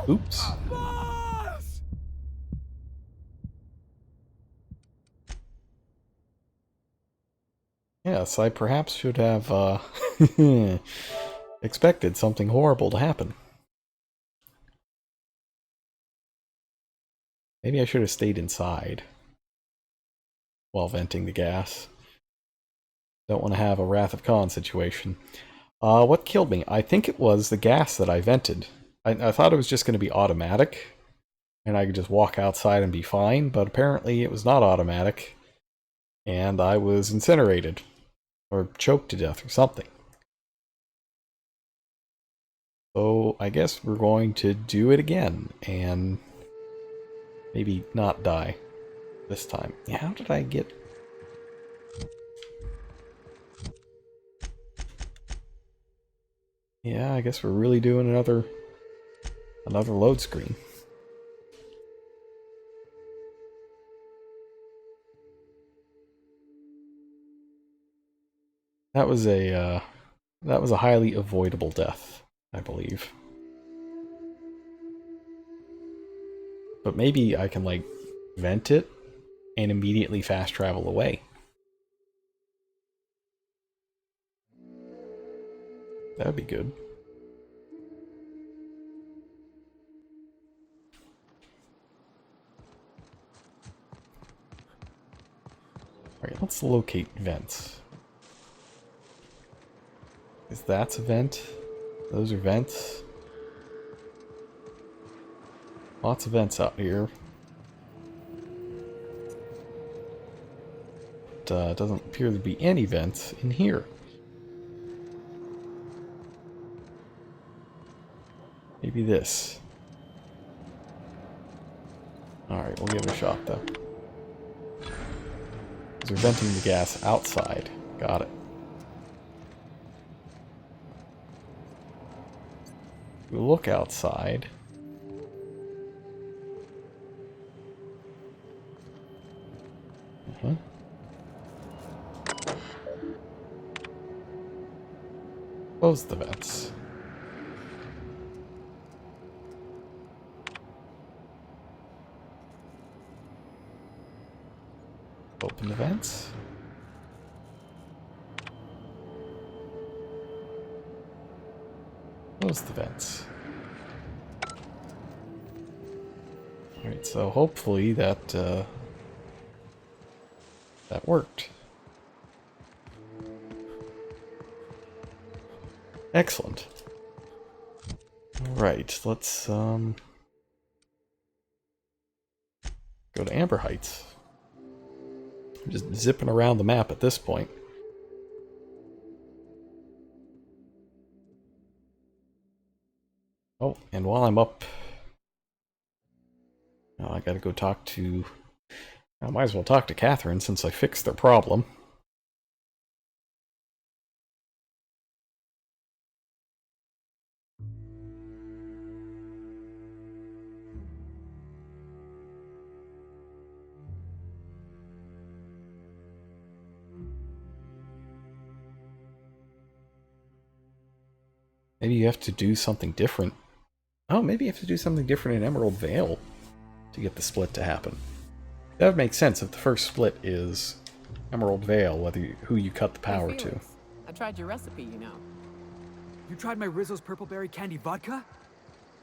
Oops. Yes, I perhaps should have expected something horrible to happen. Maybe I should have stayed inside while venting the gas. Don't want to have a Wrath of Khan situation. What killed me? I think it was the gas that I vented. I thought it was just going to be automatic, and I could just walk outside and be fine, but apparently it was not automatic, and I was incinerated, or choked to death, or something. So I guess we're going to do it again, and Maybe not die this time. Yeah, how did I get... Yeah, I guess we're really doing another load screen. That was a highly avoidable death, I believe. But maybe I can, like, vent it and immediately fast travel away. That would be good. Alright, let's locate vents. Is that a vent? Those are vents. Lots of vents out here. But doesn't appear to be any vents in here. Maybe this. Alright, we'll give it a shot though. They're venting the gas outside. Got it. We look outside. Close the vents. Open the vents. Close the vents. Alright, so hopefully that that worked. Excellent. Alright, let's go to Amber Heights. I'm just zipping around the map at this point. Oh, and while I'm up, I gotta go talk to... I might as well talk to Catherine since I fixed their problem. Maybe you have to do something different. Oh, maybe you have to do something different in Emerald Vale to get the split to happen. That would make sense if the first split is Emerald Vale, who you cut the power to. I tried your recipe, you know. You tried my Rizzo's Purple Berry Candy Vodka?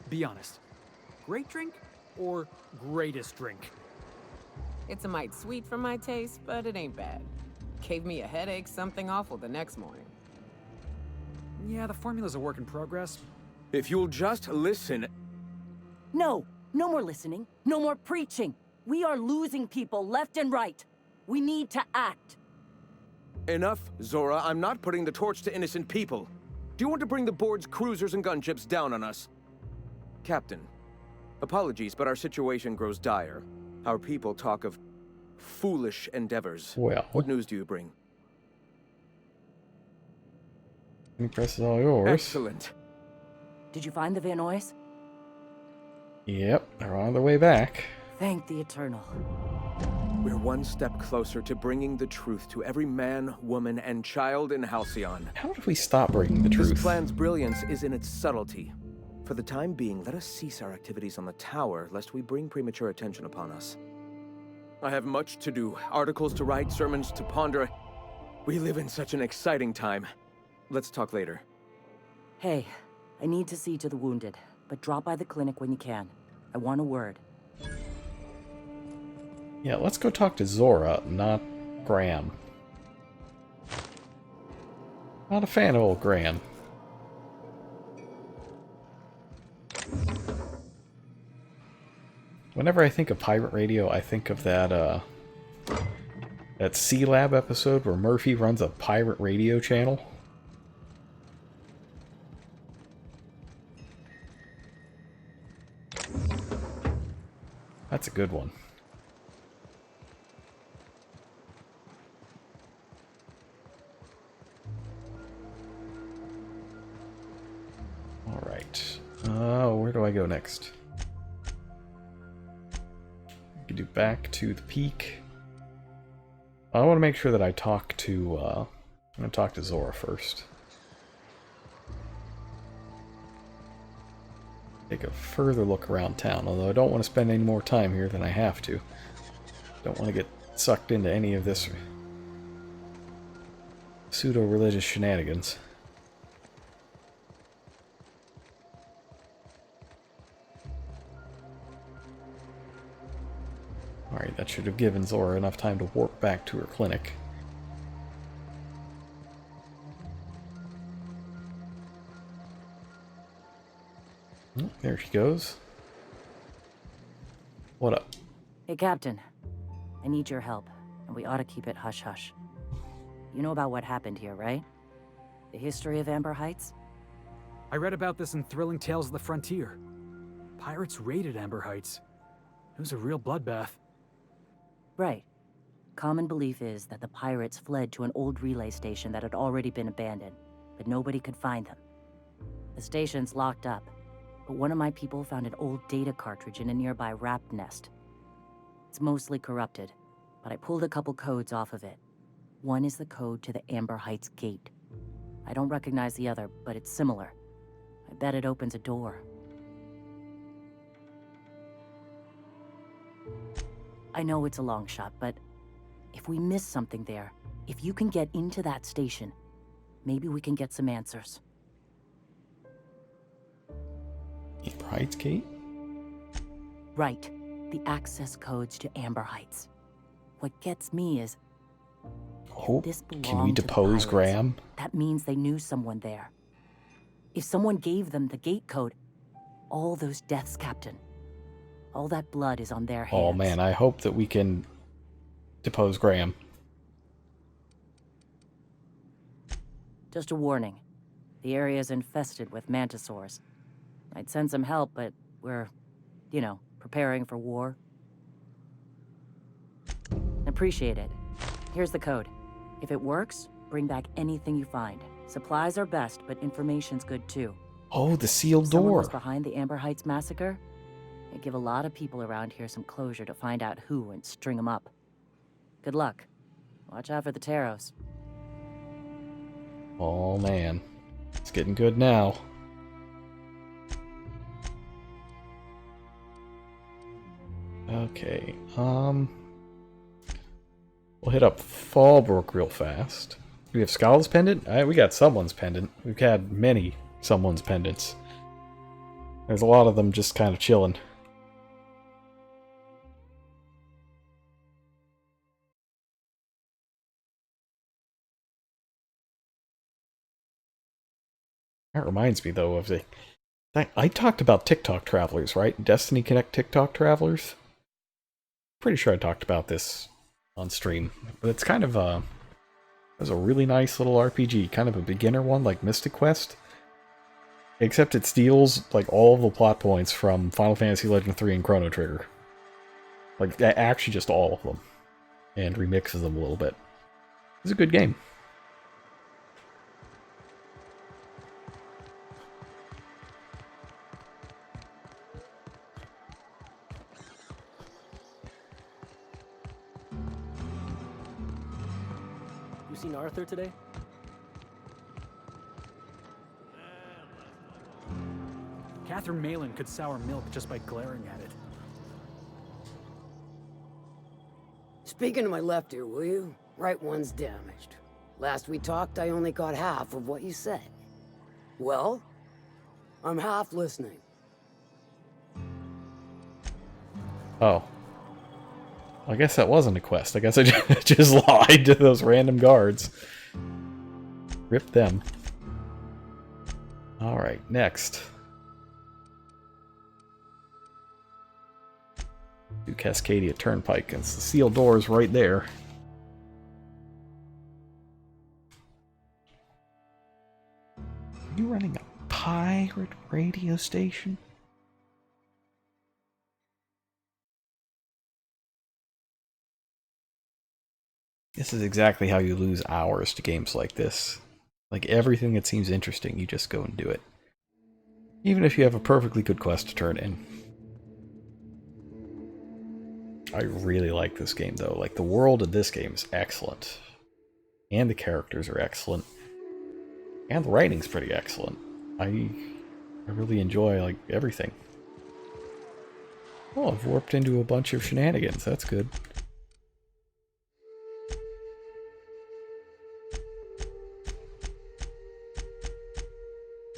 Be honest. Great drink or greatest drink? It's a mite sweet for my taste, but it ain't bad. Gave me a headache, something awful the next morning. Yeah, the formula's a work in progress. If you'll just listen... No! No more listening. No more preaching. We are losing people left and right. We need to act. Enough, Zora. I'm not putting the torch to innocent people. Do you want to bring the board's cruisers and gunships down on us? Captain, apologies, but our situation grows dire. Our people talk of foolish endeavors. Well, what news do you bring? Press is all yours. Excellent. Did you find the Vanoys? Yep, they're on their way back. Thank the Eternal. We're one step closer to bringing the truth to every man, woman, and child in Halcyon. How did we stop bringing the truth? This plan's brilliance is in its subtlety. For the time being, let us cease our activities on the tower, lest we bring premature attention upon us. I have much to do, articles to write, sermons to ponder. We live in such an exciting time. Let's talk later. Hey, I need to see to the wounded, but drop by the clinic when you can. I want a word. Yeah, let's go talk to Zora, not Graham. Not a fan of old Graham. Whenever I think of pirate radio, I think of that C-Lab episode where Murphy runs a pirate radio channel. That's a good one. Alright. Where do I go next? I can do back to the peak. I want to make sure that I talk to, I'm going to talk to Zora first. Take a further look around town, although I don't want to spend any more time here than I have to. Don't want to get sucked into any of this pseudo-religious shenanigans. Alright, that should have given Zora enough time to warp back to her clinic. Oh, there she goes. What up? Hey, Captain. I need your help, and we ought to keep it hush-hush. You know about what happened here, right? The history of Amber Heights? I read about this in Thrilling Tales of the Frontier. Pirates raided Amber Heights. It was a real bloodbath. Right. Common belief is that the pirates fled to an old relay station that had already been abandoned, but nobody could find them. The station's locked up, but one of my people found an old data cartridge in a nearby rat nest. It's mostly corrupted, but I pulled a couple codes off of it. One is the code to the Amber Heights gate. I don't recognize the other, but it's similar. I bet it opens a door. I know it's a long shot, but if we miss something there, if you can get into that station, maybe we can get some answers. Amber Heights Gate? Right. The access codes to Amber Heights. What gets me is... Oh, can we depose Graham? That means they knew someone there. If someone gave them the gate code, all those deaths, Captain, all that blood is on their hands. Oh man, I hope that we can depose Graham. Just a warning. The area is infested with mantisaurs. I'd send some help, but we're, you know, preparing for war. Appreciate it. Here's the code. If it works, bring back anything you find. Supplies are best, but information's good too. Oh, the sealed If someone door. was behind the Amber Heights massacre, it'd give a lot of people around here some closure to find out who and string them up. Good luck. Watch out for the Taros. Oh man, it's getting good now. Okay, we'll hit up Fallbrook real fast. Do we have Skull's pendant? We got someone's pendant. We've had many someone's pendants. There's a lot of them just kind of chilling. That reminds me, though, of I talked about TikTok Travelers, right? Destiny Connect TikTok Travelers? Pretty sure I talked about this on stream. But it's kind of it was a really nice little RPG. Kind of a beginner one, like Mystic Quest. Except it steals, like, all of the plot points from Final Fantasy Legend 3 and Chrono Trigger. Like, actually just all of them. And remixes them a little bit. It's a good game. Seen Arthur today? Catherine Malin could sour milk just by glaring at it. Speaking to my left ear, will you? Right one's damaged. Last we talked, I only caught half of what you said. Well, I'm half listening. Oh. I guess that wasn't a quest. I guess I just lied to those random guards. Rip them. Alright, next. Do Cascadia Turnpike. It's the sealed doors right there. Are you running a pirate radio station? This is exactly how you lose hours to games like this. Like, everything that seems interesting, you just go and do it. Even if you have a perfectly good quest to turn in. I really like this game, though. Like, the world of this game is excellent. And the characters are excellent. And the writing's pretty excellent. I really enjoy, like, everything. Oh, I've warped into a bunch of shenanigans. That's good.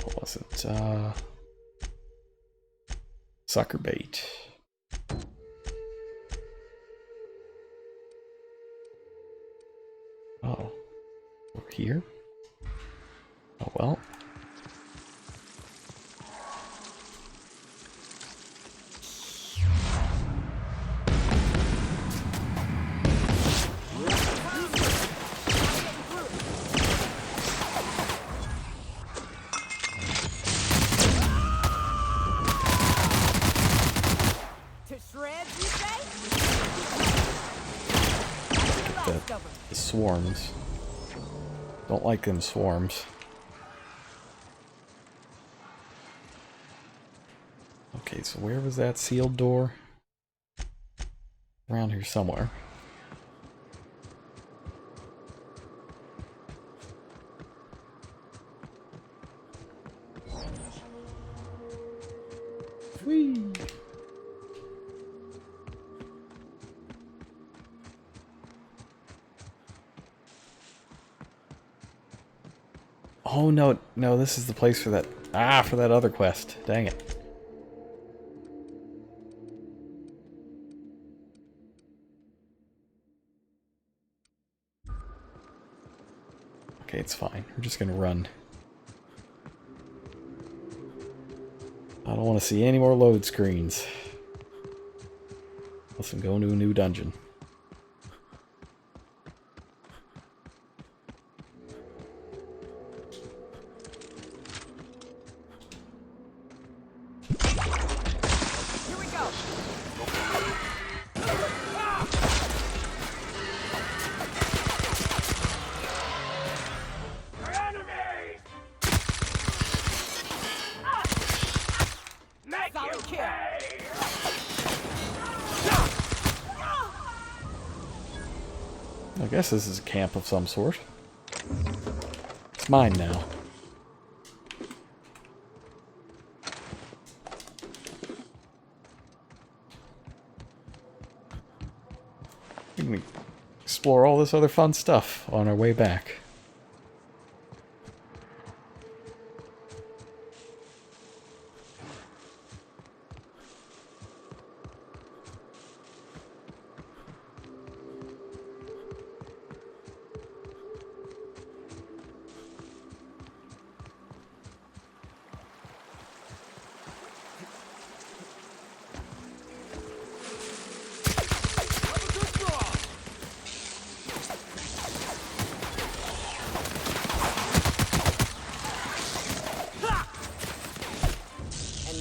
What was it? Sucker bait. Oh. We're here? Oh well. The swarms. Don't like them swarms. Okay, so where was that sealed door? Around here somewhere. Whee! Oh no, no, this is the place for that. Ah, for that other quest. Dang it. Okay, it's fine. We're just gonna run. I don't want to see any more load screens. Let's go into a new dungeon. I guess this is a camp of some sort. It's mine now. We can explore all this other fun stuff on our way back.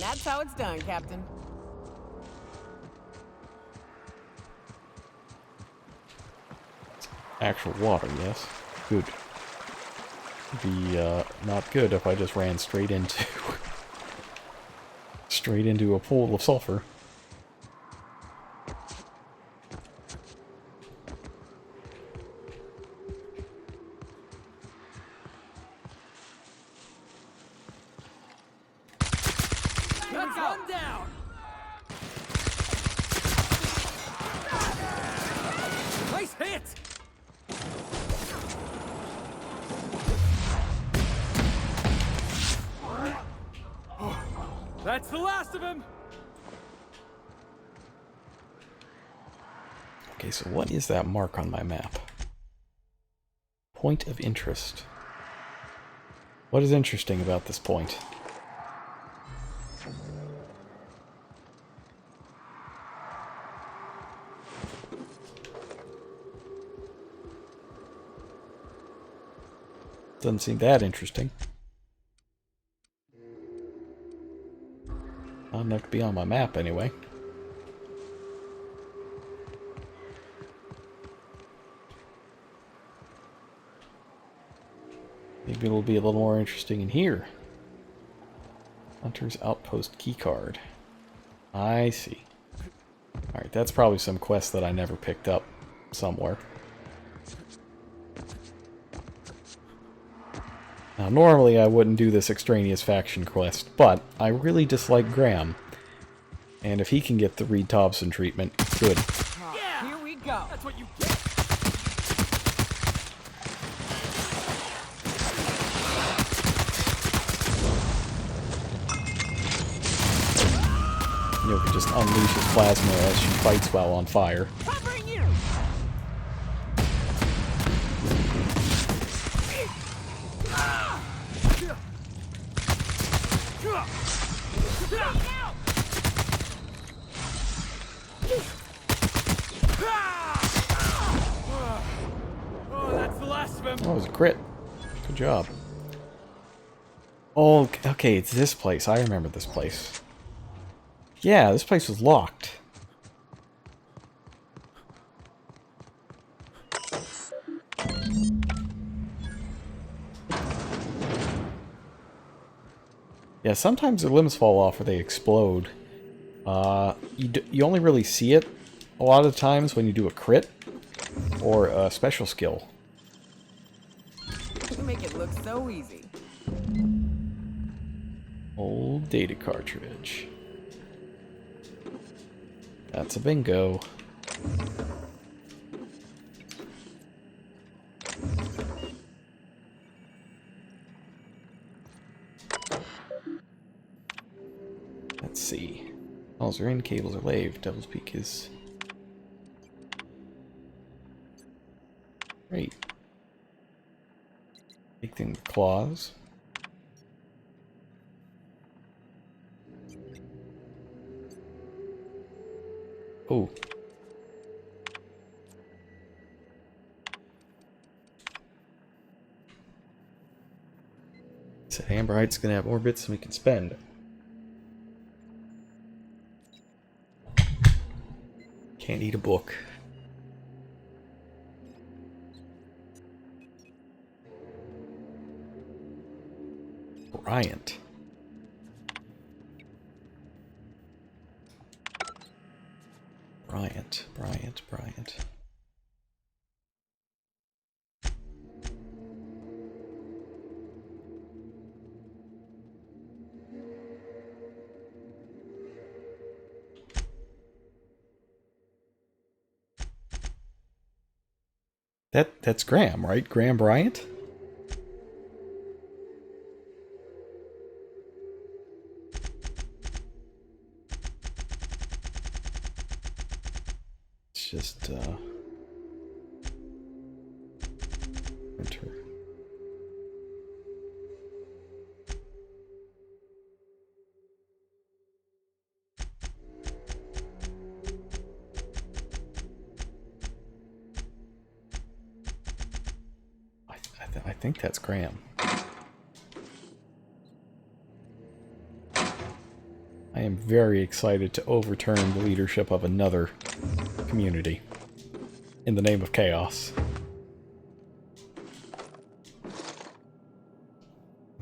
That's how it's done, Captain. Actual water, yes. Good. It'd be not good if I just ran straight into a pool of sulfur. That's the last of him! Okay, so what is that mark on my map? Point of interest. What is interesting about this point? Doesn't seem that interesting. Not enough to be on my map, anyway. Maybe it'll be a little more interesting in here. Hunter's Outpost keycard. I see. Alright, that's probably some quest that I never picked up somewhere. Now, normally I wouldn't do this extraneous faction quest, but I really dislike Graham. And if he can get the Reed Thompson treatment, good. Here we go. That's what you get. You know, can just unleash his plasma as she fights while on fire. Oh, that's the last of him. Oh, it was a crit. Good job. Oh, okay, it's this place. I remember this place. Yeah, this place was locked. Yeah, sometimes the limbs fall off or they explode. You only really see it a lot of times when you do a crit or a special skill. You make it look so easy. Old data cartridge. That's a bingo. Let's see. Walls are in, cables are laved. Devil's Peak is... Great. Big thing with claws. Oh. So Amber Heights gonna have more bits than we can spend. Can't eat a book. Bryant. Bryant. That's Graham, right? Graham Bryant? It's just enter. I think that's Graham. I am very excited to overturn the leadership of another community in the name of chaos.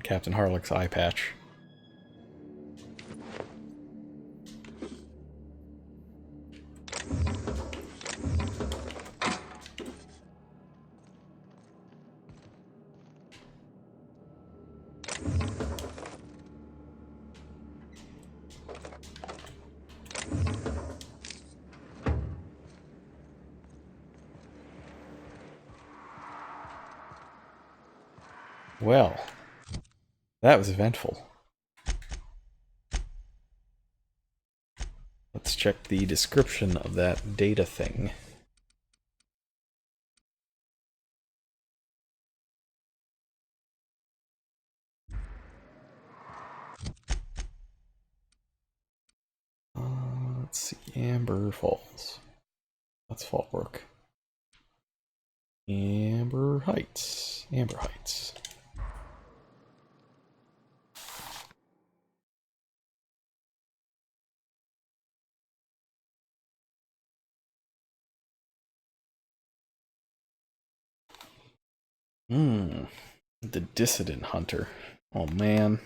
Captain Harlock's eye patch. Well, that was eventful. Let's check the description of that data thing. Let's see, Amber Falls. That's Fallbrook. Amber Heights. The Dissident Hunter. Oh man. Is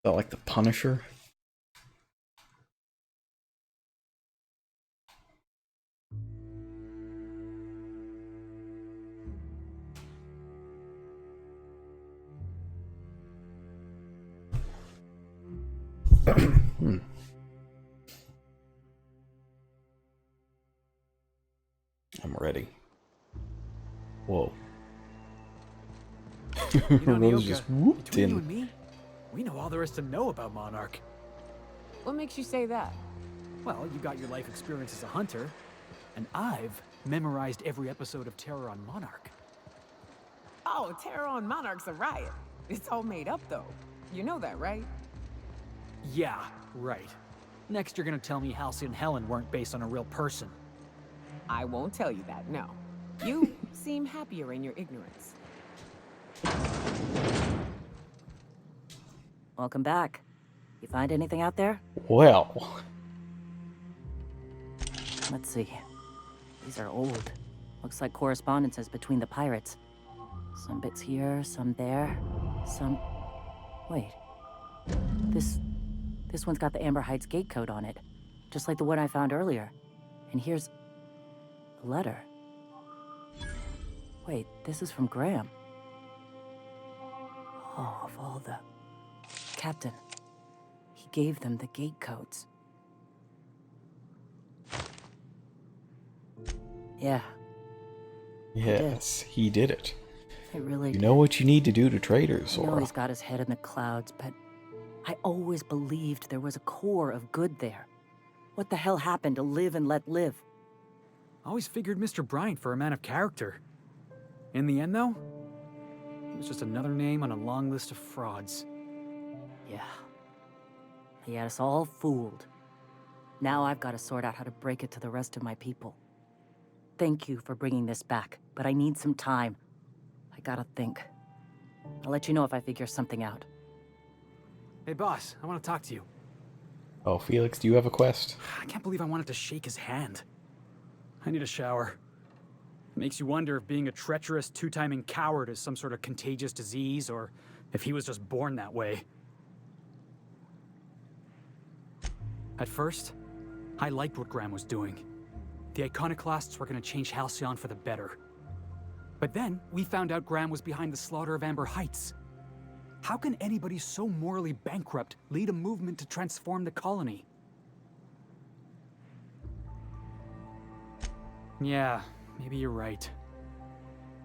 that like the Punisher? I'm ready. Whoa. You know, Rose Nyoka, just whooped between you in. and me, we know all there is to know about Monarch. What makes you say that? Well, you got your life experience as a hunter, and I've memorized every episode of Terror on Monarch. Oh, Terror on Monarch's a riot. It's all made up, though. You know that, right? Yeah, right. Next, you're gonna tell me Halcyon and Helen weren't based on a real person. I won't tell you that, no. You seem happier in your ignorance. Welcome back. You find anything out there? Well. Let's see. These are old. Looks like correspondences between the pirates. Some bits here, some there, some... Wait. This one's got the Amber Heights gate code on it, just like the one I found earlier. And here's a letter. Wait, this is from Graham. Oh, of all the... Captain. He gave them the gate codes. Yeah. Yes, he did it. It really You know what you need to do to traitors, I know Zora. he's got his head in the clouds, but I always believed there was a core of good there. What the hell happened to live and let live? I always figured Mr. Bryant for a man of character. In the end, though, he was just another name on a long list of frauds. Yeah. He had us all fooled. Now I've got to sort out how to break it to the rest of my people. Thank you for bringing this back, but I need some time. I gotta think. I'll let you know if I figure something out. Hey, boss, I want to talk to you. Oh, Felix, do you have a quest? I can't believe I wanted to shake his hand. I need a shower. It makes you wonder if being a treacherous, two-timing coward is some sort of contagious disease, or if he was just born that way. At first, I liked what Graham was doing. The Iconoclasts were going to change Halcyon for the better. But then, we found out Graham was behind the slaughter of Amber Heights. How can anybody so morally bankrupt lead a movement to transform the colony? Yeah, maybe you're right.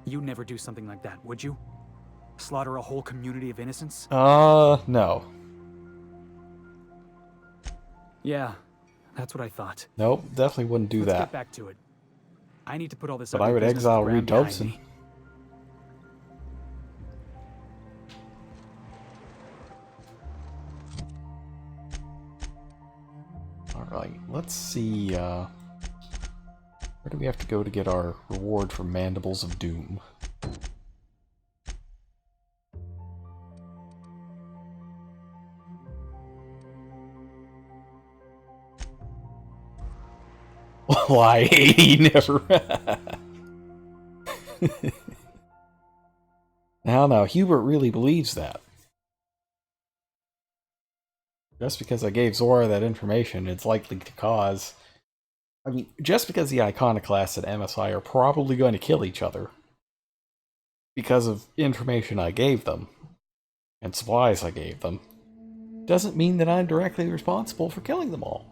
You'd never do something like that, would you? Slaughter a whole community of innocents? No. Yeah, that's what I thought. Nope, definitely wouldn't do Let's that. get back to it. I need to put all this But ugly I would business exile with Graham Reed behind Dobson. me. Alright, let's see, where do we have to go to get our reward for Mandibles of Doom? Why, he never... Now, Hubert really believes that. Just because I gave Zora that information, it's likely to cause... I mean, just because the Iconoclasts and MSI are probably going to kill each other because of information I gave them, and supplies I gave them, doesn't mean that I'm directly responsible for killing them all.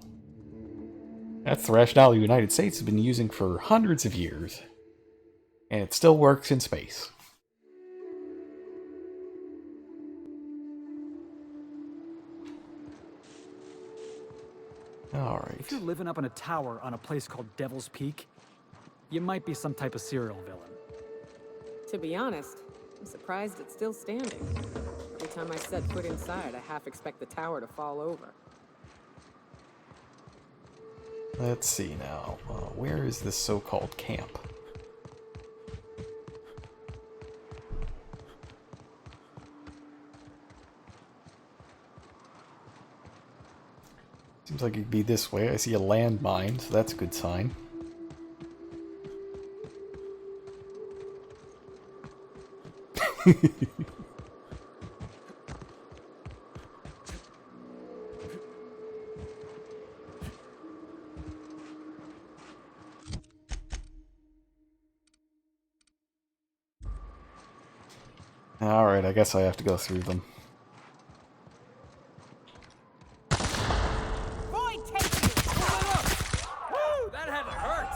That's the rationale the United States has been using for hundreds of years, and it still works in space. Alright. If you're living up in a tower on a place called Devil's Peak, you might be some type of serial villain. To be honest, I'm surprised it's still standing. Every time I set foot inside, I half expect the tower to fall over. Let's see now. Where is this so-called camp? Seems like it'd be this way. I see a landmine, so that's a good sign. Alright, I guess I have to go through them. Void take you! Woo! That had to hurt!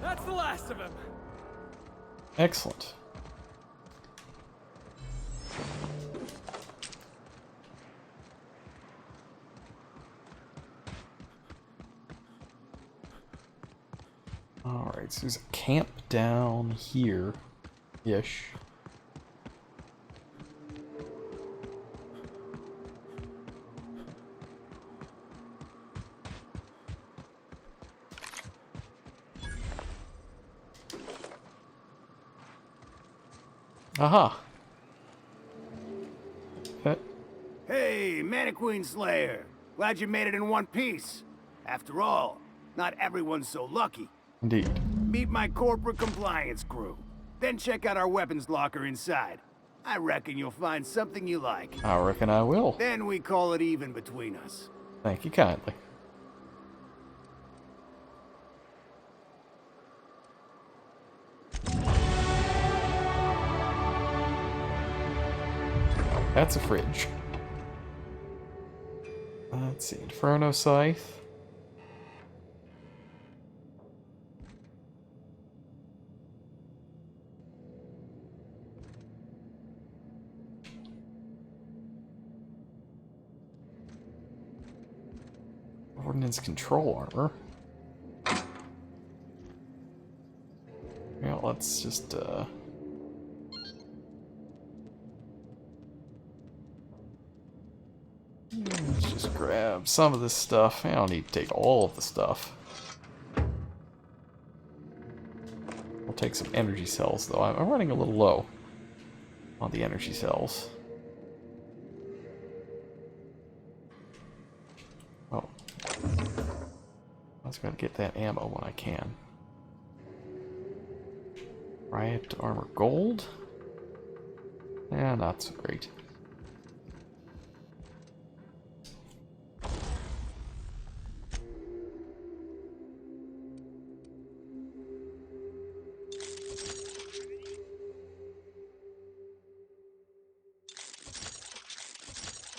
That's the last of him. Excellent. Alright, so there's a camp down here-ish. Aha! Hey, Mannequin Slayer. Glad you made it in one piece. After all, not everyone's so lucky. Indeed. Meet my corporate compliance crew. Then check out our weapons locker inside. I reckon you'll find something you like. I reckon I will. Then we call it even between us. Thank you kindly. That's a fridge. Let's see, Inferno Scythe. Ordnance control armor. Yeah, let's just let's just grab some of this stuff. I don't need to take all of the stuff. We'll take some energy cells, though. I'm running a little low on the energy cells. Oh. I was going to get that ammo when I can. Riot armor gold? Yeah, not so great.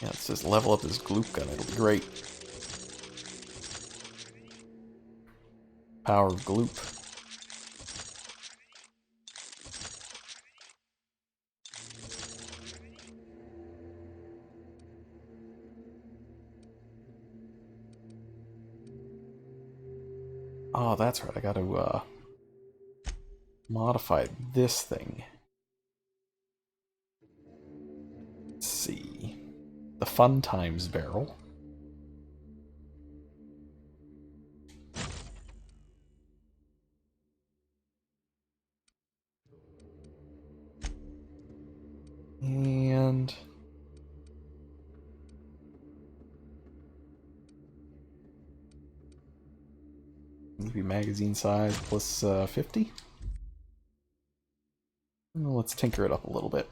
Yeah, let's just level up this gloop gun. It'll be great. Power of gloop. Oh, that's right. I got to modify this thing. Let's see. The Fun Times barrel. And maybe magazine size plus 50. Well, let's tinker it up a little bit.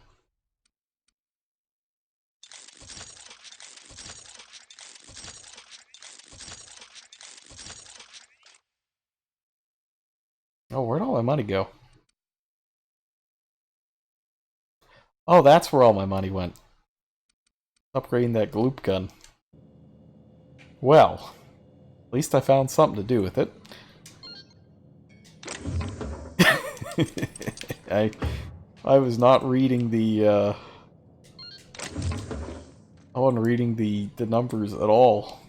Oh, where'd all my money go? Oh, that's where all my money went. Upgrading that gloop gun. Well, at least I found something to do with it. I was not reading the I wasn't reading the numbers at all.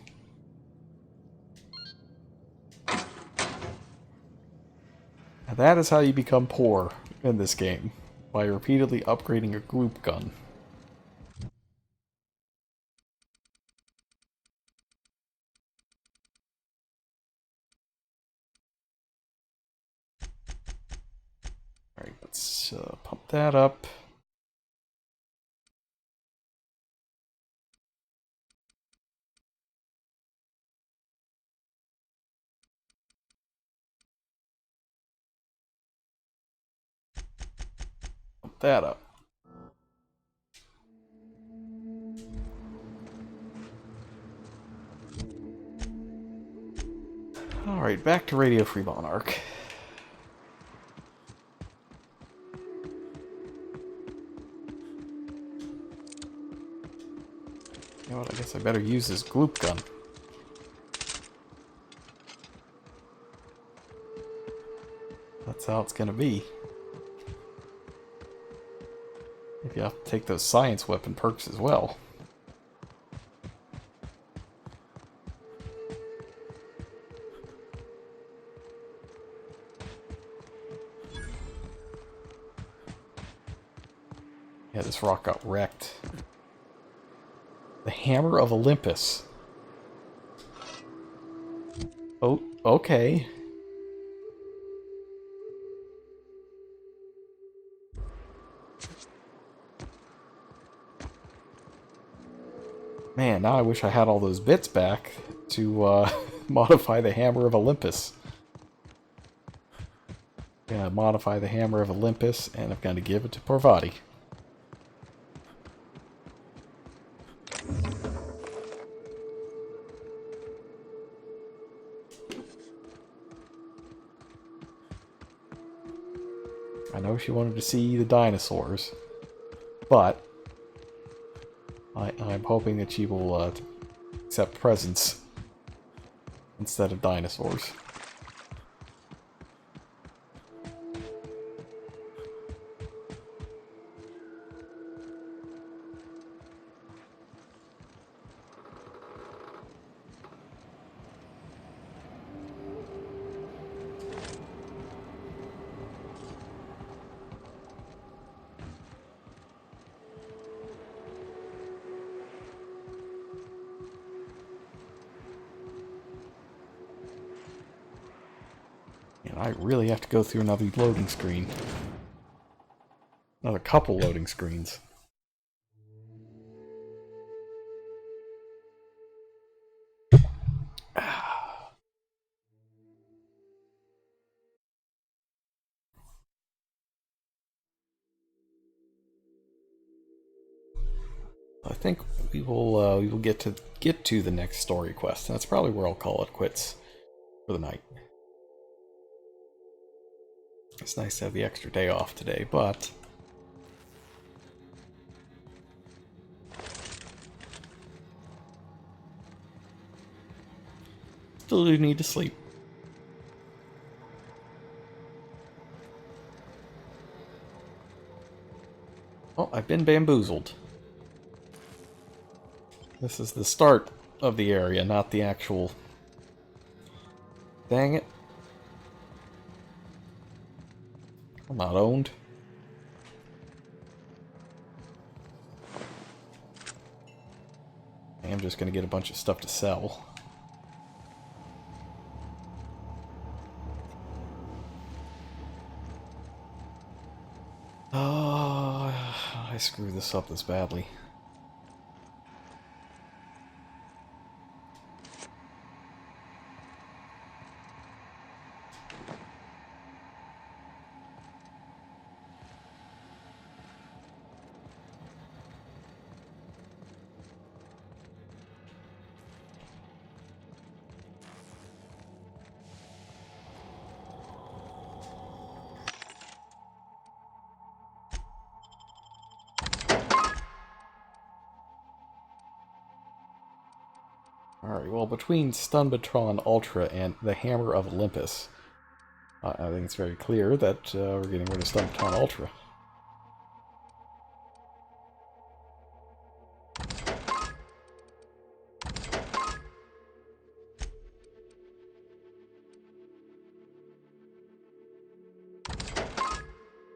And that is how you become poor in this game, by repeatedly upgrading a gloop gun. Alright, let's pump that up. Pump that up. Alright, back to Radio Free Monarch. You know what, I guess I better use this gloop gun. That's how it's gonna be. Maybe you have to take those science weapon perks as well. Yeah, this rock got wrecked. The Hammer of Olympus. Oh, okay. Man, now I wish I had all those bits back to modify the Hammer of Olympus. Gonna modify the Hammer of Olympus, and I'm gonna give it to Parvati. I know she wanted to see the dinosaurs, but I'm hoping that she will accept presents instead of dinosaurs. And I really have to go through another loading screen. Another couple loading screens. I think we will get to the next story quest, and that's probably where I'll call it quits for the night. It's nice to have the extra day off today, but still do need to sleep. Oh, I've been bamboozled. This is the start of the area, not the actual... Dang it. I'm not owned. I'm just gonna get a bunch of stuff to sell. Oh, I screwed this up this badly. Alright, well, between Stunbatron Ultra and the Hammer of Olympus, I think it's very clear that we're getting rid of Stunbatron Ultra.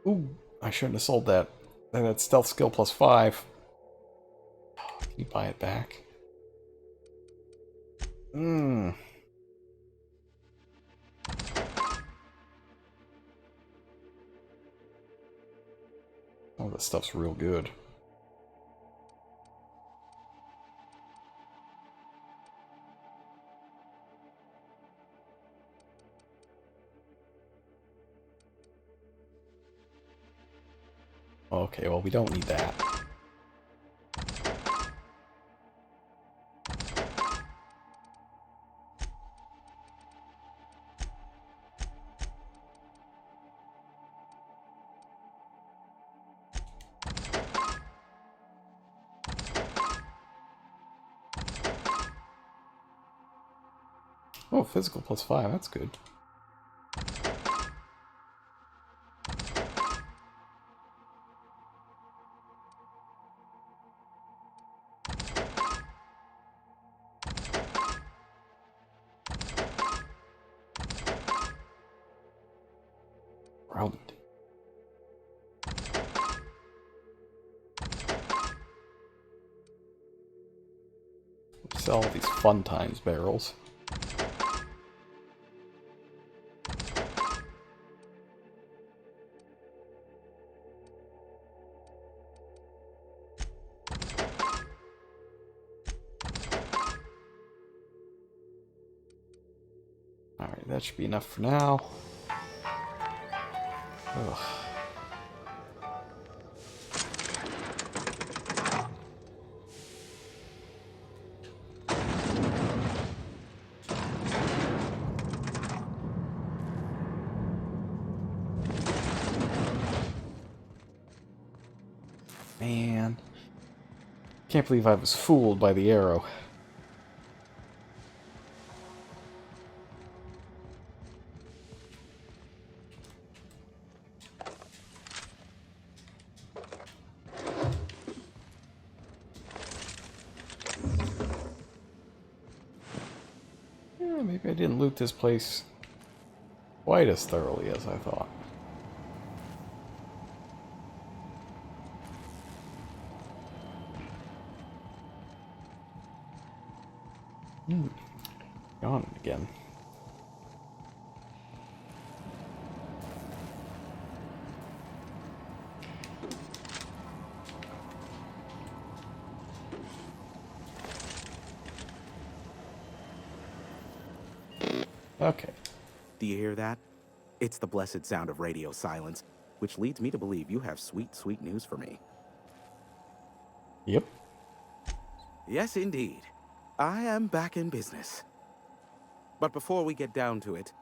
Ooh, I shouldn't have sold that. That's stealth skill plus 5. Can you buy it back? Mmm. Oh, this stuff's real good. Okay, well, we don't need that. Oh, physical +5, that's good. Grounded. Sell these Fun Times barrels. Alright, that should be enough for now. Ugh. Man. Can't believe I was fooled by the arrow. Maybe I didn't loot this place quite as thoroughly as I thought. Gone again. Okay. Do you hear that? It's the blessed sound of radio silence, which leads me to believe you have sweet, sweet news for me. Yep. Yes, indeed. I am back in business. But before we get down to it,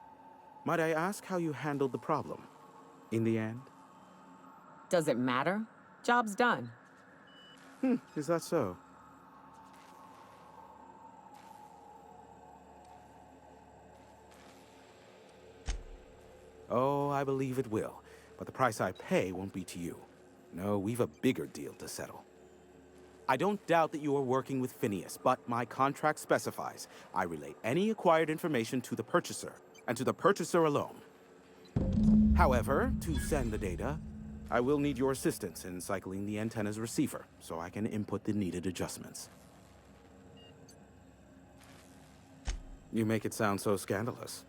might I ask how you handled the problem in the end? Does it matter? Job's done. Is that so? Oh, I believe it will. But the price I pay won't be to you. No, we've a bigger deal to settle. I don't doubt that you are working with Phineas, but my contract specifies I relay any acquired information to the purchaser, and to the purchaser alone. However, to send the data, I will need your assistance in cycling the antenna's receiver, so I can input the needed adjustments. You make it sound so scandalous.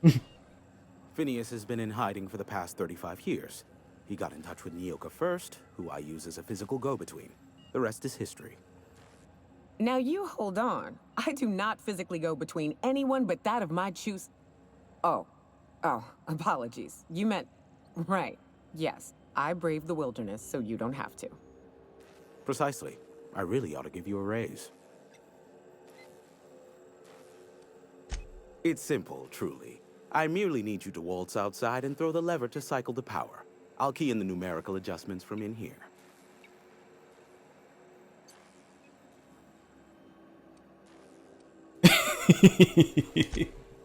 Phineas has been in hiding for the past 35 years. He got in touch with Nyoka first, who I use as a physical go-between. The rest is history. Now you hold on. I do not physically go between anyone but that of my choose. Oh, apologies. You meant, right. Yes, I braved the wilderness, so you don't have to. Precisely. I really ought to give you a raise. It's simple, truly. I merely need you to waltz outside and throw the lever to cycle the power. I'll key in the numerical adjustments from in here.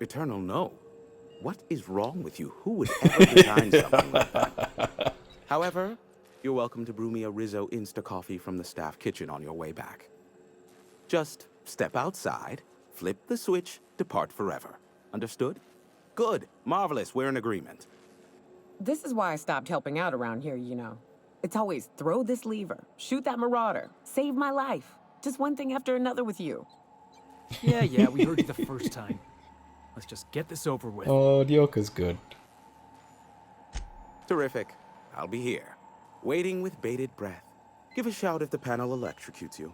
Eternal, no. What is wrong with you? Who would ever design something like that? However, you're welcome to brew me a Rizzo Insta-Coffee from the staff kitchen on your way back. Just step outside, flip the switch, depart forever. Understood? Good. Marvelous. We're in agreement. This is why I stopped helping out around here, you know. It's always throw this lever, shoot that marauder, save my life. Just one thing after another with you. Yeah, we heard you the first time. Let's just get this over with. Oh, Nyoka's good. Terrific. I'll be here. Waiting with bated breath. Give a shout if the panel electrocutes you.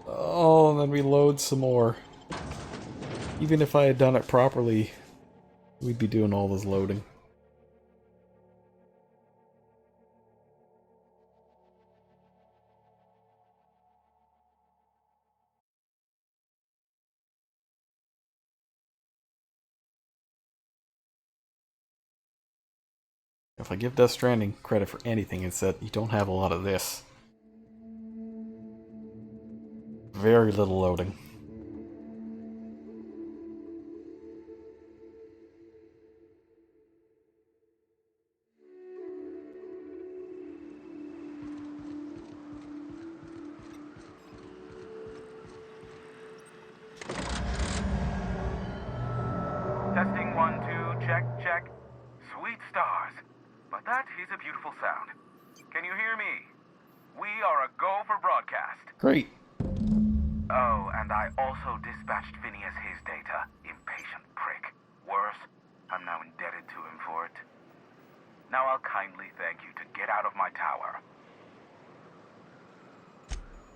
Oh, and then we load some more. Even if I had done it properly, we'd be doing all this loading. If I give Death Stranding credit for anything, it's that you don't have a lot of this. Very little loading. Testing 1, 2, check, check. Sweet stars. But that is a beautiful sound. Can you hear me? We are a go for broadcast. Great. Oh, and I also dispatched Phineas his data. Impatient prick. Worse, I'm now indebted to him for it. Now I'll kindly thank you to get out of my tower.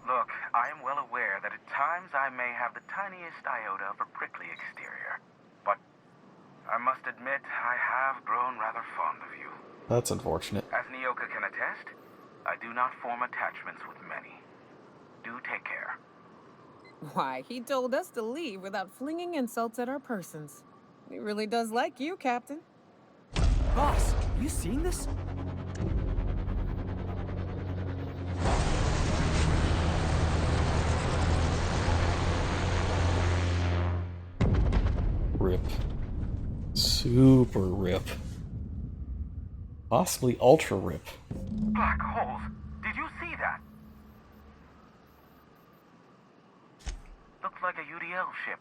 Look, I am well aware that at times I may have the tiniest iota of a prickly exterior. But I must admit, I have grown rather fond of you. That's unfortunate. As Nyoka can attest, I do not form attachments with many. Do take care. Why, he told us to leave without flinging insults at our persons. He really does like you, Captain. Boss, you seeing this? Rip. Super rip. Possibly ultra rip. Black holes. Did you see that? Looks like a UDL ship.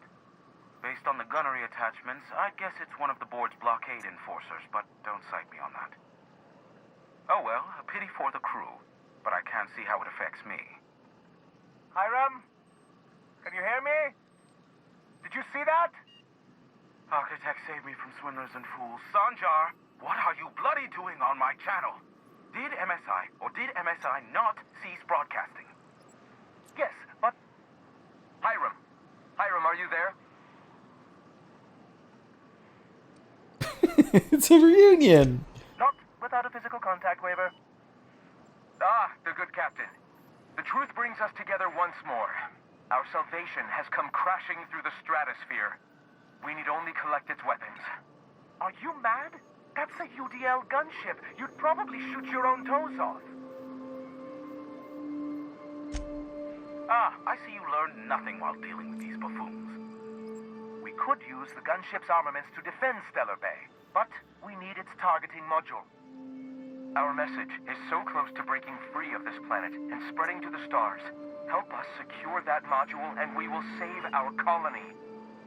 Based on the gunnery attachments, I guess it's one of the board's blockade enforcers, but don't cite me on that. Oh well, a pity for the crew, but I can't see how it affects me. Hiram? Can you hear me? Did you see that? Architect saved me from swindlers and fools. Sanjar, what are you bloody doing on my channel? Did MSI or did MSI not cease broadcasting? Yes, but... Hiram. Hiram, are you there? It's a reunion! Not without a physical contact waiver. Ah, the good captain. The truth brings us together once more. Our salvation has come crashing through the stratosphere. We need only collect its weapons. Are you mad? That's a UDL gunship. You'd probably shoot your own toes off. Ah, I see you learned nothing while dealing with these buffoons. We could use the gunship's armaments to defend Stellar Bay, but we need its targeting module. Our message is so close to breaking free of this planet and spreading to the stars. Help us secure that module and we will save our colony.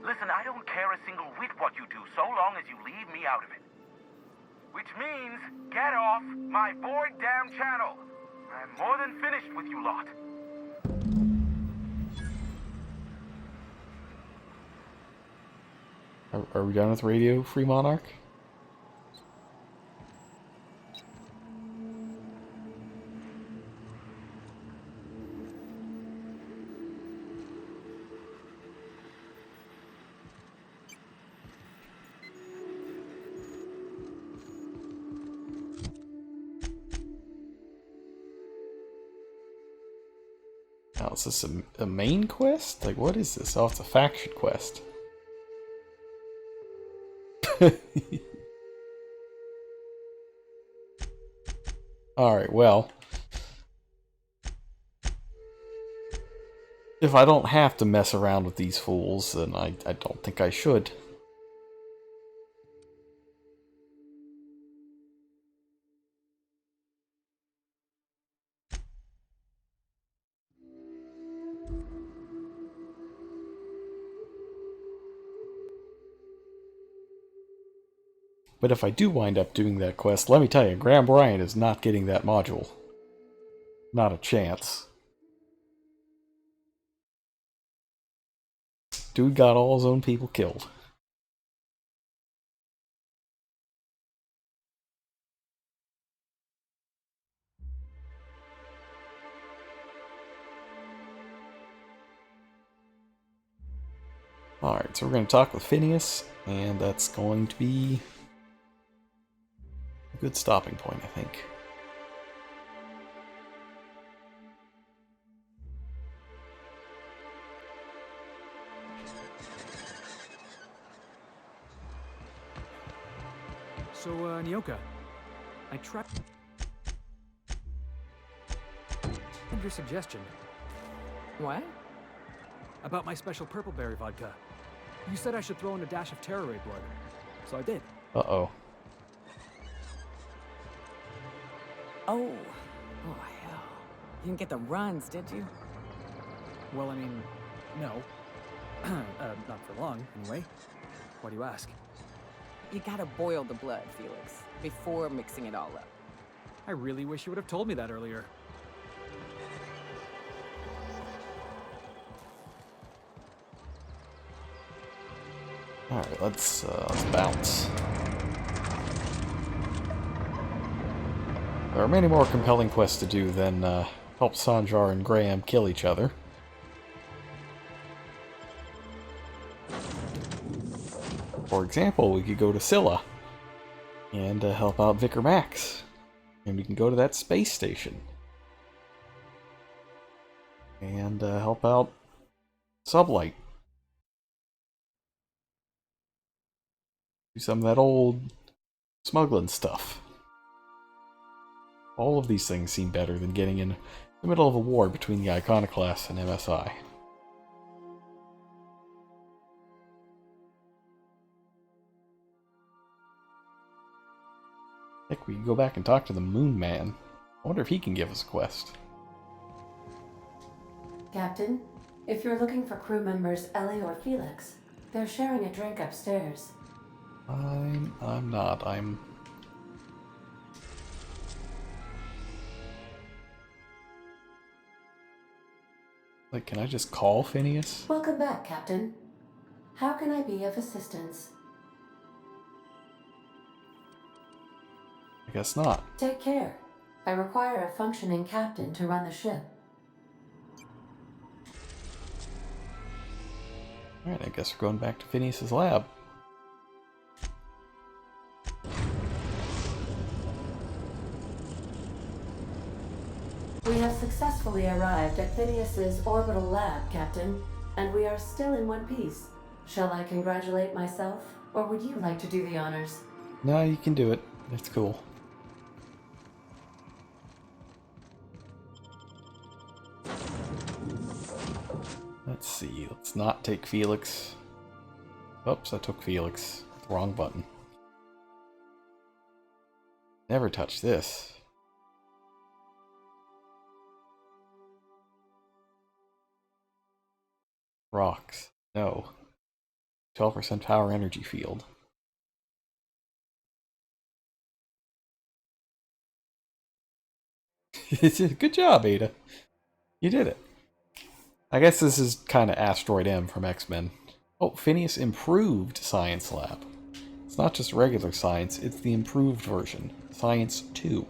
Listen, I don't care a single whit what you do, so long as you leave me out of it. Which means, get off my void damn channel. I'm more than finished with you lot. Are we done with Radio Free Monarch? Now, is this a main quest? Like, what is this? Oh, it's a faction quest. Alright, well. If I don't have to mess around with these fools, then I don't think I should. But if I do wind up doing that quest, let me tell you, Graham Bryant is not getting that module. Not a chance. Dude got all his own people killed. Alright, so we're going to talk with Phineas, and that's going to be a good stopping point, I think. So, Nyoka, I tried your suggestion. What? About my special purple berry vodka. You said I should throw in a dash of Terra Ray blood, so I did. Uh-oh. Oh. Oh, hell. You didn't get the runs, did you? Well, I mean, no. Not for long, anyway. Why do you ask? You gotta boil the blood, Felix, before mixing it all up. I really wish you would have told me that earlier. Alright, let's bounce. There are many more compelling quests to do than help Sanjar and Graham kill each other. For example, we could go to Scylla and help out Vicar Max. And we can go to that space station and help out Sublight. Do some of that old smuggling stuff. All of these things seem better than getting in the middle of a war between the Iconoclasts and MSI. Heck, we can go back and talk to the Moon Man. I wonder if he can give us a quest. Captain, if you're looking for crew members Ellie or Felix, they're sharing a drink upstairs. I'm not. Like, can I just call Phineas? Welcome back, Captain. How can I be of assistance? I guess not. Take care. I require a functioning captain to run the ship. Alright, I guess we're going back to Phineas's lab. We have successfully arrived at Phineas's orbital lab, Captain, and we are still in one piece. Shall I congratulate myself, or would you like to do the honors? No, you can do it. It's cool. Let's see. Let's not take Felix. Oops, I took Felix. The wrong button. Never touch this. Rocks. No. 12% power energy field. Good job, Ada. You did it. I guess this is kind of Asteroid M from X-Men. Oh, Phineas Improved Science Lab. It's not just regular science, it's the improved version. Science 2.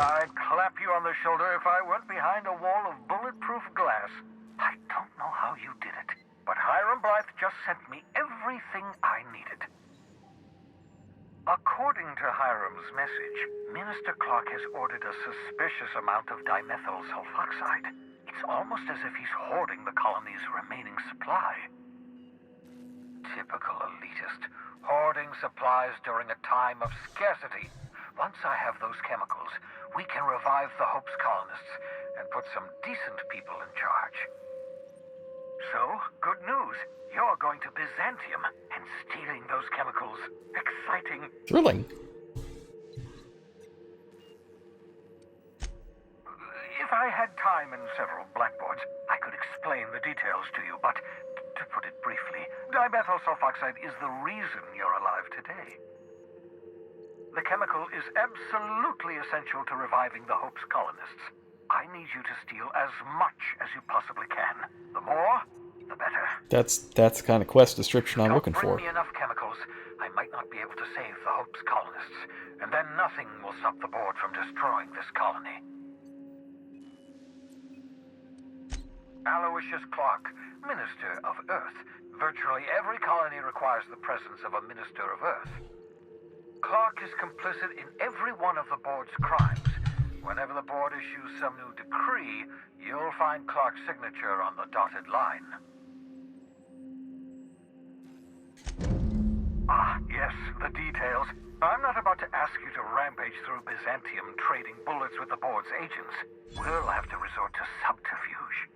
I'd clap you on the shoulder if I weren't behind a wall of bulletproof glass. I don't know how you did it, but Hiram Blythe just sent me everything I needed. According to Hiram's message, Minister Clark has ordered a suspicious amount of dimethyl sulfoxide. It's almost as if he's hoarding the colony's remaining supply. Typical elitist, hoarding supplies during a time of scarcity. Once I have those chemicals, we can revive the Hope's colonists and put some decent people in charge. So, good news. You're going to Byzantium and stealing those chemicals. Exciting. Thrilling. If I had time and several blackboards, I could explain the details to you, but to put it briefly, dimethyl sulfoxide is the reason you're alive today. The chemical is absolutely essential to reviving the Hope's colonists. I need you to steal as much as you possibly can. The more, the better. That's the kind of quest description I'm looking Bring for. me enough chemicals, I might not be able to save the Hope's colonists, and then nothing will stop the board from destroying this colony. Aloysius Clark, Minister of Earth. Virtually every colony requires the presence of a Minister of Earth. Clark is complicit in every one of the board's crimes. Whenever the board issues some new decree, you'll find Clark's signature on the dotted line. Ah, yes, the details. I'm not about to ask you to rampage through Byzantium trading bullets with the board's agents. We'll have to resort to subterfuge.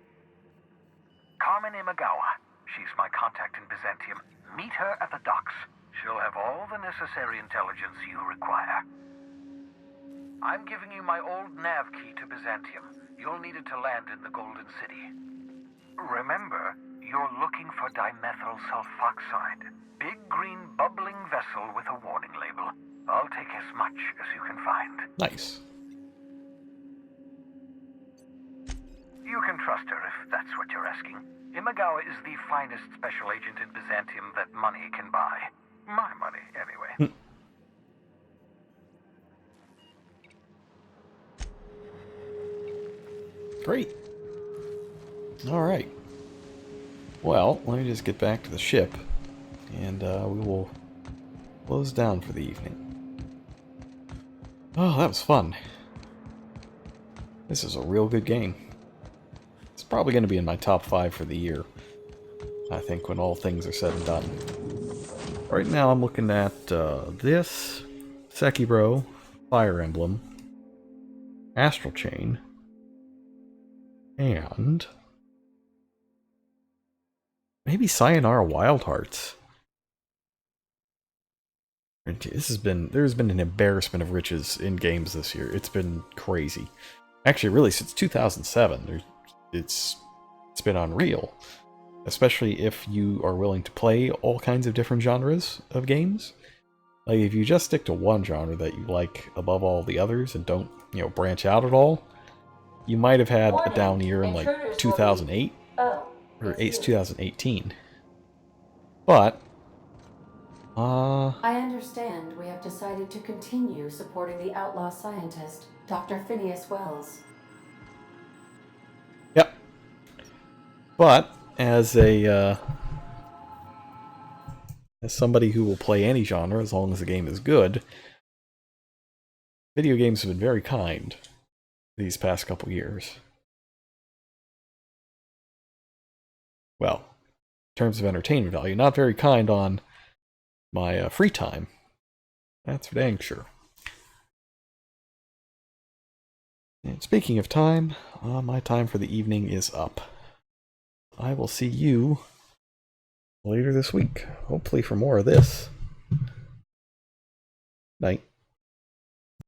Carmen Imagawa. She's my contact in Byzantium. Meet her at the docks. She'll have all the necessary intelligence you require. I'm giving you my old nav key to Byzantium. You'll need it to land in the Golden City. Remember, you're looking for dimethyl sulfoxide. Big green bubbling vessel with a warning label. I'll take as much as you can find. Nice. You can trust her if that's what you're asking. Imagawa is the finest special agent in Byzantium that money can buy. My money, anyway. Great. Alright. Well, let me just get back to the ship, and we will close down for the evening. Oh, that was fun. This is a real good game. It's probably going to be in my top 5 for the year, I think, when all things are said and done. Right now I'm looking at this, Sekiro, Fire Emblem, Astral Chain, and maybe Sayonara Wild Hearts. There's been an embarrassment of riches in games this year. It's been crazy. Actually, really, since 2007, it's been unreal. Especially if you are willing to play all kinds of different genres of games. Like, if you just stick to one genre that you like above all the others and don't, branch out at all, you might have had a down year in, like, 2008, or 2018. But, I understand we have decided to continue supporting the outlaw scientist, Dr. Phineas Wells. Yep. But, as somebody who will play any genre as long as the game is good, video games have been very kind these past couple years. Well, in terms of entertainment value, not very kind on my free time. That's for dang sure. And speaking of time, my time for the evening is up. I will see you later this week, hopefully for more of this. Night.